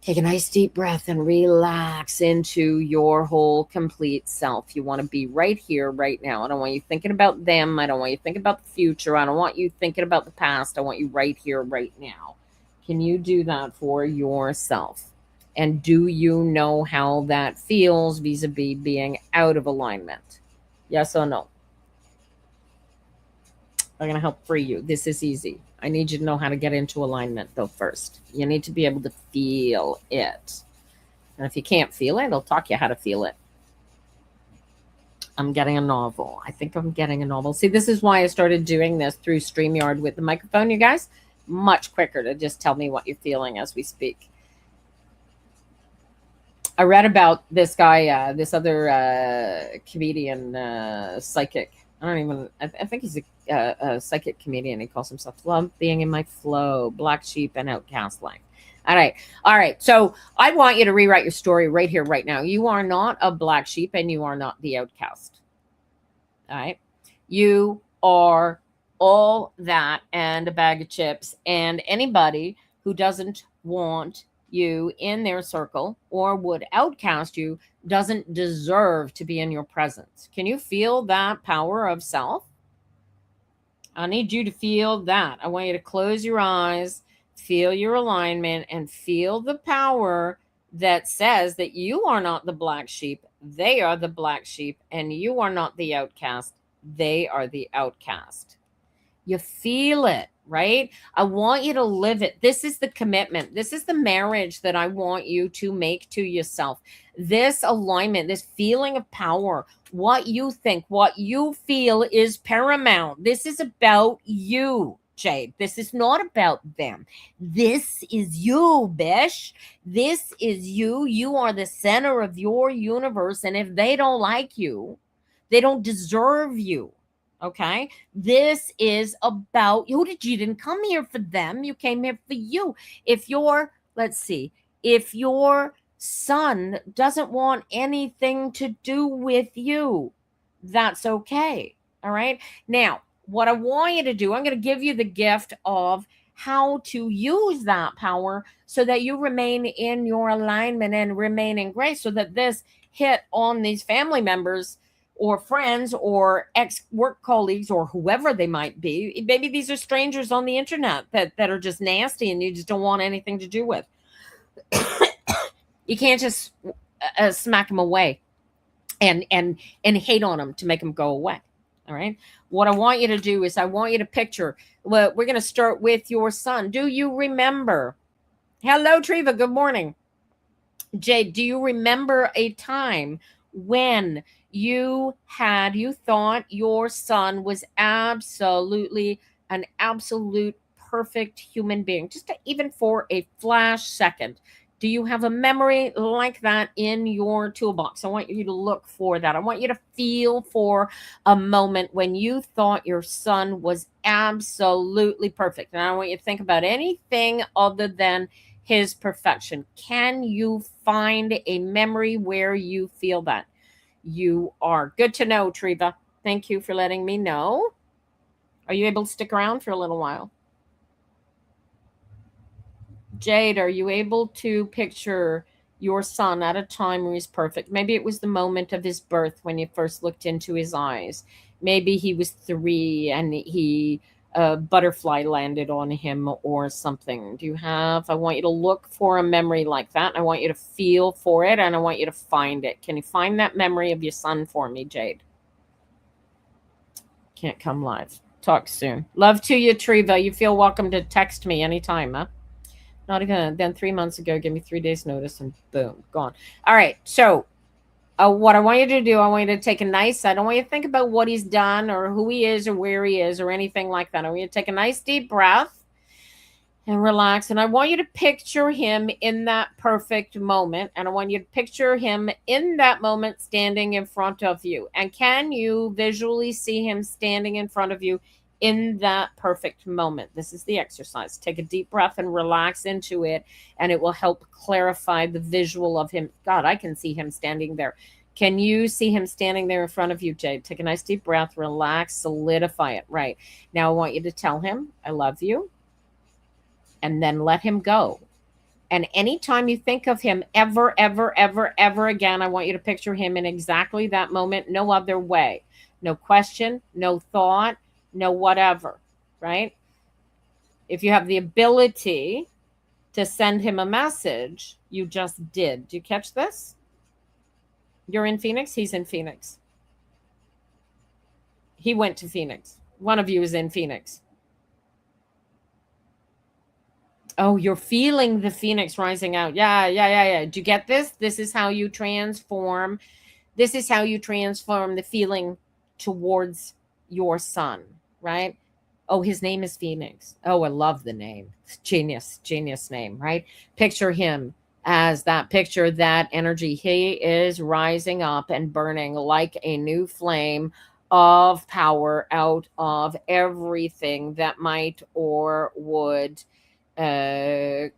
Take a nice deep breath and relax into your whole complete self. You want to be right here, right now. I don't want you thinking about them. I don't want you thinking about the future. I don't want you thinking about the past. I want you right here, right now. Can you do that for yourself? And do you know how that feels vis-a-vis being out of alignment? Yes or no? I'm going to help free you. This is easy. I need you to know how to get into alignment, though, first. You need to be able to feel it. And if you can't feel it, I'll talk you how to feel it. I'm getting a novel. I think I'm getting a novel. See, this is why I started doing this through StreamYard with the microphone, you guys. Much quicker to just tell me what you're feeling as we speak. I read about this guy, this other comedian, psychic. I think he's a psychic comedian. He calls himself Love Being in My Flow, Black Sheep and Outcast Life. All right. So I want you to rewrite your story right here, right now. You are not a black sheep and you are not the outcast. All right. You are all that and a bag of chips, and anybody who doesn't want you in their circle or would outcast you doesn't deserve to be in your presence. Can you feel that power of self? I need you to feel that. I want you to close your eyes, feel your alignment, and feel the power that says that you are not the black sheep. They are the black sheep, and you are not the outcast. They are the outcast. You feel it, right? I want you to live it. This is the commitment. This is the marriage that I want you to make to yourself. This alignment, this feeling of power, what you think, what you feel is paramount. This is about you, Jade. This is not about them. This is you, bish. This is you. You are the center of your universe. And if they don't like you, they don't deserve you. Okay. This is about you. You didn't come here for them. You came here for you. If your son doesn't want anything to do with you, that's okay. All right. Now, what I want you to do, I'm going to give you the gift of how to use that power so that you remain in your alignment and remain in grace, so that this hit on these family members or friends or ex-work colleagues or whoever they might be. Maybe these are strangers on the internet that are just nasty and you just don't want anything to do with. You can't just smack them away and hate on them to make them go away. All right. What I want you to do is I want you to picture, well, we're going to start with your son. Do you remember? Hello, Treva. Good morning. Jade, do you remember a time when you thought your son was absolutely an absolute perfect human being, just even for a flash second? Do you have a memory like that in your toolbox? I want you to look for that. I want you to feel for a moment when you thought your son was absolutely perfect. And I want you to think about anything other than his perfection. Can you find a memory where you feel that? You are. Good to know, Treva. Thank you for letting me know. Are you able to stick around for a little while? Jade, are you able to picture your son at a time where he's perfect? Maybe it was the moment of his birth when you first looked into his eyes. Maybe he was 3 and he a butterfly landed on him or something. Do you have? I want you to look for a memory like that. I want you to feel for it and I want you to find it. Can you find that memory of your son for me, Jade? Can't come live. Talk soon. Love to you, Treva. You feel welcome to text me anytime, huh? Not even then 3 months ago, give me 3 days notice and boom, gone. All right. So what I want you to do, I want you to take a nice, I don't want you to think about what he's done or who he is or where he is or anything like that. I want you to take a nice deep breath and relax. And I want you to picture him in that perfect moment. And I want you to picture him in that moment standing in front of you. And can you visually see him standing in front of you in that perfect moment? This is the exercise. Take a deep breath and relax into it. And it will help clarify the visual of him. God, I can see him standing there. Can you see him standing there in front of you, Jade? Take a nice deep breath, relax, solidify it. Right. Now I want you to tell him, I love you. And then let him go. And anytime you think of him ever again, I want you to picture him in exactly that moment, no other way. No question, no thought, no whatever, right? If you have the ability to send him a message, you just did. Do you catch this? You're in Phoenix, he's in Phoenix. He went to Phoenix. One of you is in Phoenix. Oh, you're feeling the phoenix rising out. Yeah. Do you get this? This is how you transform. This is how you transform the feeling towards your son, right? Oh, his name is Phoenix. Oh, I love the name. Genius name, right? Picture him as that picture, that energy. He is rising up and burning like a new flame of power out of everything that might or would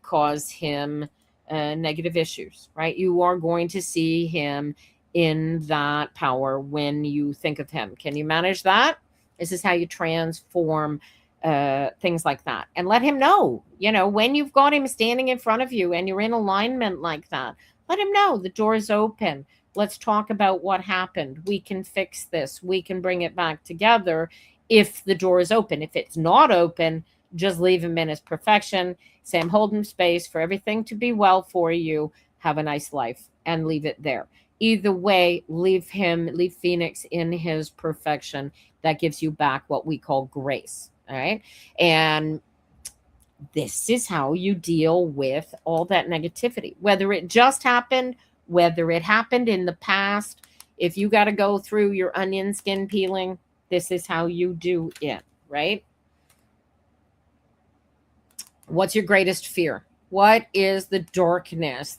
cause him negative issues, right? You are going to see him in that power when you think of him. Can you manage that? This is how you transform things like that. And let him know, when you've got him standing in front of you and you're in alignment like that, let him know the door is open. Let's talk about what happened. We can fix this. We can bring it back together if the door is open. If it's not open, just leave him in his perfection. Say, I'm holding space for everything to be well for you. Have a nice life and leave it there. Either way, leave Phoenix in his perfection. That gives you back what we call grace. All right. And this is how you deal with all that negativity, whether it just happened, whether it happened in the past. If you got to go through your onion skin peeling, this is how you do it, right? What's your greatest fear? What is the darkness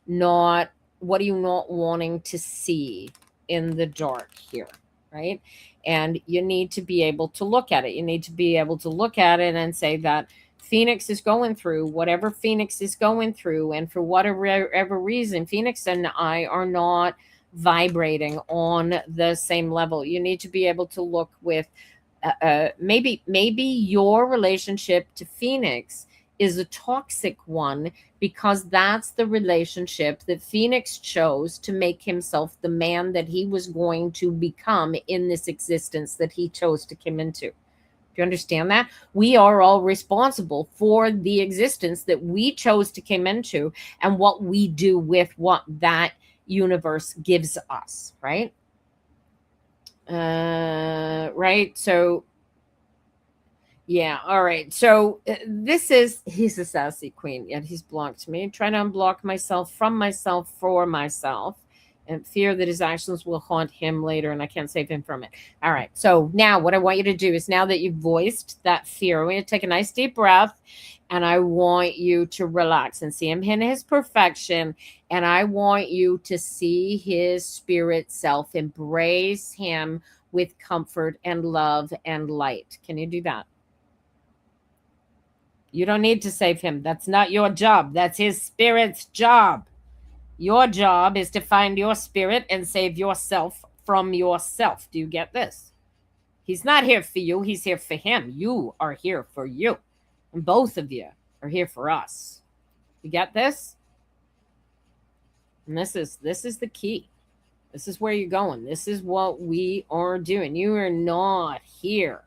not, what are you not wanting to see in the dark here, right? And you need to be able to look at it. You need to be able to look at it and say that Phoenix is going through whatever Phoenix is going through. And for whatever reason, Phoenix and I are not vibrating on the same level. You need to be able to look with maybe your relationship to Phoenix is a toxic one because that's the relationship that Phoenix chose to make himself the man that he was going to become in this existence that he chose to come into. Do you understand that? We are all responsible for the existence that we chose to come into and what we do with what that universe gives us, right? Right. So yeah. All right. So he's a sassy queen, yet he's blocked me. Trying to unblock myself from myself for myself. and fear that his actions will haunt him later and I can't save him from it. All right. So now what I want you to do is, now that you've voiced that fear, I want you to take a nice deep breath, and I want you to relax and see him in his perfection. And I want you to see his spirit self, embrace him with comfort and love and light. Can you do that? You don't need to save him. That's not your job. That's his spirit's job. Your job is to find your spirit and save yourself from yourself. Do you get this? He's not here for you. He's here for him. You are here for you. And both of you are here for us. You get this? And this is the key. This is where you're going. This is what we are doing. You are not here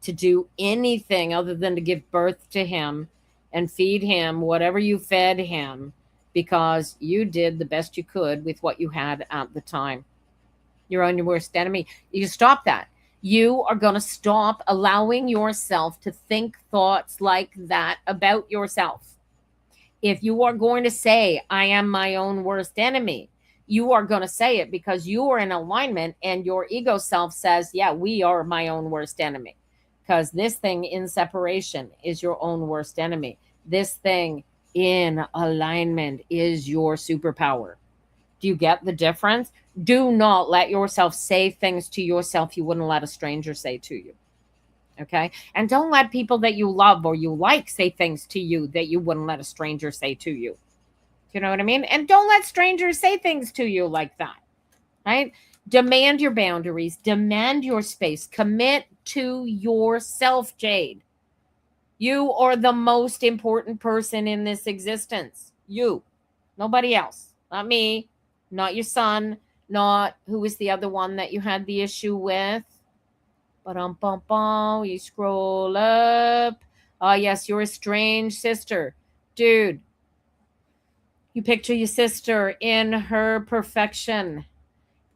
to do anything other than to give birth to him and feed him whatever you fed him, because you did the best you could with what you had at the time. You're on your worst enemy. You stop that. You are going to stop allowing yourself to think thoughts like that about yourself. If you are going to say, I am my own worst enemy, you are going to say it because you are in alignment, and your ego self says, yeah, we are my own worst enemy. Because this thing in separation is your own worst enemy. This thing in alignment is your superpower. Do you get the difference? Do not let yourself say things to yourself you wouldn't let a stranger say to you. Okay? And don't let people that you love or you like say things to you that you wouldn't let a stranger say to you. Do you know what I mean? And don't let strangers say things to you like that. Right? Demand your boundaries, demand your space, commit to yourself, Jade. You are the most important person in this existence. You, nobody else, not me, not your son, not who was the other one that you had the issue with. You scroll up. Oh, yes, your estranged sister. Dude, you picture your sister in her perfection,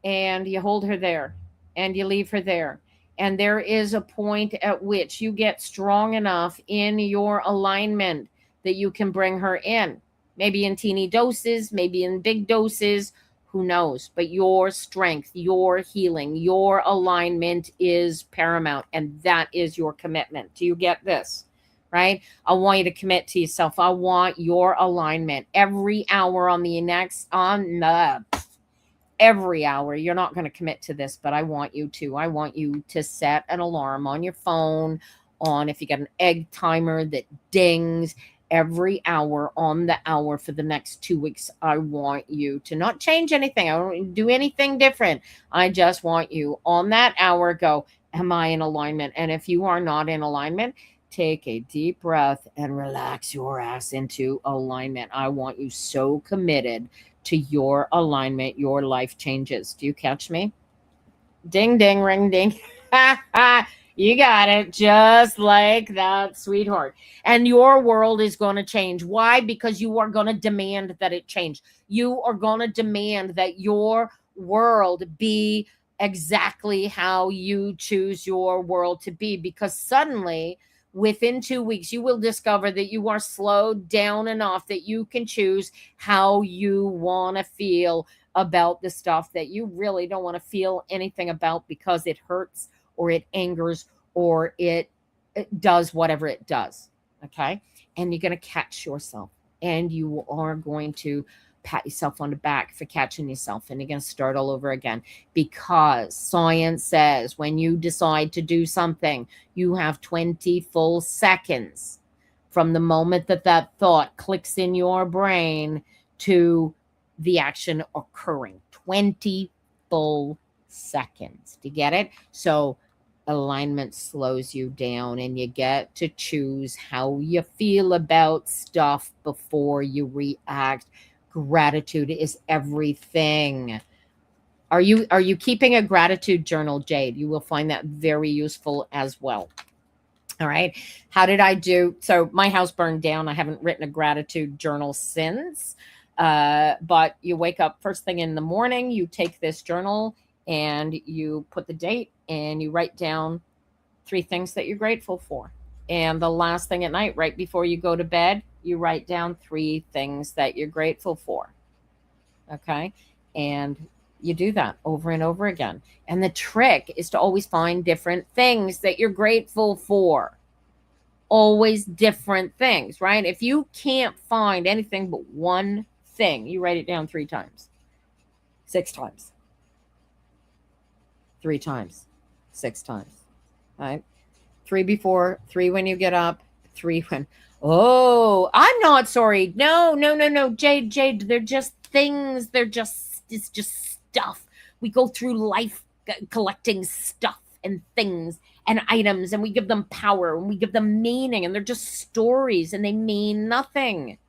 and you hold her there and you leave her there. And there is a point at which you get strong enough in your alignment that you can bring her in. Maybe in teeny doses, maybe in big doses, who knows? But your strength, your healing, your alignment is paramount. And that is your commitment. Do you get this? Right? I want you to commit to yourself. I want your alignment every hour every hour. You're not going to commit to this, but I want you to. I want you to set an alarm on your phone, if you got an egg timer that dings every hour on the hour for the next 2 weeks. I want you to not change anything. I don't do anything different. I just want you on that hour go, am I in alignment? And if you are not in alignment, take a deep breath and relax your ass into alignment. I want you so committed to your alignment, your life changes. Do you catch me? Ding, ding, ring, ding. You got it. Just like that, sweetheart. And your world is going to change. Why? Because you are going to demand that it change. You are going to demand that your world be exactly how you choose your world to be. Because suddenly, within 2 weeks, you will discover that you are slowed down enough that you can choose how you want to feel about the stuff that you really don't want to feel anything about, because it hurts or it angers or it does whatever it does. Okay. And you're going to catch yourself, and you are going to pat yourself on the back for catching yourself, and you're going to start all over again, because science says when you decide to do something, you have 20 full seconds from the moment that thought clicks in your brain to the action occurring. 20 full seconds. Do you get it? So alignment slows you down, and you get to choose how you feel about stuff before you react. Gratitude is everything. Are you keeping a gratitude journal, Jade? You will find that very useful as well. All right. How did I do? So my house burned down. I haven't written a gratitude journal since. But you wake up first thing in the morning, you take this journal and you put the date and you write down 3 things that you're grateful for. And the last thing at night, right before you go to bed, you write down 3 things that you're grateful for. Okay. And you do that over and over again. And the trick is to always find different things that you're grateful for. Always different things, right? If you can't find anything but one thing, you write it down 3 times, 6 times, 3 times, 6 times, right? 3 before, 3 when you get up, 3 when, oh, I'm not sorry. No, no, no, no, Jade, they're just things. It's just stuff. We go through life collecting stuff and things and items, and we give them power and we give them meaning, and they're just stories and they mean nothing.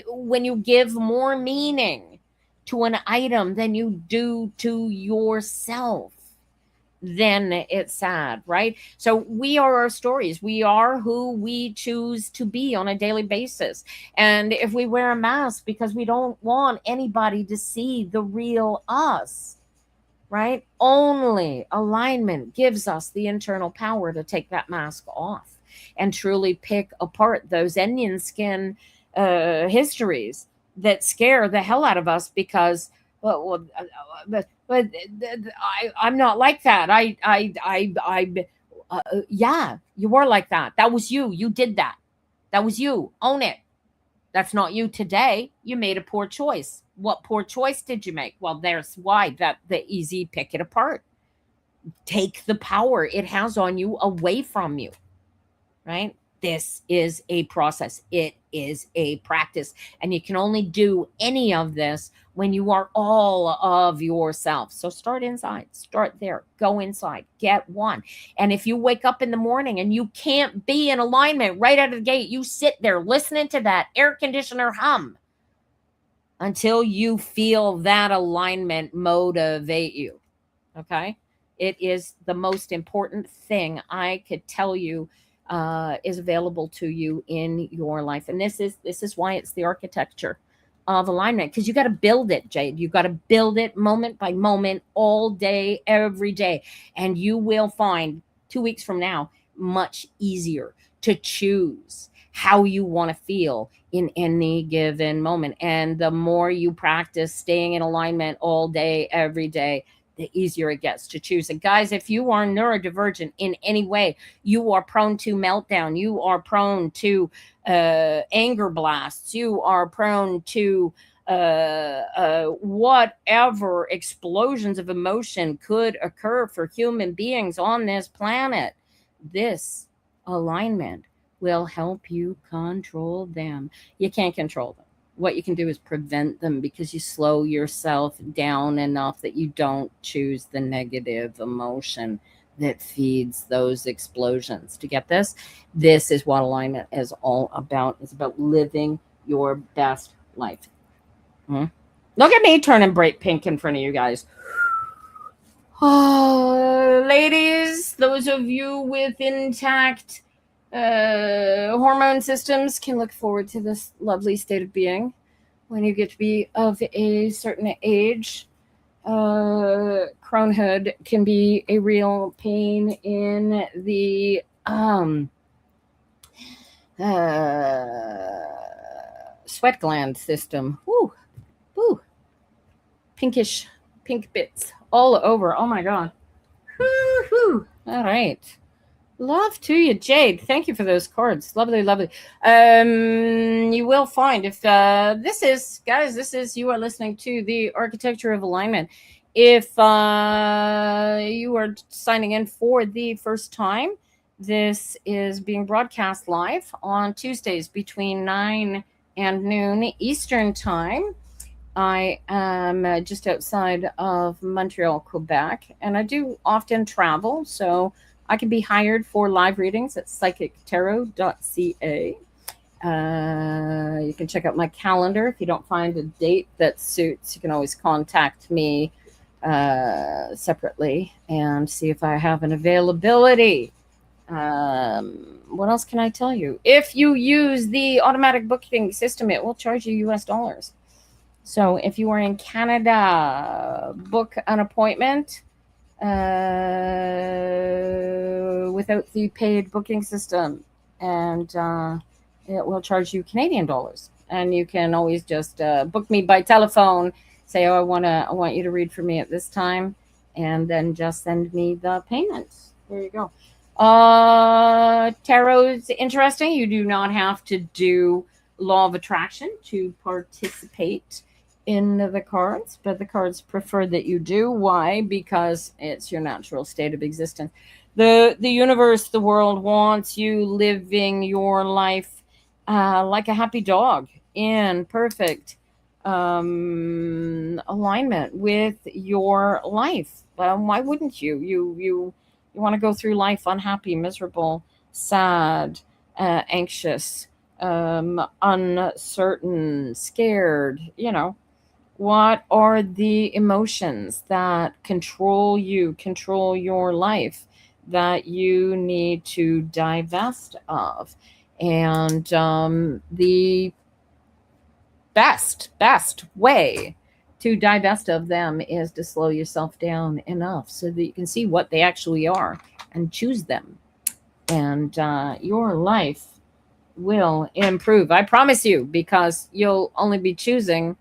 When you give more meaning to an item than you do to yourself, then it's sad, right? So we are our stories. We are who we choose to be on a daily basis. And if we wear a mask because we don't want anybody to see the real us, right? Only alignment gives us the internal power to take that mask off and truly pick apart those onion skin histories that scare the hell out of us because, I'm not like that. Yeah, you were like that. That was you. You did that. That was you. Own it. That's not you today. You made a poor choice. What poor choice did you make? Well, there's why that the easy pick it apart. Take the power it has on you away from you, right? This is a process. It is a practice. And you can only do any of this when you are all of yourself. So start inside, start there, go inside, get one. And if you wake up in the morning and you can't be in alignment right out of the gate, you sit there listening to that air conditioner hum until you feel that alignment motivate you. Okay? It is the most important thing I could tell you is available to you in your life. And this is why it's the architecture of alignment, because you got to build it, Jade. You got to build it moment by moment, all day, every day. And you will find 2 weeks from now much easier to choose how you want to feel in any given moment. And the more you practice staying in alignment all day, every day, the easier it gets to choose. And guys, if you are neurodivergent in any way, you are prone to meltdown, you are prone to anger blasts, you are prone to whatever explosions of emotion could occur for human beings on this planet, this alignment will help you control them. You can't control them. What you can do is prevent them, because you slow yourself down enough that you don't choose the negative emotion that feeds those explosions. To get this? This is what alignment is all about. It's about living your best life. Look at me turning bright pink in front of you guys. Oh, ladies, those of you with intact hormone systems can look forward to this lovely state of being when you get to be of a certain age. Cronehood can be a real pain in the sweat gland system. Woo, woo, pinkish, pink bits all over. Oh my god. Woo-hoo. All right. Love to you, Jade. Thank you for those cards. Lovely, lovely. You will find if this is you are listening to the Architecture of Alignment. If you are signing in for the first time, this is being broadcast live on Tuesdays between 9 and noon Eastern time. I am just outside of Montreal, Quebec, and I do often travel, so I can be hired for live readings at psychictarot.ca. You can check out my calendar. If you don't find a date that suits, you can always contact me separately and see if I have an availability. What else can I tell you? If you use the automatic booking system, it will charge you US dollars. So if you are in Canada, book an appointment without the paid booking system, and it will charge you Canadian dollars. And you can always just book me by telephone Say, oh, I want you to read for me at this time, and then just send me the payments. There you go. Tarot's interesting. You do not have to do law of attraction to participate in the cards, but the cards prefer that you do. Why? Because it's your natural state of existence. The universe, the world wants you living your life like a happy dog, in perfect alignment with your life. Why wouldn't you? You want to go through life unhappy, miserable, sad, anxious, uncertain, scared, what are the emotions that control you, control your life, that you need to divest of? And the best way to divest of them is to slow yourself down enough so that you can see what they actually are and choose them. And your life will improve. I promise you, because you'll only be choosing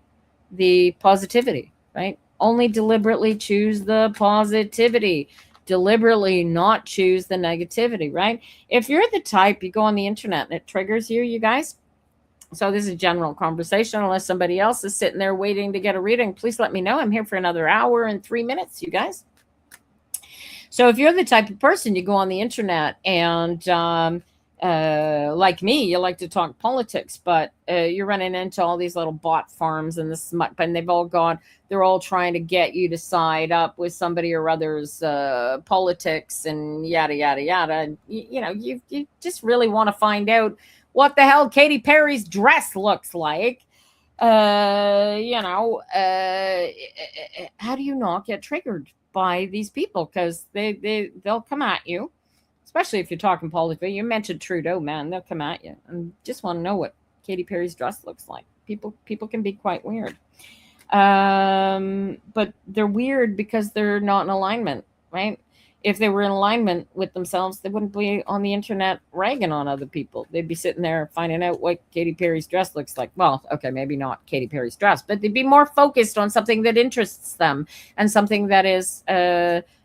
the positivity, right? Only deliberately choose the positivity. Deliberately not choose the negativity, right? If you're the type, you go on the internet and it triggers you, you guys. So this is a general conversation. Unless somebody else is sitting there waiting to get a reading, please let me know. I'm here for another hour and 3 minutes, you guys. So if you're the type of person, you go on the internet and like me, you like to talk politics, but you're running into all these little bot farms and this, and they're all trying to get you to side up with somebody or other's politics and yada yada yada. And you just really want to find out what the hell Katy Perry's dress looks like. How do you not get triggered by these people? Because they'll come at you, especially if you're talking politics. You mentioned Trudeau, man, they'll come at you and just want to know what Katy Perry's dress looks like. People can be quite weird, but they're weird because they're not in alignment, right? If they were in alignment with themselves, they wouldn't be on the internet ragging on other people. They'd be sitting there finding out what Katy Perry's dress looks like. Well, okay, maybe not Katy Perry's dress, but they'd be more focused on something that interests them and something that is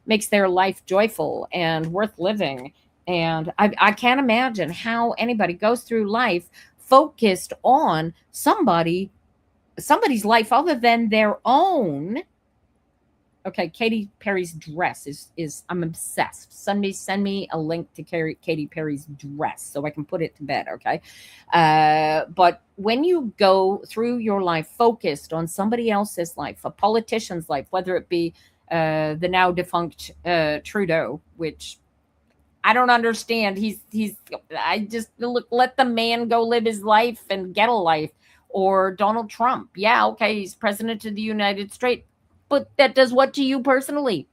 makes their life joyful and worth living. And I can't imagine how anybody goes through life focused on somebody's life other than their own. Okay, Katy Perry's dress is I'm obsessed. Somebody send me a link to Katy Perry's dress so I can put it to bed, okay? But when you go through your life focused on somebody else's life, a politician's life, whether it be the now defunct Trudeau, which I don't understand. I just let the man go live his life and get a life. Or Donald Trump. Yeah, okay, he's president of the United States. But that does what to you personally,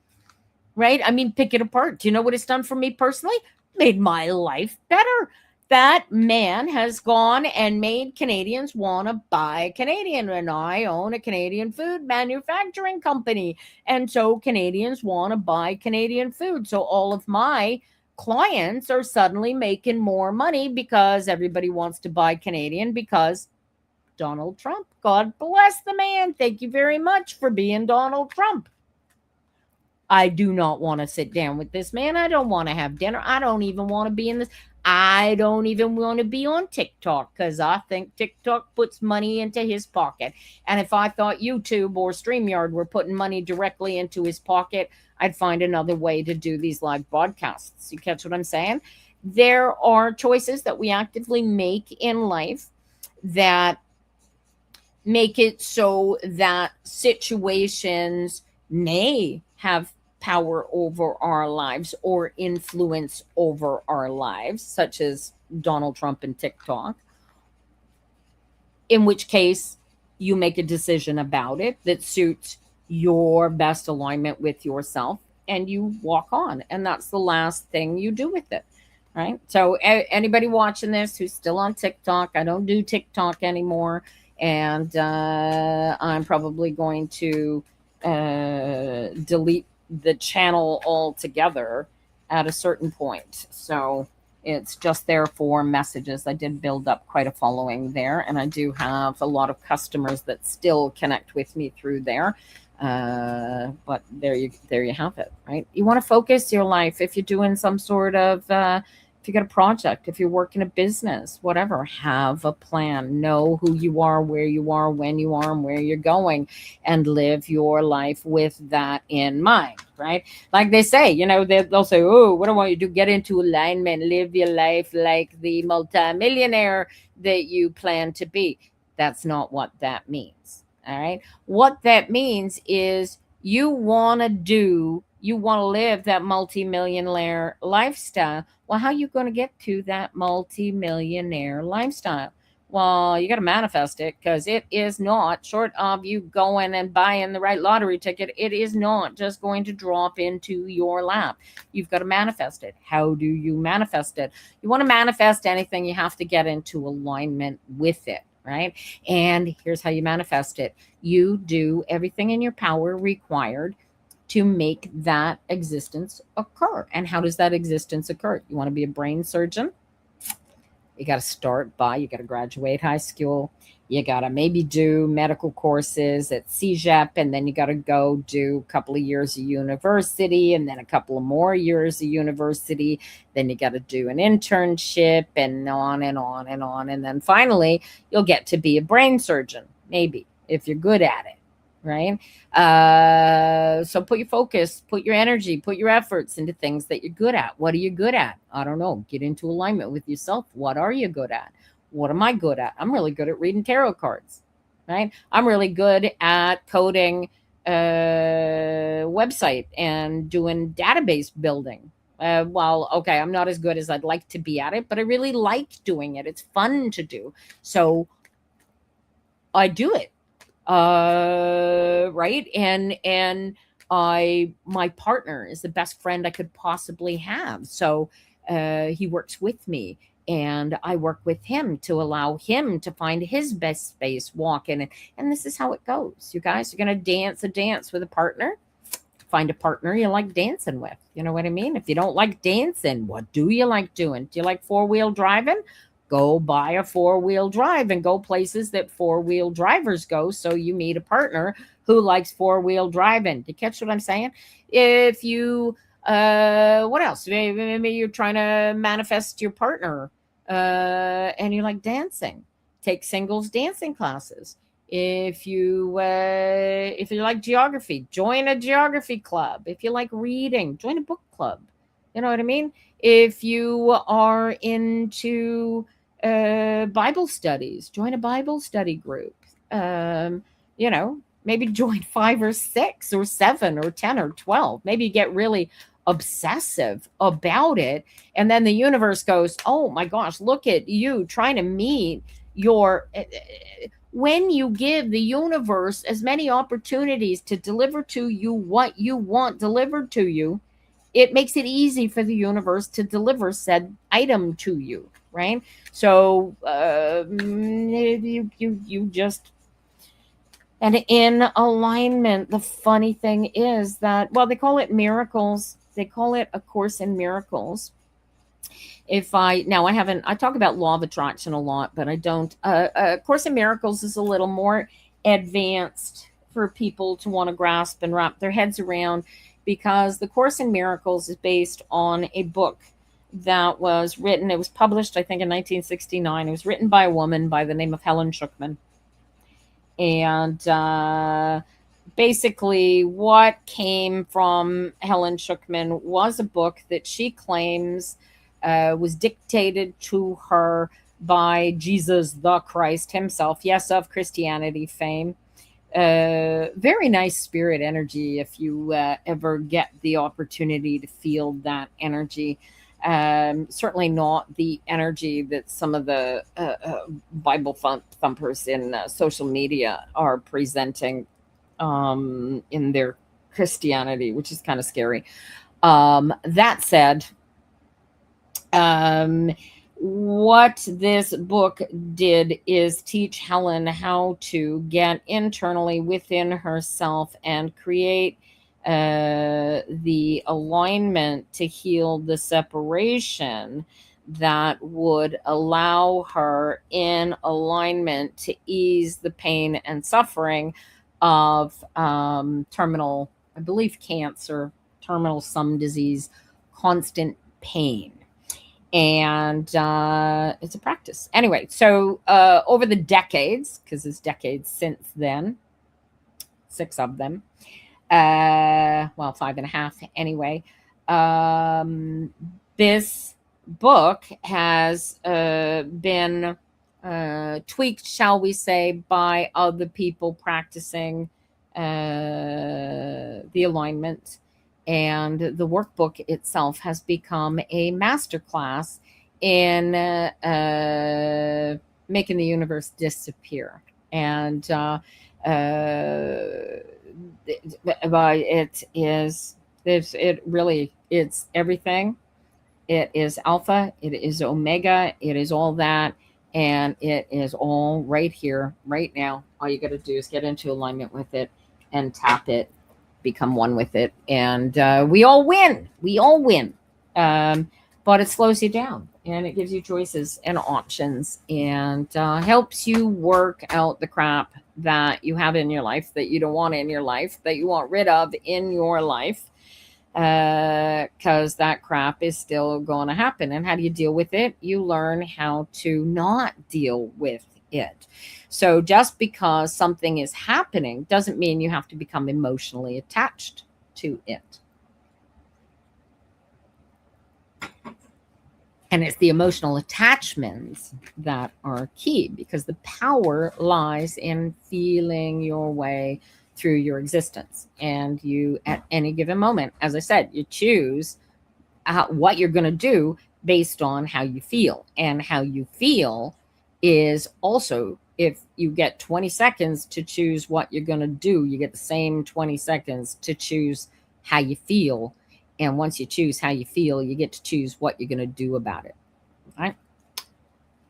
right? I mean, pick it apart. Do you know what it's done for me personally? Made my life better. That man has gone and made Canadians want to buy Canadian. And I own a Canadian food manufacturing company. And so Canadians want to buy Canadian food. So all of my clients are suddenly making more money because everybody wants to buy Canadian because Donald Trump. God bless the man. Thank you very much for being Donald Trump. I do not want to sit down with this man. I don't want to have dinner. I don't even want to be in this. I don't even want to be on TikTok because I think TikTok puts money into his pocket. And if I thought YouTube or StreamYard were putting money directly into his pocket, I'd find another way to do these live broadcasts. You catch what I'm saying? There are choices that we actively make in life that make it so that situations may have power over our lives or influence over our lives, such as Donald Trump and TikTok, in which case you make a decision about it that suits your best alignment with yourself and you walk on. And that's the last thing you do with it. Right. So anybody watching this who's still on TikTok, I don't do TikTok anymore. And I'm probably going to delete the channel altogether at a certain point. So It's just there for messages. I did build up quite a following there, and I do have a lot of customers that still connect with me through there. But there you have it, right? You want to focus your life if you're doing some sort of if you got a project, if you're working a business, whatever, have a plan, know who you are, where you are, when you are, and where you're going, and live your life with that in mind, right? Like they say, they'll say, oh, what do I want you to do? Get into alignment, live your life like the multimillionaire that you plan to be. That's not what that means. All right. What that means is you want to live that multimillionaire lifestyle. Well, how are you going to get to that multimillionaire lifestyle? Well, you got to manifest it, because it is not, short of you going and buying the right lottery ticket, it is not just going to drop into your lap. You've got to manifest it. How do you manifest it? You want to manifest anything, you have to get into alignment with it, right? And here's how you manifest it. You do everything in your power required to make that existence occur. And how does that existence occur? You want to be a brain surgeon? You got to you got to graduate high school. You got to maybe do medical courses at CEGEP, and then you got to go do a couple of years of university, and then a couple of more years of university. Then you got to do an internship, and on and on and on. And then finally, you'll get to be a brain surgeon, maybe, if you're good at it, right? So put your focus, put your energy, put your efforts into things that you're good at. What are you good at? I don't know. Get into alignment with yourself. What are you good at? What am I good at? I'm really good at reading tarot cards, right? I'm really good at coding website and doing database building. Well, okay, I'm not as good as I'd like to be at it, but I really like doing it. It's fun to do. So I do it. Right. And my partner is the best friend I could possibly have. So he works with me, and I work with him to allow him to find his best space, walk in it. And this is how it goes. You guys are going to dance a dance with a partner. Find a partner you like dancing with. You know what I mean? If you don't like dancing, what do you like doing? Do you like four-wheel driving? Go buy a four-wheel drive and go places that four-wheel drivers go, so you meet a partner who likes four-wheel driving. Do you catch what I'm saying? If you, what else? Maybe you're trying to manifest your partner and you like dancing. Take singles dancing classes. If you like geography, join a geography club. If you like reading, join a book club. You know what I mean? If you are into Bible studies, join a Bible study group. Maybe join 5 or 6 or 7 or 10 or 12. Maybe get really obsessive about it. And then the universe goes, oh my gosh, look at you trying to meet your... When you give the universe as many opportunities to deliver to you what you want delivered to you, it makes it easy for the universe to deliver said item to you, right? So you just... And in alignment, the funny thing is that, well, they call it miracles. They call it A Course in Miracles. I talk about law of attraction a lot, but I don't. Course in Miracles is a little more advanced for people to want to grasp and wrap their heads around, because the Course in Miracles is based on a book that was written. It was published, I think, in 1969. It was written by a woman by the name of Helen Schucman. And basically what came from Helen Schucman was a book that she claims was dictated to her by Jesus the Christ himself, yes, of Christianity fame. Very nice spirit energy if you ever get the opportunity to feel that energy. Certainly not the energy that some of the Bible thumpers in social media are presenting in their Christianity, which is kind of scary. That said, what this book did is teach Helen how to get internally within herself and create the alignment to heal the separation that would allow her in alignment to ease the pain and suffering of terminal, I believe, cancer, terminal some disease, constant pain. And it's a practice. Anyway, so over the decades, because it's decades since then, 6 of them, well, 5.5 anyway, this book has been tweaked, shall we say, by other people practicing the alignment. And the workbook itself has become a masterclass in making the universe disappear. And it's everything. It is alpha, it is omega, it is all that, and it is all right here, right now. All you got to do is get into alignment with it and tap it, become one with it, and we all win. We all win. But it slows you down, and it gives you choices and options, and helps you work out the crap that you have in your life, that you don't want in your life, that you want rid of in your life, because that crap is still going to happen. And how do you deal with it? You learn how to not deal with it. So just because something is happening doesn't mean you have to become emotionally attached to it. And it's the emotional attachments that are key, because the power lies in feeling your way through your existence. And you, at any given moment, as I said, you choose what you're going to do based on how you feel. And how you feel is also, if you get 20 seconds to choose what you're going to do, you get the same 20 seconds to choose how you feel. And once you choose how you feel, you get to choose what you're going to do about it. Right?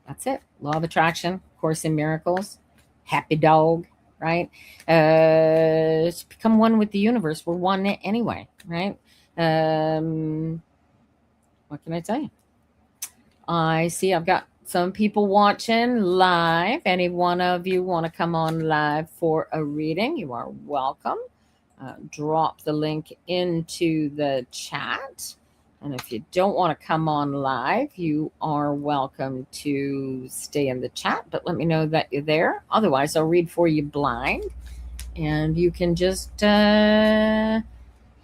That's it. Law of attraction, Course in Miracles, happy dog, right? It's become one with the universe. We're one anyway, right? What can I tell you? I see I've got some people watching live. Any one of you want to come on live for a reading, you are welcome. Drop the link into the chat. And if you don't want to come on live, you are welcome to stay in the chat, but let me know that you're there. Otherwise, I'll read for you blind, and you can just have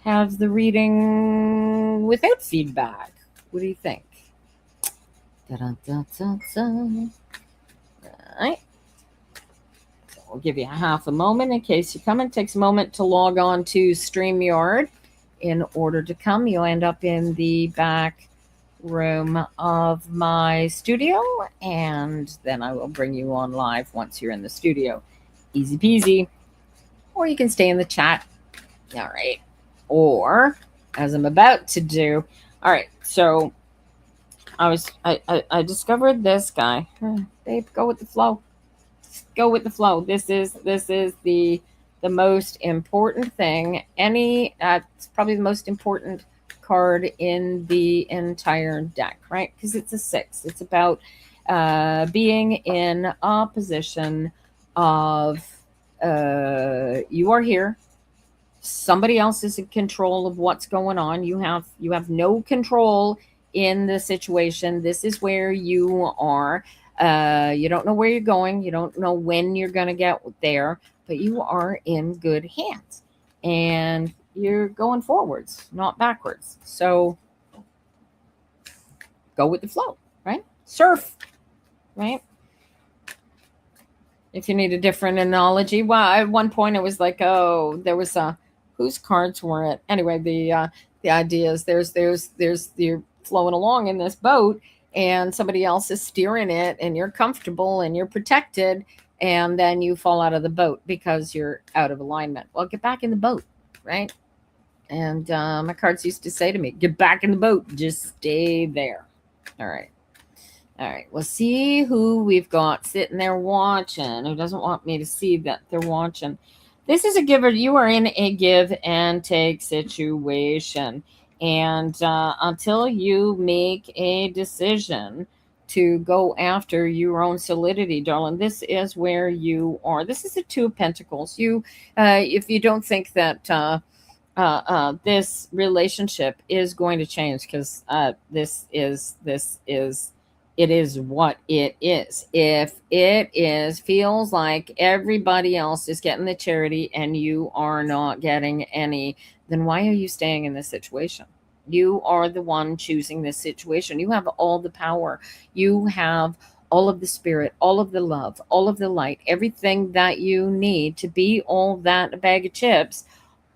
the reading without feedback. What do you think? Da-da-da-da-da. Right. We'll give you half a moment in case you come. It takes a moment to log on to StreamYard. In order to come, you'll end up in the back room of my studio, and then I will bring you on live once you're in the studio. Easy peasy. Or you can stay in the chat. All right. Or, as I'm about to do, all right, so I discovered this guy. Babe, go with the flow. Go with the flow. This is the most important thing. It's probably the most important card in the entire deck, right? Because it's a 6. It's about being in a position of you are here. Somebody else is in control of what's going on. You have no control in the situation. This is where you are. You don't know where you're going. You don't know when you're going to get there, but you are in good hands, and you're going forwards, not backwards. So go with the flow, right? Surf, right? If you need a different analogy, well, at one point it was like, oh, there was whose cards were it? Anyway, the idea is you're flowing along in this boat, and somebody else is steering it, and you're comfortable and you're protected, and then you fall out of the boat because you're out of alignment. Well, get back in the boat, right? And my cards used to say to me, get back in the boat, just stay there. All right. We'll see who we've got sitting there watching, who doesn't want me to see that they're watching. This is a giver. You are in a give and take situation. And until you make a decision to go after your own solidity, darling, this is where you are. This is the Two of Pentacles. If you don't think that this relationship is going to change, because it is what it is. If it is feels like everybody else is getting the charity and you are not getting any, then why are you staying in this situation? You are the one choosing this situation. You have all the power. You have all of the spirit, all of the love, all of the light, everything that you need to be all that a bag of chips,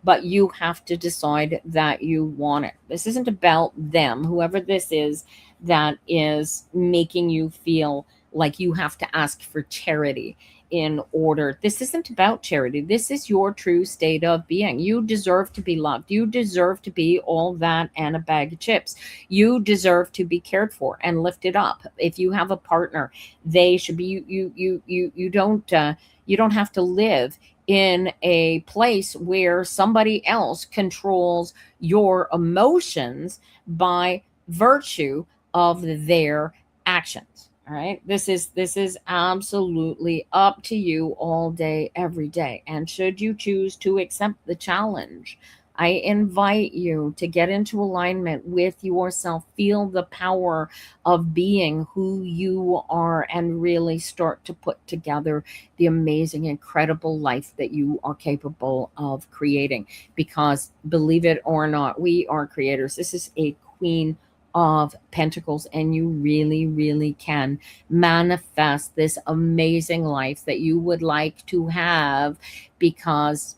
but you have to decide that you want it. This isn't about them, whoever this is that is making you feel like you have to ask for charity in order. This isn't about charity. This is your true state of being. You deserve to be loved. You deserve to be all that and a bag of chips. You deserve to be cared for and lifted up. If you have a partner, they should be you don't have to live in a place where somebody else controls your emotions by virtue of their actions. All right, this is absolutely up to you all day every day. And should you choose to accept the challenge, I invite you to get into alignment with yourself, feel the power of being who you are, and really start to put together the amazing, incredible life that you are capable of creating. Because believe it or not, we are creators. This is a Queen of Pentacles, and you really, really can manifest this amazing life that you would like to have, because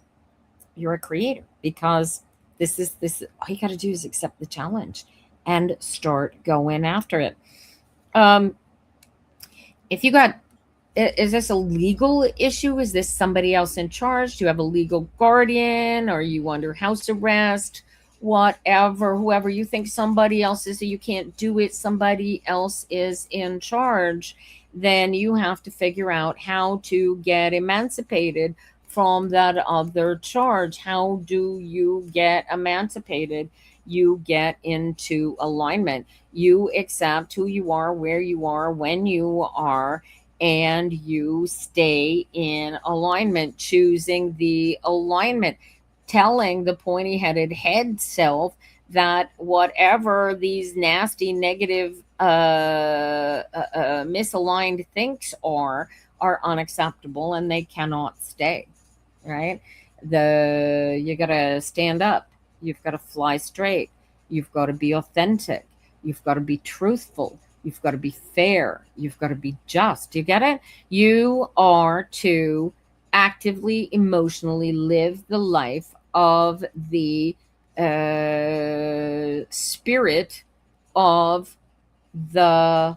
you're a creator. Because this all you got to do is accept the challenge and start going after it. um if you got Is this a legal issue? Is this somebody else in charge? Do you have a legal guardian? Are you under house arrest? Whatever, whoever you think somebody else is, so you can't do it, somebody else is in charge, then you have to figure out how to get emancipated from that other charge. How do you get emancipated? You get into alignment. You accept who you are, where you are, when you are, and you stay in alignment, choosing the alignment, telling the pointy headed head self that whatever these nasty, negative, misaligned thinks are unacceptable and they cannot stay. Right? You got to stand up. You've got to fly straight. You've got to be authentic. You've got to be truthful. You've got to be fair. You've got to be just. You get it? You are to actively, emotionally live the life of the spirit of the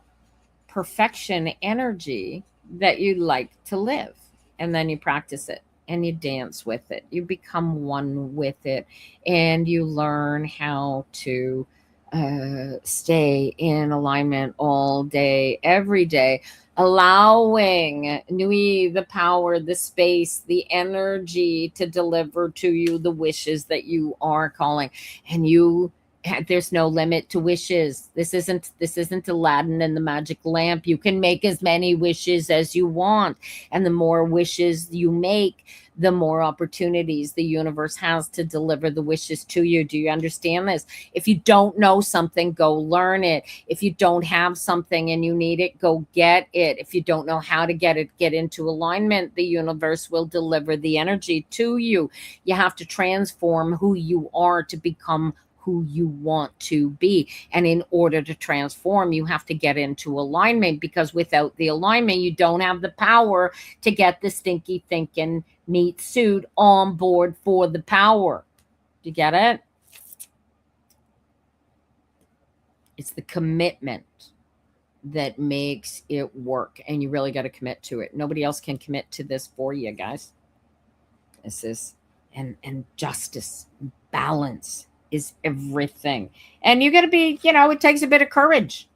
perfection energy that you like to live. And then you practice it and you dance with it. You become one with it, and you learn how to stay in alignment all day, every day, allowing Nui the power, the space, the energy to deliver to you the wishes that you are calling. And there's no limit to wishes. This isn't Aladdin and the magic lamp. You can make as many wishes as you want, and the more wishes you make, the more opportunities the universe has to deliver the wishes to you. Do you understand this? If you don't know something, go learn it. If you don't have something and you need it, go get it. If you don't know how to get it, get into alignment. The universe will deliver the energy to you. You have to transform who you are to become who you want to be. And in order to transform, you have to get into alignment, because without the alignment, you don't have the power to get the stinky thinking meat suit on board for the power. Do you get it? It's the commitment that makes it work, and you really got to commit to it. Nobody else can commit to this for you, guys. This is and justice, balance is everything. And you got to be, it takes a bit of courage.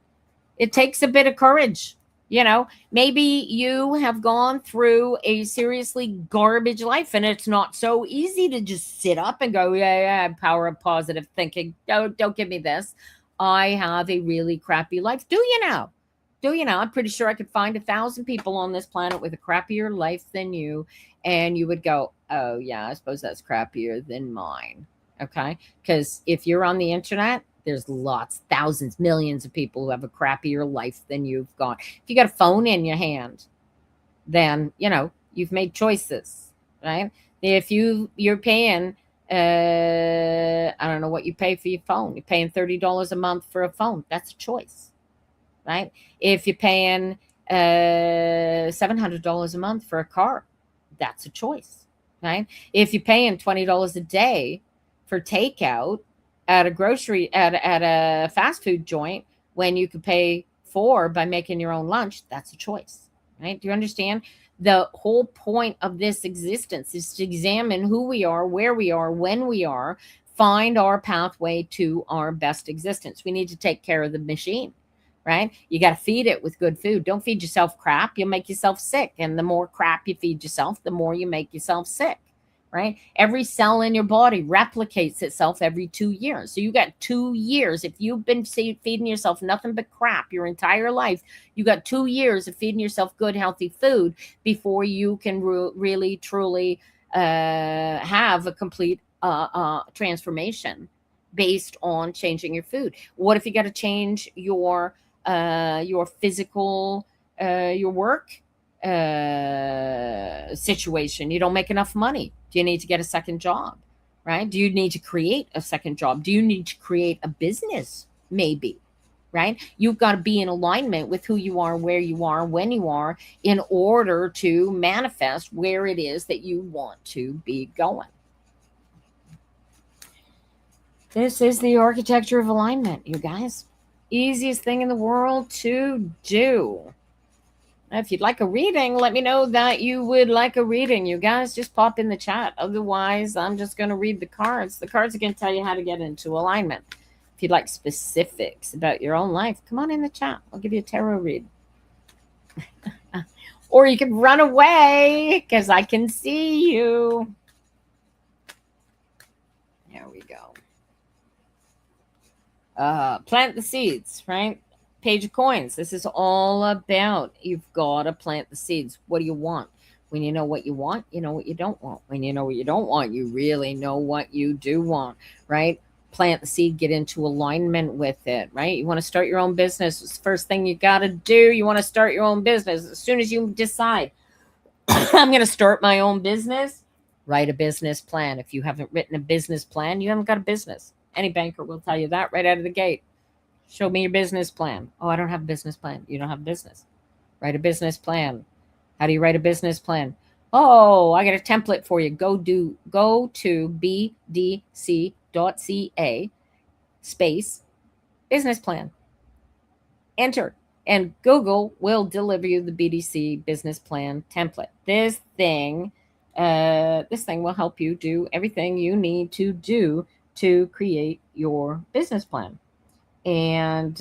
It takes a bit of courage You know, maybe you have gone through a seriously garbage life and it's not so easy to just sit up and go, yeah, power of positive thinking. Don't give me this. I have a really crappy life. Do you know? Do you know? I'm pretty sure I could find 1,000 people on this planet with a crappier life than you. And you would go, oh, yeah, I suppose that's crappier than mine. Okay. Because if you're on the internet, there's lots, thousands, millions of people who have a crappier life than you've got. If you got a phone in your hand, then you've made choices, right? If you're paying, I don't know what you pay for your phone. You're paying $30 a month for a phone. That's a choice, right? If you're paying $700 a month for a car, that's a choice, right? If you're paying $20 a day for takeout at a fast food joint when you could pay $4 by making your own lunch, that's a choice, right? Do you understand? The whole point of this existence is to examine who we are, where we are, when we are, find our pathway to our best existence. We need to take care of the machine, right? You got to feed it with good food. Don't feed yourself crap. You'll make yourself sick. And the more crap you feed yourself, the more you make yourself sick, right? Every cell in your body replicates itself every 2 years. So you got 2 years. If you've been feeding yourself nothing but crap your entire life, you got 2 years of feeding yourself good, healthy food before you can really, truly have a complete transformation based on changing your food. What if you got to change your physical, your work situation? You don't make enough money. Do you need to get a second job, right? Do you need to create a second job? Do you need to create a business? Maybe, right? You've got to be in alignment with who you are, where you are, when you are, in order to manifest where it is that you want to be going. This is the architecture of alignment, you guys. Easiest thing in the world to do. If you'd like a reading, let me know that you would like a reading. You guys just pop in the chat. Otherwise, I'm just going to read the cards. The cards are going to tell you how to get into alignment. If you'd like specifics about your own life, come on in the chat. I'll give you a tarot read. Or you can run away because I can see you. There we go. Plant the seeds, right? Page of coins. This is all about, you've got to plant the seeds. What do you want? When you know what you want, you know what you don't want. When you know what you don't want, you really know what you do want, right? Plant the seed, get into alignment with it, right? You want to start your own business. It's the first thing you got to do. You want to start your own business. As soon as you decide, I'm going to start my own business, write a business plan. If you haven't written a business plan, you haven't got a business. Any banker will tell you that right out of the gate. Show me your business plan. Oh, I don't have a business plan. You don't have a business. Write a business plan. How do you write a business plan? Oh, I got a template for you. Go to bdc.ca space business plan. Enter, and Google will deliver you the BDC business plan template. This thing will help you do everything you need to do to create your business plan. And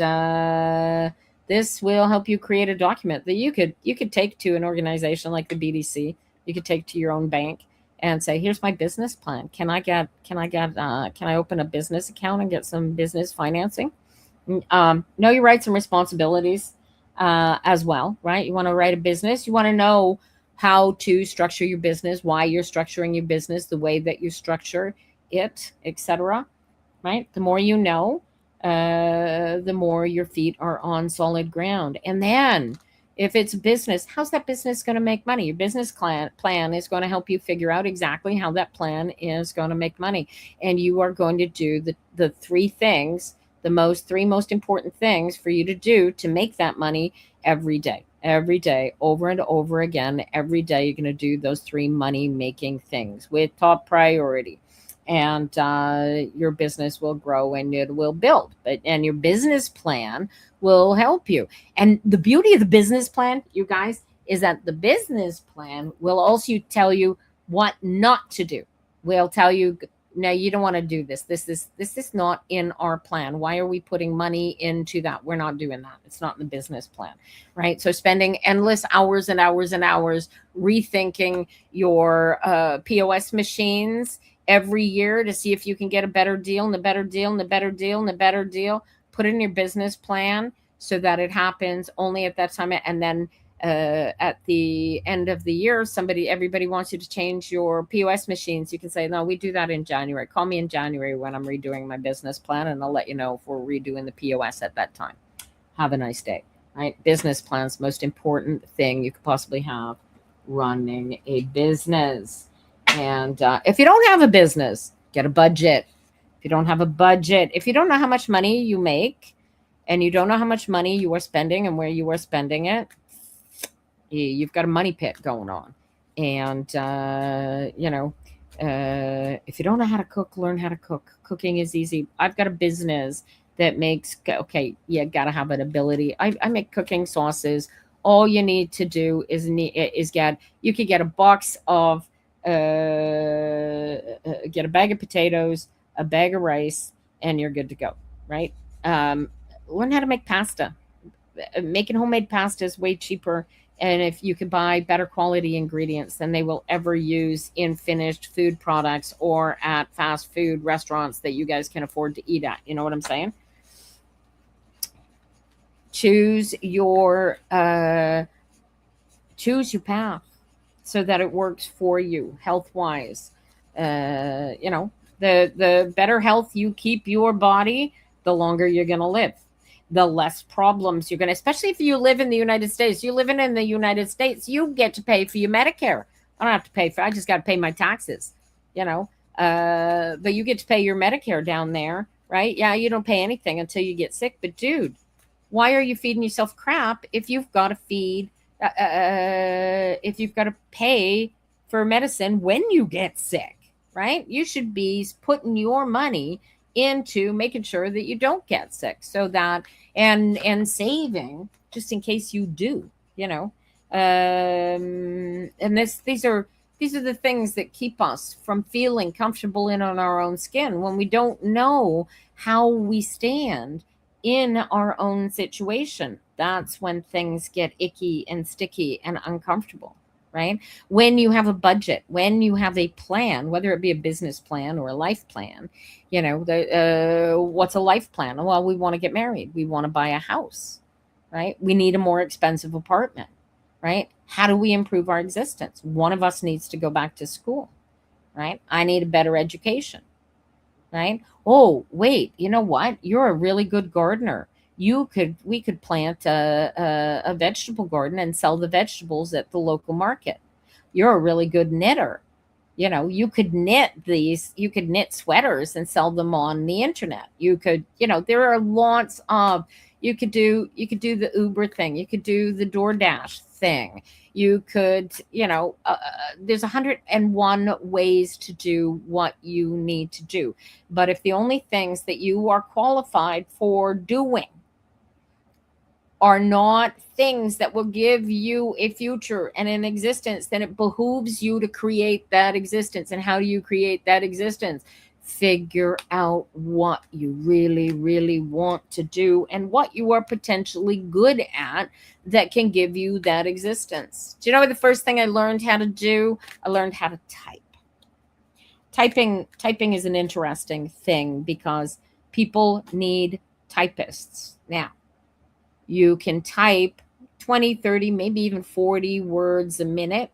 this will help you create a document that you could take to an organization like the BDC. You could take to your own bank and say, here's my business plan. Can I open a business account and get some business financing? Know your rights and responsibilities as well, right? You want to write a business. You want to know how to structure your business, why you're structuring your business, the way that you structure it, etc. Right? The more you know, the more your feet are on solid ground. And then if it's a business, how's that business going to make money? Your business plan is going to help you figure out exactly how that plan is going to make money. And you are going to do the three things, three most important things for you to do to make that money every day, over and over again. Every day you're going to do those three money making things with top priority. And your business will grow and it will build. And your business plan will help you. And the beauty of the business plan, you guys, is that the business plan will also tell you what not to do. We'll tell you no, you don't want to do this. This is not in our plan. Why are we putting money into that? We're not doing that. It's not in the business plan, right? So spending endless hours and hours and hours rethinking your POS machines every year to see if you can get a better deal and a better deal and a better deal and a better deal. Put it in your business plan so that it happens only at that time. And then at the end of the year, everybody wants you to change your POS machines. You can say, no, we do that in January. Call me in January when I'm redoing my business plan, and I'll let you know if we're redoing the POS at that time. Have a nice day, right? Business plan's most important thing you could possibly have running a business. And if you don't have a business, get a budget. If you don't have a budget, if you don't know how much money you make and you don't know how much money you are spending and where you are spending it, you've got a money pit going on. And, if you don't know how to cook, learn how to cook. Cooking is easy. I've got a business that makes, okay, you got to have an ability. I make cooking sauces. All you need to do is you could get a box of, get a bag of potatoes, a bag of rice, and you're good to go, right? Learn how to make pasta. Making homemade pasta is way cheaper. And if you could buy better quality ingredients than they will ever use in finished food products or at fast food restaurants that you guys can afford to eat at. You know what I'm saying? Choose your path so that it works for you health-wise. The better health you keep your body, the longer you're going to live. The less problems you're going to, especially if you live in the United States. You living in the United States, you get to pay for your Medicare. I don't have to pay I just got to pay my taxes, but you get to pay your Medicare down there, right? Yeah, you don't pay anything until you get sick. But dude, why are you feeding yourself crap if you've got to if you've got to pay for medicine when you get sick, right? You should be putting your money into making sure that you don't get sick, so that and saving just in case you do, and these are the things that keep us from feeling comfortable on our own skin when we don't know how we stand in our own situation. That's when things get icky and sticky and uncomfortable, right? When you have a budget, when you have a plan, whether it be a business plan or a life plan, what's a life plan? Well, we want to get married. We want to buy a house, right? We need a more expensive apartment, right? How do we improve our existence? One of us needs to go back to school, right? I need a better education, right? Oh, wait, you know what? You're a really good gardener. We could plant a vegetable garden and sell the vegetables at the local market. You're a really good knitter. You could knit sweaters and sell them on the internet. You could, there are lots of, you could do the Uber thing. You could do the DoorDash thing. You could, there's 101 ways to do what you need to do. But if the only things that you are qualified for doing are not things that will give you a future and an existence, then it behooves you to create that existence. And how do you create that existence? Figure out what you really, really want to do and what you are potentially good at that can give you that existence. Do you know what the first thing I learned how to do? I learned how to type. Typing is an interesting thing because people need typists. Now, you can type 20, 30, maybe even 40 words a minute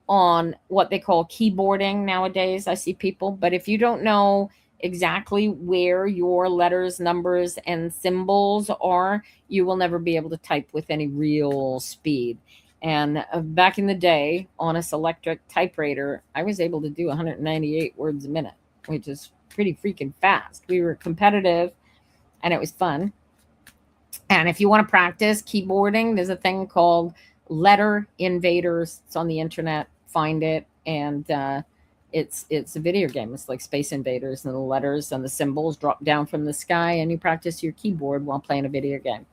on what they call keyboarding nowadays. I see people, but if you don't know exactly where your letters, numbers, and symbols are, you will never be able to type with any real speed. And back in the day, on a Selectric typewriter, I was able to do 198 words a minute, which is pretty freaking fast. We were competitive, and it was fun. And if you want to practice keyboarding, there's a thing called Letter Invaders. It's on the internet. Find it. And it's a video game. It's like Space Invaders, and the letters and the symbols drop down from the sky, and you practice your keyboard while playing a video game.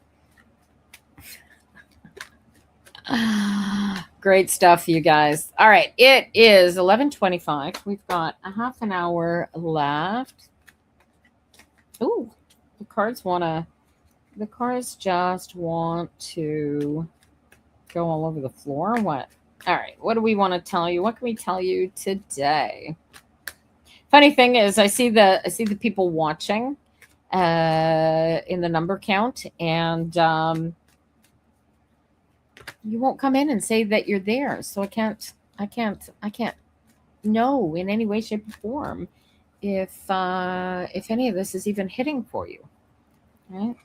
Great stuff, you guys. All right, it is 11:25. We've got a half an hour left. Ooh, the cards just want to go all over the floor. What? All right, what do we want to tell you? What can we tell you today? Funny thing is, I see the people watching in the number count, and you won't come in and say that you're there. So I can't know in any way, shape, or form if any of this is even hitting for you. Right?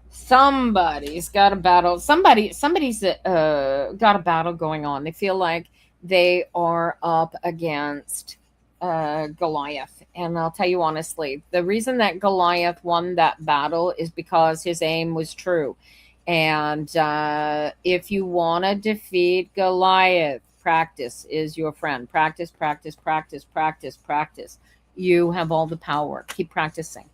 Somebody's got a battle. Somebody's got a battle going on. They feel like they are up against Goliath. And I'll tell you honestly, the reason that Goliath won that battle is because his aim was true. And if you want to defeat Goliath, practice is your friend. Practice, practice, practice, practice, practice. You have all the power. Keep practicing.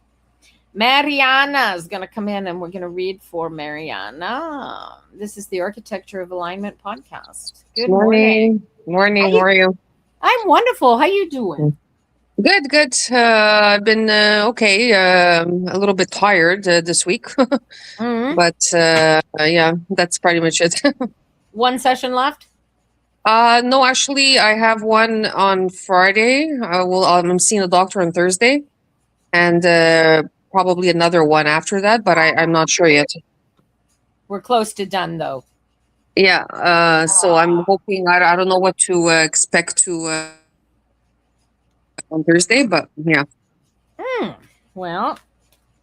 Mariana is going to come in and we're going to read for Mariana. This is the Architecture of Alignment podcast. Good morning. Morning. How are you? I'm wonderful. How you doing? Good. I've been okay. A little bit tired this week, but yeah, that's pretty much it. One session left? No, actually, I have one on Friday. I'm seeing a doctor on Thursday, and probably another one after that, but I'm not sure yet. We're close to done, though. Yeah. So I'm hoping. I don't know what to expect to on Thursday, but yeah. Well,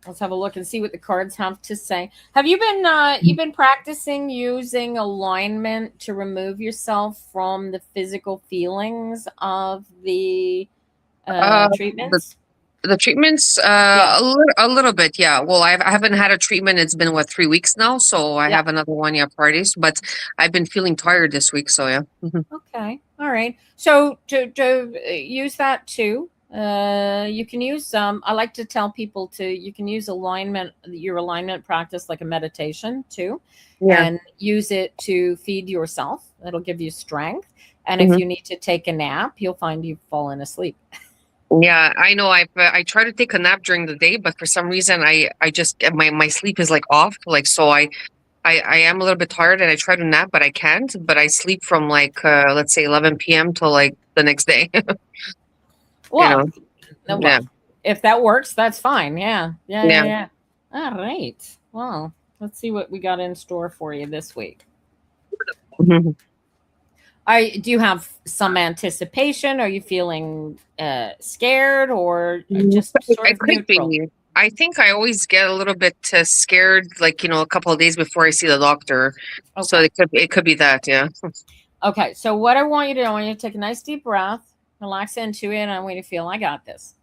let's have a look and see what the cards have to say. Have you been practicing using alignment to remove yourself from the physical feelings of the treatments? The treatments, a little bit, yeah. Well, I haven't had a treatment. It's been 3 weeks now, so I have another one, Fridays. But I've been feeling tired this week, so yeah. Okay, all right. So to use that too, you can use I like to tell people you can use your alignment practice like a meditation too, and use it to feed yourself. It'll give you strength, and if you need to take a nap, you'll find you've fallen asleep. Yeah, I know. I try to take a nap during the day, but for some reason, I just my sleep is like off. Like so, I am a little bit tired, and I try to nap, but I can't. But I sleep from let's say 11 p.m. till like the next day. Well, if that works, that's fine. Yeah. All right. Well, let's see what we got in store for you this week. Do you have some anticipation? Are you feeling scared or just sort of neutral? I think I always get a little bit scared, like a couple of days before I see the doctor. Okay. So it could be that, yeah. Okay, so what I want you to do, I want you to take a nice deep breath, relax into it, and I want you to feel, I got this.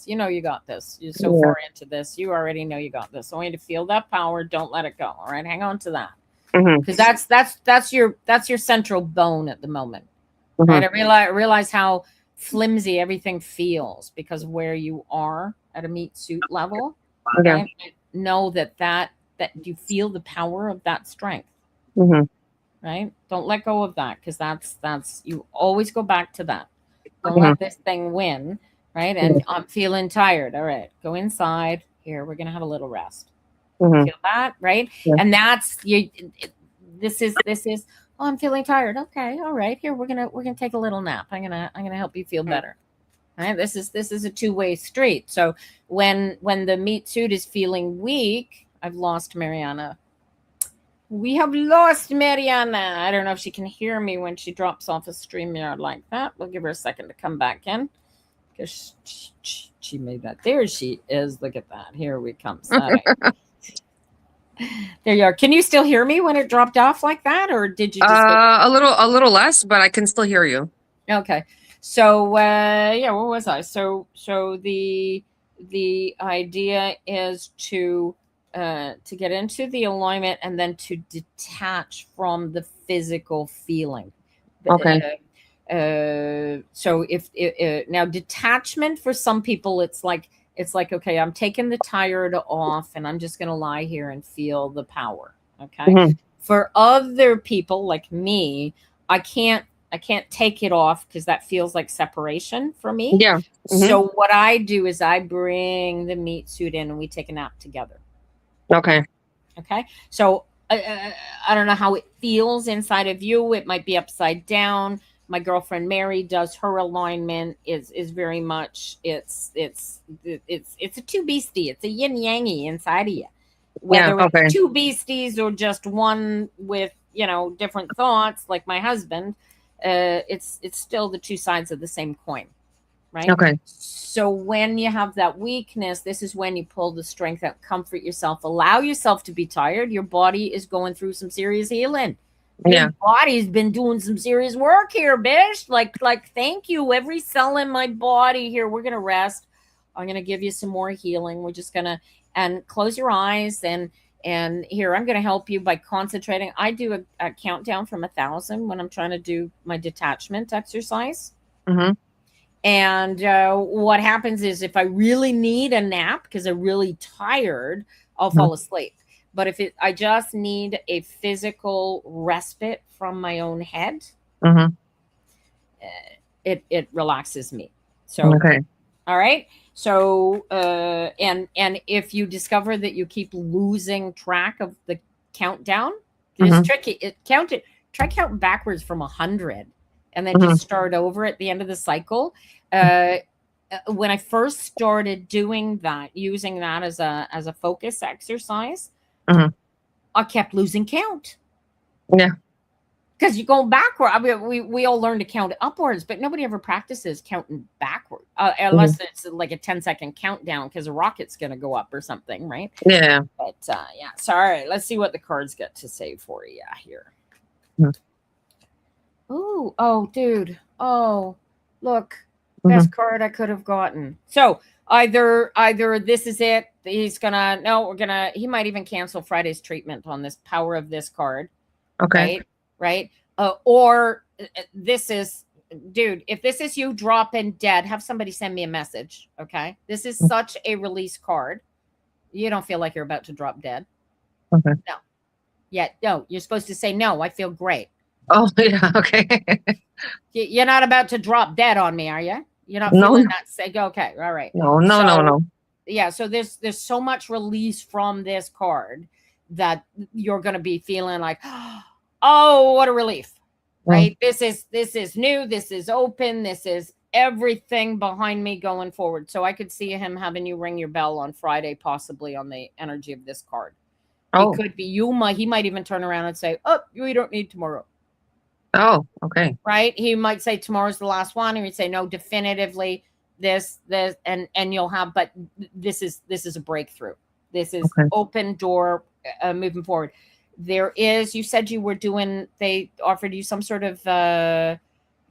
You know you got this. You're so far into this. You already know you got this. I want you to feel that power. Don't let it go. All right, hang on to that. Because that's your central bone at the moment, right? I realize how flimsy everything feels because of where you are at a meat suit level. Okay, know that you feel the power of that strength, right? Don't let go of that because that's you always go back to that. Don't let this thing win, right? And I'm feeling tired. All right, go inside. Here, we're gonna have a little rest. Feel that, right? Yeah. And that's you. This is. Oh, I'm feeling tired. Okay, all right. Here, we're gonna take a little nap. I'm gonna help you feel better. All right. This is a two-way street. So when the meat suit is feeling weak, I've lost Mariana. We have lost Mariana. I don't know if she can hear me when she drops off a StreamYard like that. We'll give her a second to come back in because she made that. There she is. Look at that. Here we come. There you are. Can you still hear me when it dropped off like that, or did you just a little less, but I can still hear you. Okay. So where was I? So the idea is to get into the alignment and then to detach from the physical feeling. Okay. So if now detachment for some people, it's like, okay, I'm taking the tired off and I'm just going to lie here and feel the power. Okay. Mhm. For other people like me, I can't take it off because that feels like separation for me. Yeah. Mhm. So what I do is I bring the meat suit in and we take a nap together. Okay. Okay. So I don't know how it feels inside of you. It might be upside down. My girlfriend Mary does her alignment is very much it's a two beastie. It's a yin yangy inside of you. Yeah. Whether Okay. it's two beasties or just one with, different thoughts, like my husband, it's still the two sides of the same coin, right? Okay. So when you have that weakness, this is when you pull the strength out, comfort yourself, allow yourself to be tired. Your body is going through some serious healing. Yeah. Your body's been doing some serious work here, bitch. Like, thank you, every cell in my body here. We're gonna rest. I'm gonna give you some more healing. We're just gonna and close your eyes and here I'm gonna help you by concentrating. I do a countdown from 1,000 when I'm trying to do my detachment exercise. Mhm. And what happens is if I really need a nap because I'm really tired, I'll Mhm. fall asleep. But if I just need a physical respite from my own head, Mhm. it relaxes me. So, Okay. all right. So, and if you discover that you keep losing track of the countdown, it's Mhm. tricky. Try counting backwards from 100, and then Mhm. just start over at the end of the cycle. When I first started doing that, using that as a focus exercise, Mhm. I kept losing count Yeah. because you're going backward. I mean, we all learn to count upwards, but nobody ever practices counting backward Mhm. unless it's like a 10-second countdown because a rocket's going to go up or something, right? Yeah. But yeah, so all right, let's see what the cards get to say for you here. Mhm. Oh, dude. Oh, look, best Mhm. card I could have gotten. So either this is it. He's gonna no, we're gonna. He might even cancel Friday's treatment on this power of this card, Okay. right? Right. Or this is, dude. If this is you dropping dead, have somebody send me a message. Okay, this is such a release card. You don't feel like you're about to drop dead. Okay. No. Yet, no. You're supposed to say no. I feel great. Oh yeah. Okay. You're not about to drop dead on me, are you? You're not No. feeling that sick. Okay, all right. No. No. No. So No. yeah, so there's so much release from this card that you're gonna be feeling like, oh, what a relief, Mm. right? This is new. This is open. This is everything behind me going forward. So I could see him having you ring your bell on Friday, possibly on the energy of this card. It Oh. could be he might even turn around and say, oh, we don't need tomorrow. Oh. Okay. Right? He might say tomorrow's the last one, and he'd say no, definitively this, and you'll have. But this is a breakthrough. This is Okay. open door moving forward. There is. You said you were doing. They offered you some sort of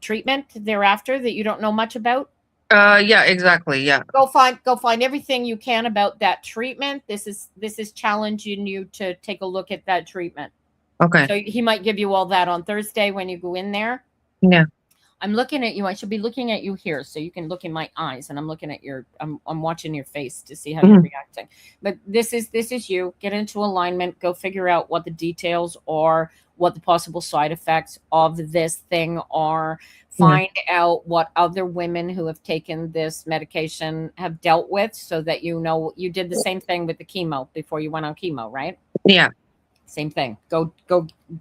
treatment thereafter that you don't know much about. Yeah. Exactly. Yeah. Go find everything you can about that treatment. This is challenging you to take a look at that treatment. Okay. So he might give you all that on Thursday when you go in there. Yeah. I'm looking at you. I should be looking at you here so you can look in my eyes, and I'm looking at I'm watching your face to see how you're Mhm. reacting. But this is you. Get into alignment, go figure out what the details are, what the possible side effects of this thing are. Yeah. Find out what other women who have taken this medication have dealt with so that you did the same thing with the chemo before you went on chemo, right? Yeah. Same thing. Go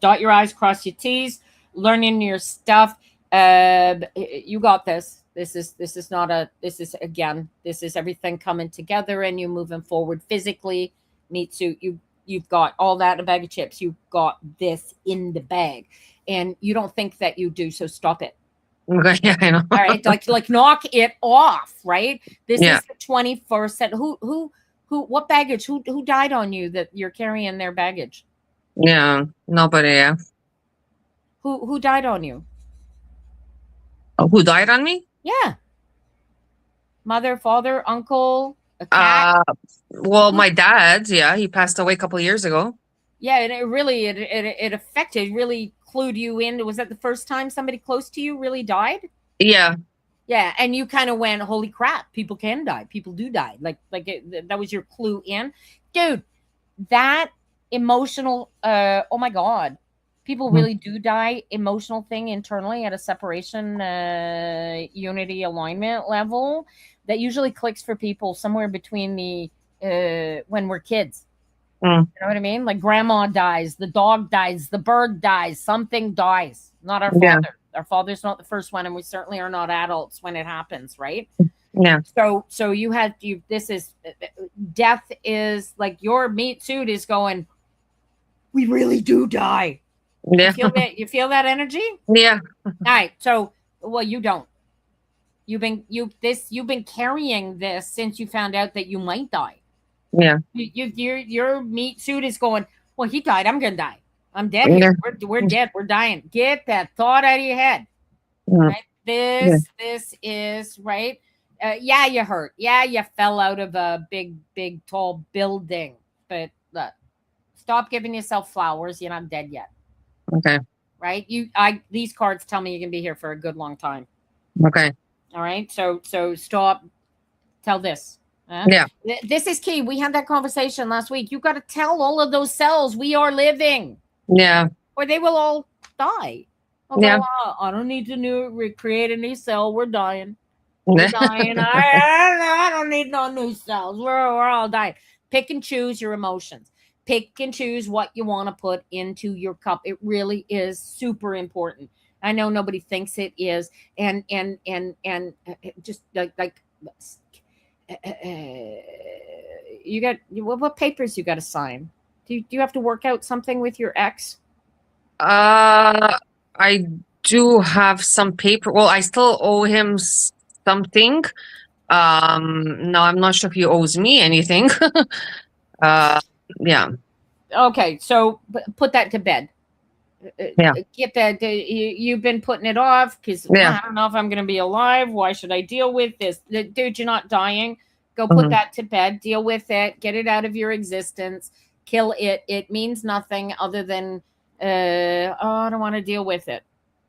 dot your I's, cross your T's, learning your stuff. You got this. This is not a this is again, this is everything coming together and you moving forward physically. Meat suit, you've got all that in a bag of chips. You've got this in the bag. And you don't think that you do, so stop it. Okay. Yeah. I know. All right. Like knock it off, right? This Yeah. is the 21st set. Who what baggage? Who died on you that you're carrying their baggage? Yeah. Nobody. Yeah. Who died on you? Oh, who died on me? Yeah. Mother, father, uncle, a cat. Well, my dad. Yeah, he passed away a couple of years ago. Yeah, and it affected, really clued you in. Was that the first time somebody close to you really died? Yeah. Yeah, and you kind of went, "Holy crap! People can die. People do die." That was your clue in, dude. That emotional, oh my God, people really do die, emotional thing internally at a separation, unity, alignment level that usually clicks for people somewhere between the, when we're kids. Mm. You know what I mean? Like grandma dies, the dog dies, the bird dies, something dies. Not our Yeah. father. Our father's not the first one, and we certainly are not adults when it happens, right? Yeah. So you had you. This is death is like your meat suit is going. We really do die. You Yeah. feel that? You feel that energy? Yeah. All right. So, well, you don't. You've been carrying this since you found out that you might die. Yeah. Your meat suit is going. Well, he died. I'm gonna die. I'm dead Yeah. here. We're dead. We're dying. Get that thought out of your head. Mm. Right? This is right. Yeah, you hurt. Yeah, you fell out of a big tall building. But look, stop giving yourself flowers. You're not dead yet. Okay. Right? These cards tell me you can be here for a good long time. Okay. All right. So stop. Tell this. Yeah. This is key. We had that conversation last week. You got to tell all of those cells we are living, Yeah. or they will all die. Yeah. I don't need to recreate a new cell. We're dying. We're dying. I don't need no new cells. We're all dying. Pick and choose your emotions. Pick and choose what you want to put into your cup. It really is super important. I know nobody thinks it is, and just like you got what papers you got to sign? Do you have to work out something with your ex? I do have some paper. Well, I still owe him something. No, I'm not sure if he owes me anything. Yeah. Okay, so put that to bed. Yeah. Get that. You've been putting it off because Yeah. I don't know if I'm going to be alive. Why should I deal with this? Dude, you're not dying. Go put that to bed. Deal with it. Get it out of your existence. Kill it. It means nothing other than, I don't want to deal with it.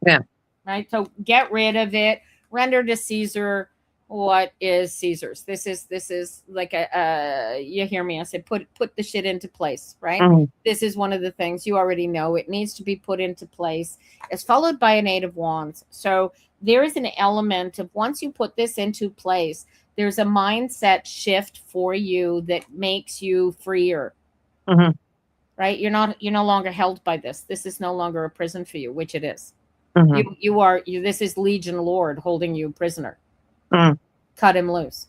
Yeah. Right. So get rid of it. Render to Caesar what is Caesar's. This is like you hear me. I said put the shit into place, right? Mhm. This is one of the things you already know. It needs to be put into place. It's followed by an 8 of Wands. So there is an element of once you put this into place, there's a mindset shift for you that makes you freer. Mhm. Right? You're no longer held by this. This is no longer a prison for you, which it is. Mhm. This is Legion Lord holding you prisoner. Mm. Cut him loose.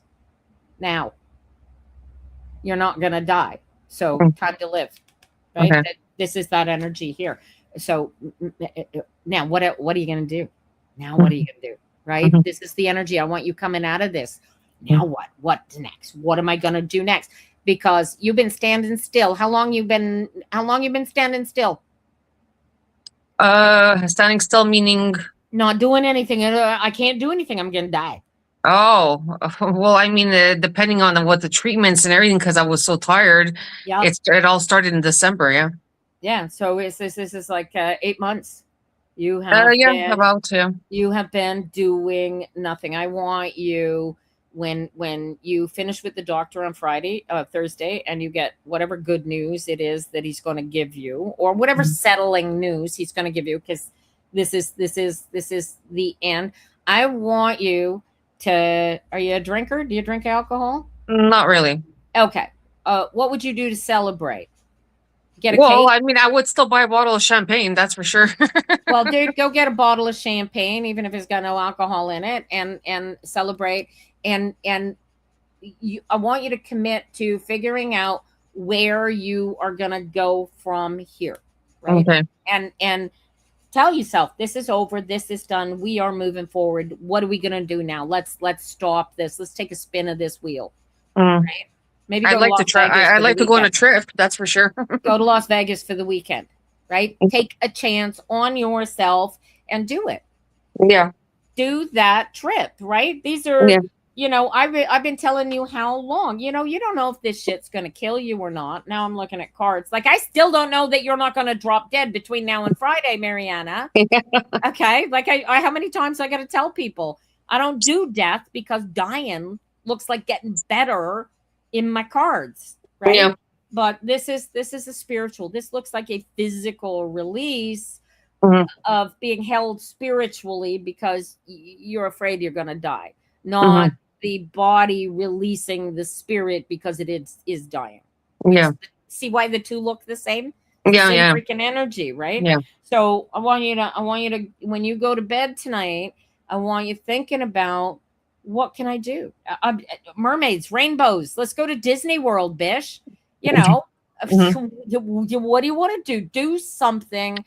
Now, you're not going to die. So time to live. Right? Okay. This is that energy here. So now what are you going to do? Now what are you going to do? Right? Mhm. This is the energy. I want you coming out of this. Now what? What's next? What am I going to do next? Because you've been standing still. How long you been standing still? Standing still meaning Not doing anything. I can't do anything. I'm going to die. oh, well, I mean, depending on what the treatments and everything, because I was so tired. Yeah. It all started in December. Yeah. Yeah. So this is like 8 months. You have you have been doing nothing. I want you when you finish with the doctor on Thursday, and you get whatever good news it is that he's going to give you, or whatever settling news he's going to give you, because this is the end. I want you to. Are you a drinker? Do you drink alcohol? Not really. Okay. What would you do to celebrate? Get a Well, cake? I mean, I would still buy a bottle of champagne, that's for sure. Well, dude, go get a bottle of champagne, even if it's got no alcohol in it, and celebrate. And I want you to commit to figuring out where you are gonna go from here, right? Okay. And tell yourself this is over, this is done. We are moving forward. What are we gonna do now? Let's stop this. Let's take a spin of this wheel, right? Maybe I'd like to try. I'd like to go on a trip. That's for sure. Go to Las Vegas for the weekend, right? Take a chance on yourself and do it. Yeah. Do that trip, right? These are, I've been telling you how long. You don't know if this shit's going to kill you or not. Now I'm looking at cards. Like, I still don't know that you're not going to drop dead between now and Friday, Mariana. Okay? Like, I how many times I got to tell people I don't do death because dying looks like getting better in my cards, right? Yeah. but this is a spiritual. This looks like a physical release Mhm. of being held spiritually because you're afraid you're going to die, not Mhm. the body releasing the spirit because it is dying. Yeah. See why the two look the same? It's the Yeah. same Yeah. freaking energy, right? Yeah. So I want you to, when you go to bed tonight, I want you thinking about, what can I do? Mermaids, rainbows. Let's go to Disney World, bish. You know, Mhm. what do you want to do? Do something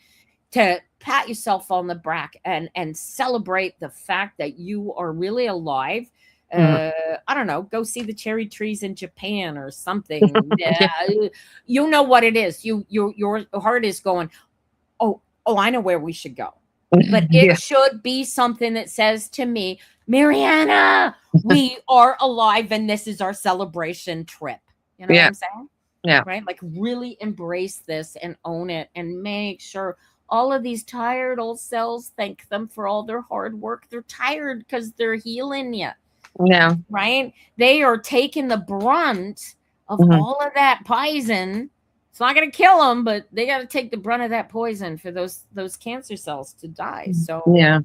to pat yourself on the back and celebrate the fact that you are really alive. Mhm. I don't know, go see the cherry trees in Japan or something. Yeah. You know what it is. Your heart is going, oh, I know where we should go. But it Yeah. should be something that says to me, Mariana, we are alive and this is our celebration trip. You know what Yeah. I'm saying? Yeah. Right? Like really embrace this and own it and make sure all of these tired old cells thank them for all their hard work. They're tired because they're healing you, Yeah. right? They are taking the brunt of Mhm. all of that poison. It's not going to kill them, but they got to take the brunt of that poison for those cancer cells to die. So, Yeah.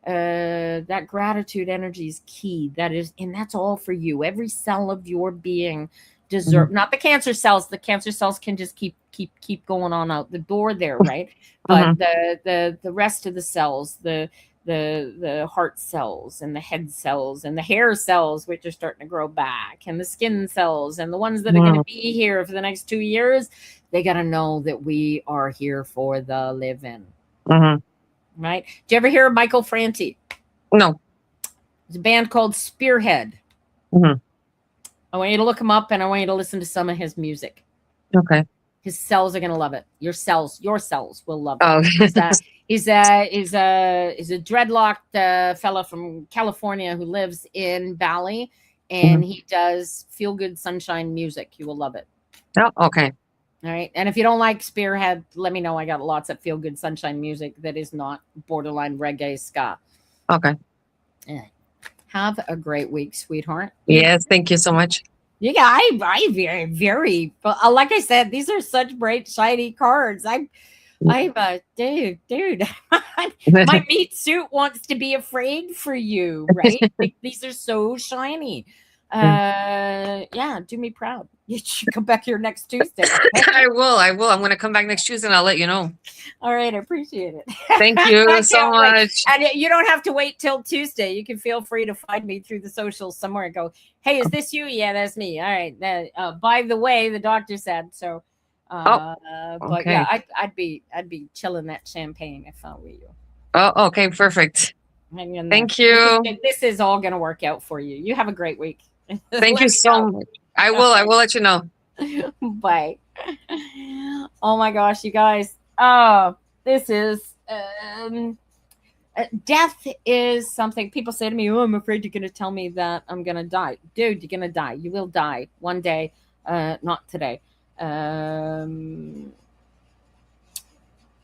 that gratitude energy is key. That is, and that's all for you. Every cell of your being deserve, not the cancer cells. The cancer cells can just keep going on out the door there, right? But Mhm. the rest of the cells, the heart cells and the head cells and the hair cells, which are starting to grow back, and the skin cells, and the ones that are going to Mhm. be here for the next 2 years, they got to know that we are here for the living, Mhm. right? Do you ever hear of Michael Franti? No. There's a band called Spearhead. Mhm. I want you to look him up, and I want you to listen to some of his music. Okay. His cells are going to love it. Your cells will love it. Oh. He's a dreadlocked fella from California who lives in Bali, and Mhm. he does feel good sunshine music. You will love it. Oh, okay. All right. And if you don't like Spearhead, let me know. I got lots of feel good sunshine music that is not borderline reggae ska. Okay. Yeah. Have a great week, sweetheart. Yes. Thank you so much. Yeah, I very, like I said, these are such bright, shiny cards. I'm dude. My meat suit wants to be afraid for you, right? Like, these are so shiny. Yeah, do me proud. You should come back here next Tuesday. I will. I will. I'm going to come back next Tuesday and I'll let you know. All right, I appreciate it. Thank you I so can't wait. much. And you don't have to wait till Tuesday. You can feel free to find me through the socials somewhere and go, hey, is this you? Yeah, that's me. All right. By the way, the doctor said so. Oh, But okay. yeah, I'd be chilling that champagne if I were you. Oh, okay. Perfect. Hang in there. Thank you. This is all going to work out for you. You have a great week. Thank you so much. I will. I will let you know. Bye. Oh my gosh, you guys. Oh, this is death is something people say to me, oh, I'm afraid you're going to tell me that I'm going to die. Dude, you're going to die. You will die one day. Not today. And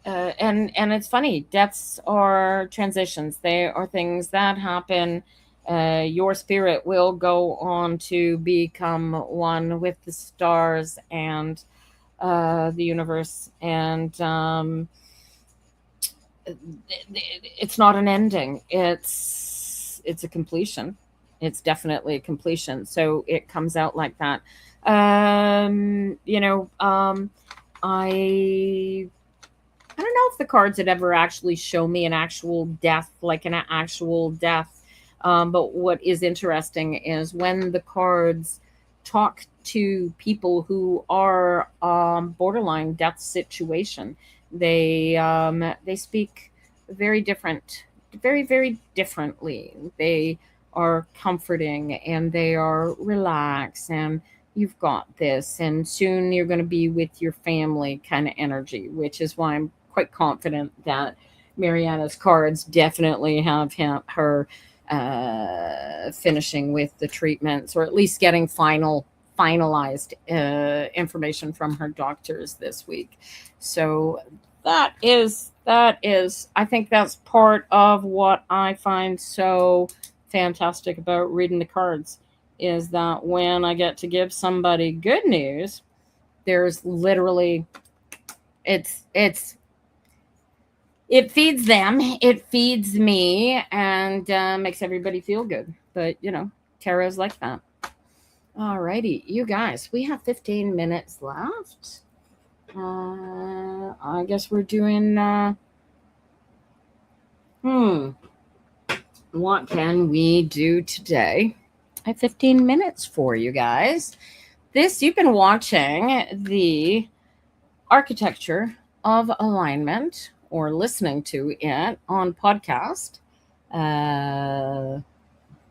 it's funny. Deaths are transitions. They are things that happen. Your spirit will go on to become one with the stars and the universe, and it's not an ending. It's a completion. It's definitely a completion. So it comes out like that. I don't know if the cards would ever actually show me an actual death, like an actual death. But what is interesting is when the cards talk to people who are borderline death situation, they speak very very differently. They are comforting and they are relaxed and you've got this, and soon you're going to be with your family kind of energy, which is why I'm quite confident that Mariana's cards definitely have her finishing with the treatments, or at least getting finalized information from her doctors this week. So that is I think that's part of what I find so fantastic about reading the cards, is that when I get to give somebody good news, There's literally, it feeds them, it feeds me, and makes everybody feel good. But, tarot's like that. Alrighty, you guys, we have 15 minutes left. I guess we're doing, what can we do today? I have 15 minutes for you guys. You've been watching the Architecture of Alignment, or listening to it on podcast. The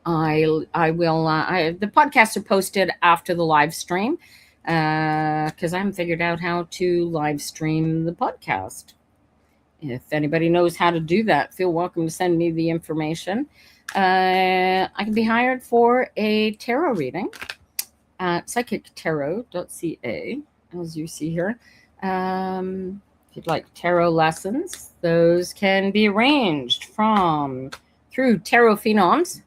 podcasts are posted after the live stream, because I haven't figured out how to live stream the podcast. If anybody knows how to do that, feel welcome to send me the information. I can be hired for a tarot reading at psychictarot.ca, as you see here. If you'd like tarot lessons, those can be arranged through Tarot Phenoms.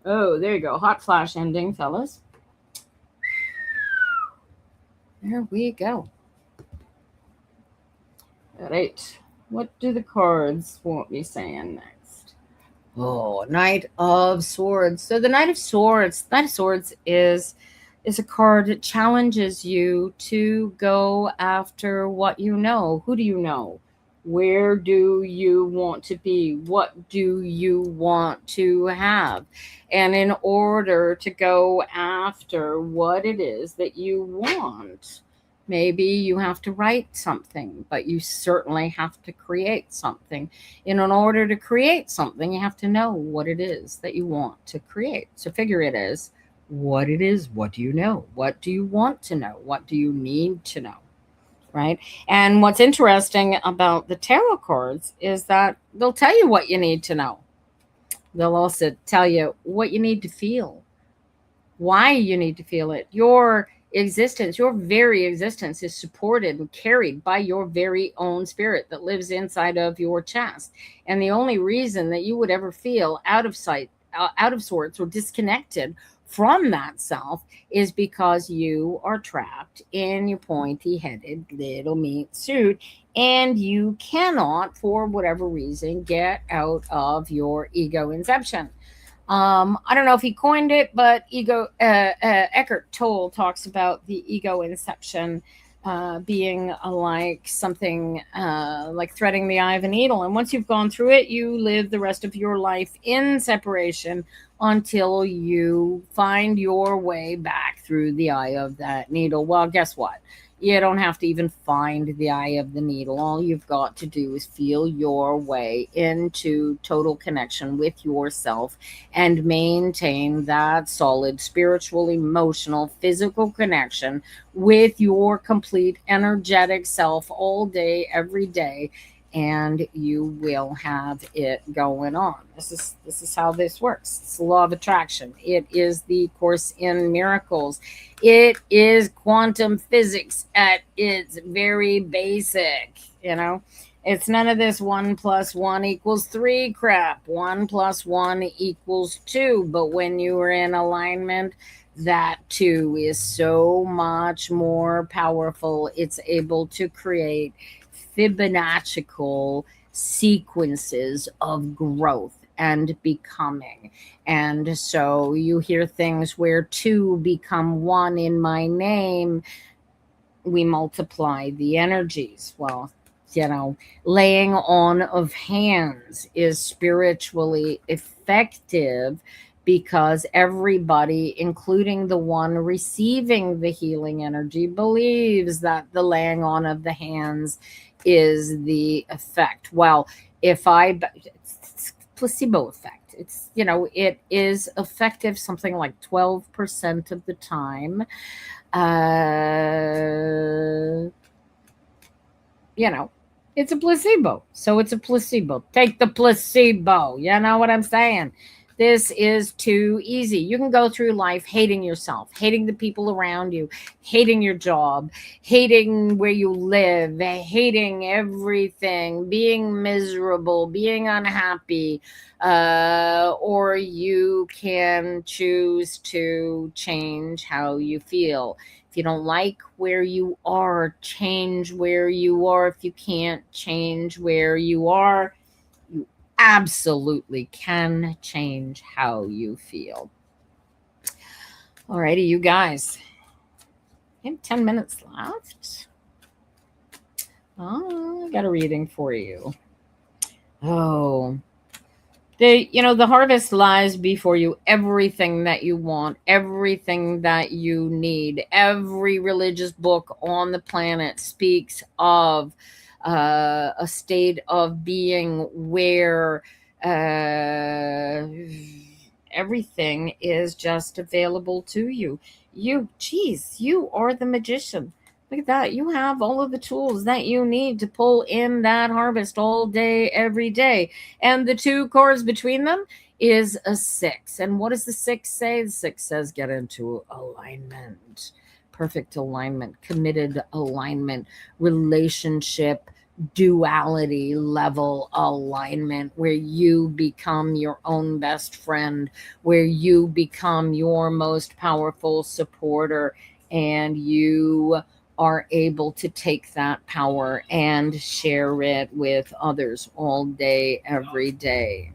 Oh, there you go. Hot flash ending, fellas. There we go. All right. What do the cards want me saying next? Oh, Knight of Swords. So the Knight of Swords is a card that challenges you to go after what you know. Who do you know? Where do you want to be? What do you want to have? And in order to go after what it is that you want, maybe you have to write something, but you certainly have to create something. And in order to create something, you have to know what it is that you want to create. So figure it is what it is. What do you know? What do you want to know? What do you need to know? Right? And what's interesting about the tarot cards is that they'll tell you what you need to know. They'll also tell you what you need to feel, why you need to feel it. Your existence, your very existence, is supported and carried by your very own spirit that lives inside of your chest. And the only reason that you would ever feel out of sight, out of sorts, or disconnected from that self is because you are trapped in your pointy-headed little meat suit, and you cannot, for whatever reason, get out of your ego inception. I don't know if he coined it, but Eckhart Tolle talks about the ego inception being like something like threading the eye of a needle. And once you've gone through it, you live the rest of your life in separation until you find your way back through the eye of that needle. Well, guess what? You don't have to even find the eye of the needle. All you've got to do is feel your way into total connection with yourself and maintain that solid spiritual, emotional, physical connection with your complete energetic self all day, every day, and you will have it going on. This is how this works. It's the law of attraction. It is the Course in Miracles. It is quantum physics at its very basic, It's none of this 1 + 1 = 3 crap. 1 + 1 = 2. But when you are in alignment, that 2 is so much more powerful. It's able to create Fibonaccical sequences of growth and becoming. And so you hear things where 2 become 1 in my name. We multiply the energies. Well, laying on of hands is spiritually effective because everybody, including the one receiving the healing energy, believes that the laying on of the hands is the effect. Well, it's placebo effect. It is effective something like 12% of the time. It's a placebo. So it's a placebo. Take the placebo. You know what I'm saying? This is too easy. You can go through life hating yourself, hating the people around you, hating your job, hating where you live, hating everything, being miserable, being unhappy, or you can choose to change how you feel. If you don't like where you are, change where you are. If you can't change where you are, you absolutely can change how you feel. Alrighty, you guys. I have 10 minutes left. Oh, I got a reading for you. Oh, the harvest lies before you. Everything that you want, everything that you need, every religious book on the planet speaks of a state of being where everything is just available to you. You are the magician. Look at that. You have all of the tools that you need to pull in that harvest all day, every day. And the two chords between them is a 6. And what does the 6 say? The 6 says get into alignment. Perfect alignment, committed alignment, relationship, duality level alignment, where you become your own best friend, where you become your most powerful supporter, and you are able to take that power and share it with others all day, every day.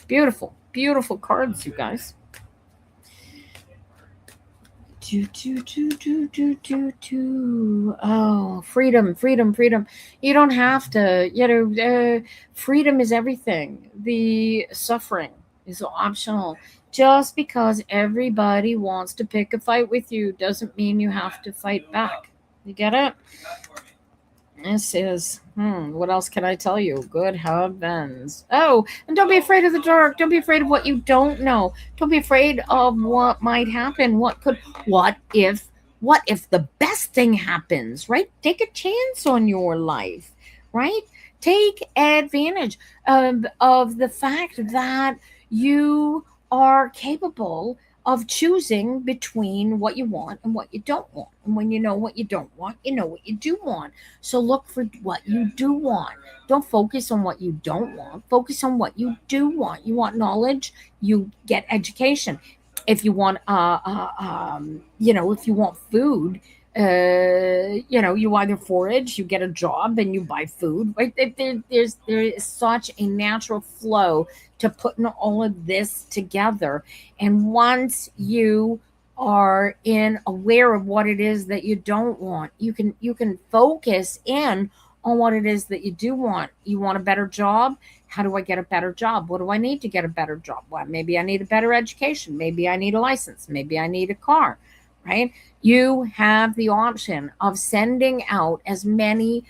Beautiful, beautiful cards, you guys. Oh, freedom, freedom, freedom. You don't have to, freedom is everything. The suffering is optional. Just because everybody wants to pick a fight with you doesn't mean you have to fight back. You get it? This is, what else can I tell you? Good heavens. Oh, and don't be afraid of the dark. Don't be afraid of what you don't know. Don't be afraid of what might happen. What if the best thing happens, right? Take a chance on your life, right? Take advantage of the fact that you are capable of choosing between what you want and what you don't want. And when you know what you don't want, you know what you do want. So look for what you do want. Don't focus on what you don't want. Focus on what you do want. You want knowledge, you get education. If you want, if you want food, you either forage, you get a job, and you buy food. Right? There is such a natural flow to putting all of this together. And once you are aware of what it is that you don't want, you can focus in on what it is that you do want. You want a better job? How do I get a better job? What do I need to get a better job? Well, maybe I need a better education. Maybe I need a license. Maybe I need a car, right? You have the option of sending out as many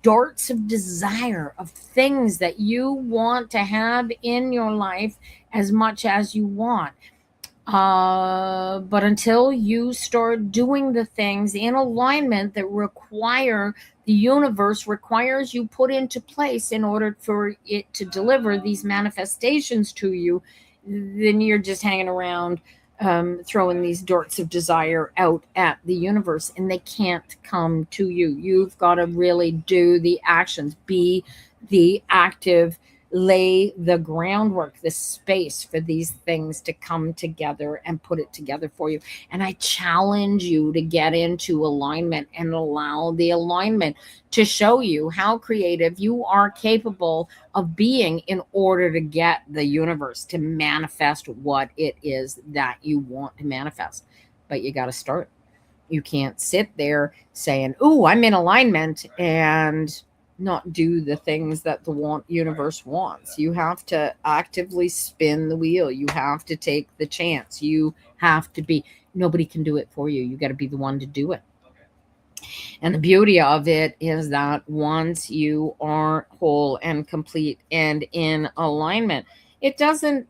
darts of desire of things that you want to have in your life as much as you want. But until you start doing the things in alignment that the universe requires you put into place in order for it to deliver these manifestations to you, then you're just hanging around, throwing these darts of desire out at the universe, and they can't come to you. You've got to really do the actions, be the active, lay the groundwork, the space for these things to come together and put it together for you. And I challenge you to get into alignment and allow the alignment to show you how creative you are capable of being in order to get the universe to manifest what it is that you want to manifest. But you got to start. You can't sit there saying, "Oh, I'm in alignment," and not do the things that the universe wants. You have to actively spin the wheel. You have to take the chance. You have to be, nobody can do it for you. You got to be the one to do it. And the beauty of it is that once you are whole and complete and in alignment, it doesn't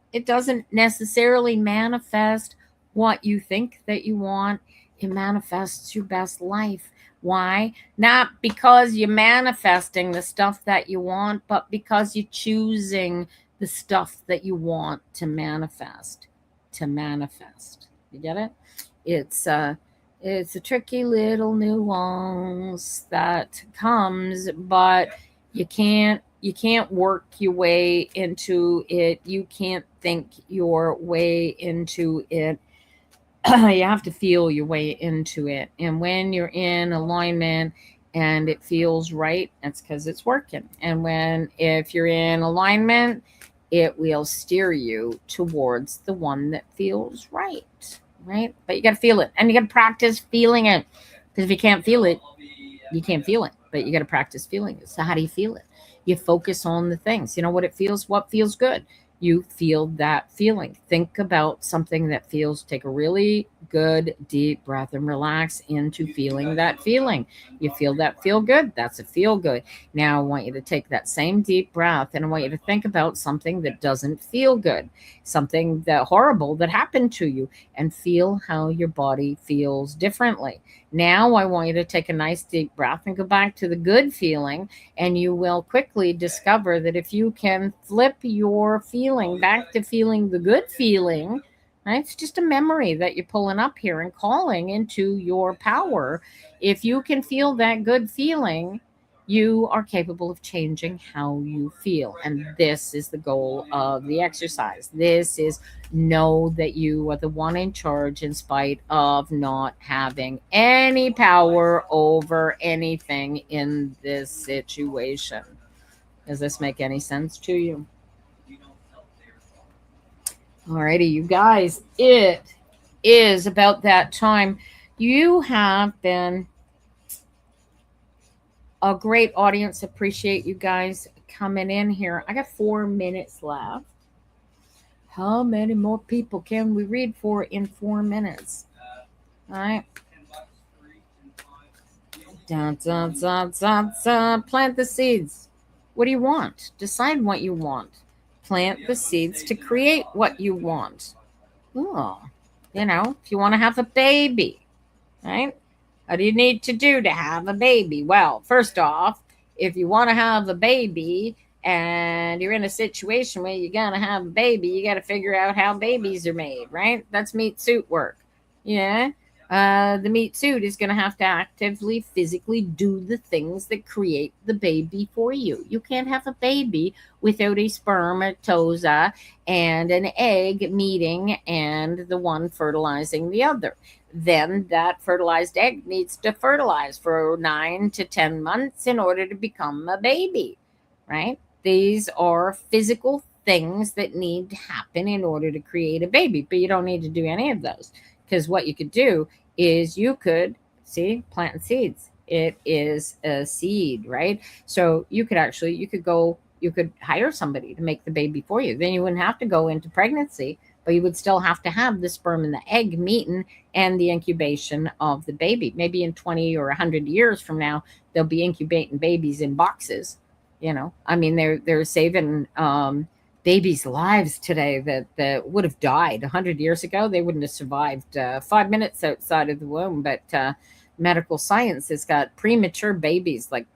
necessarily manifest what you think that you want. It manifests your best life. Why? Not because you're manifesting the stuff that you want, but because you're choosing the stuff that you want to manifest. You get it? It's a tricky little nuance that comes, but you can't work your way into it. You can't think your way into it. You have to feel your way into it. And when you're in alignment and it feels right, that's because it's working. And if you're in alignment, it will steer you towards the one that feels right. Right? But you got to feel it, and you got to practice feeling it. Because if you can't feel it, you can't feel it. But you got to practice feeling it. So how do you feel it? You focus on the things. You know what feels good. You feel that feeling. Think about something that feels, take a really good deep breath and relax into feeling that feeling. You feel that feel good. That's a feel good. Now I want you to take that same deep breath and I want you to think about something that doesn't feel good, something that horrible that happened to you, and feel how your body feels differently. Now I want you to take a nice deep breath and go back to the good feeling, and you will quickly discover that if you can flip your feeling back to feeling the good feeling, right? It's just a memory that you're pulling up here and calling into your power. If you can feel that good feeling, you are capable of changing how you feel. And this is the goal of the exercise. This is know that you are the one in charge in spite of not having any power over anything in this situation. Does this make any sense to you? Alrighty, you guys, it is about that time. You have been a great audience. Appreciate you guys coming in here. I got 4 minutes left. How many more people can we read for in 4 minutes? All right. Dun, dun, dun, dun, dun. Plant the seeds. What do you want? Decide what you want. Plant the seeds to create what you want. Oh, if you want to have a baby, right? What do you need to do to have a baby? Well, first off, if you want to have a baby and you're in a situation where you're going to have a baby, you got to figure out how babies are made, right? That's meat suit work. Yeah. The meat suit is going to have to actively, physically do the things that create the baby for you. You can't have a baby without a spermatozoa and an egg meeting and the one fertilizing the other. Then that fertilized egg needs to fertilize for 9 to 10 months in order to become a baby, right? These are physical things that need to happen in order to create a baby, but you don't need to do any of those, because what you could do is you could planting seeds. It is a seed, right? So you could hire somebody to make the baby for you. Then you wouldn't have to go into pregnancy, but you would still have to have the sperm and the egg meeting and the incubation of the baby. Maybe in 20 or 100 years from now, they'll be incubating babies in boxes. They're saving babies' lives today that would have died 100 years ago. They wouldn't have survived 5 minutes outside of the womb. But medical science has got premature babies, like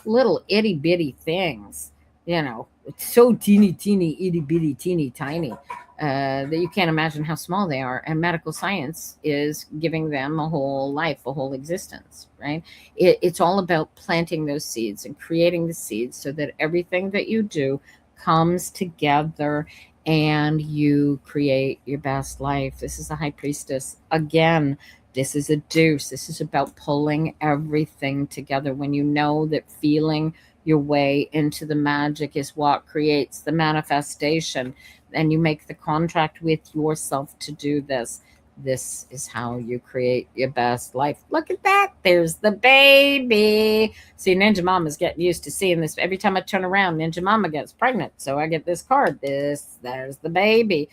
little itty bitty things. It's so teeny itty bitty teeny tiny that you can't imagine how small they are. And medical science is giving them a whole life, a whole existence, right? It's all about planting those seeds and creating the seeds so that everything that you do comes together and you create your best life. This is a high priestess. Again, this is a deuce. This is about pulling everything together. When you know that feeling your way into the magic is what creates the manifestation, and you make the contract with yourself to do this. This is how you create your best life. Look at that. There's the baby. See, Ninja Mama's getting used to seeing this. Every time I turn around, Ninja Mama gets pregnant. So I get this card. There's the baby.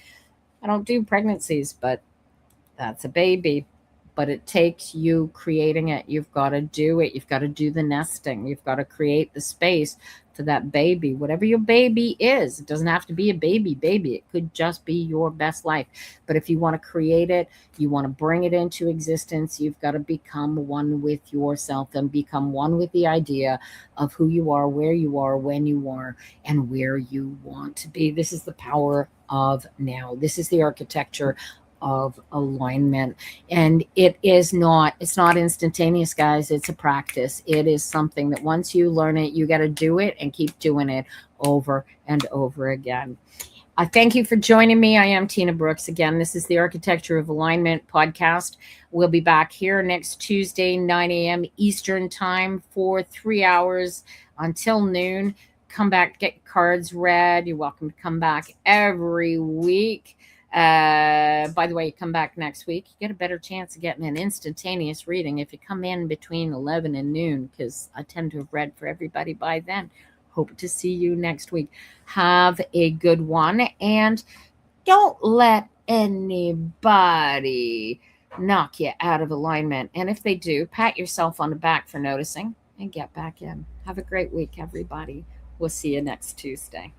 I don't do pregnancies, but that's a baby. but it takes you creating it. You've got to do it. You've got to do the nesting. You've got to create the space for that baby, whatever your baby is. It doesn't have to be a baby. It could just be your best life. But if you want to create it, you want to bring it into existence, you've got to become one with yourself and become one with the idea of who you are, where you are, when you are, and where you want to be. This is the power of now. This is the architecture of alignment. And it's not instantaneous, guys. It's a practice. It is something that once you learn it, you got to do it and keep doing it over and over again. I thank you for joining me. I am Tina Brooks. Again, this is the Architecture of Alignment podcast. We'll be back here next Tuesday, 9 a.m. Eastern time for 3 hours until noon. Come back, get your cards read. You're welcome to come back every week. By the way, you come back next week, you get a better chance of getting an instantaneous reading if you come in between 11 and noon, because I tend to have read for everybody by then. Hope to see you next week. Have a good one, and don't let anybody knock you out of alignment. And if they do, pat yourself on the back for noticing and get back in. Have a great week, everybody. We'll see you next Tuesday.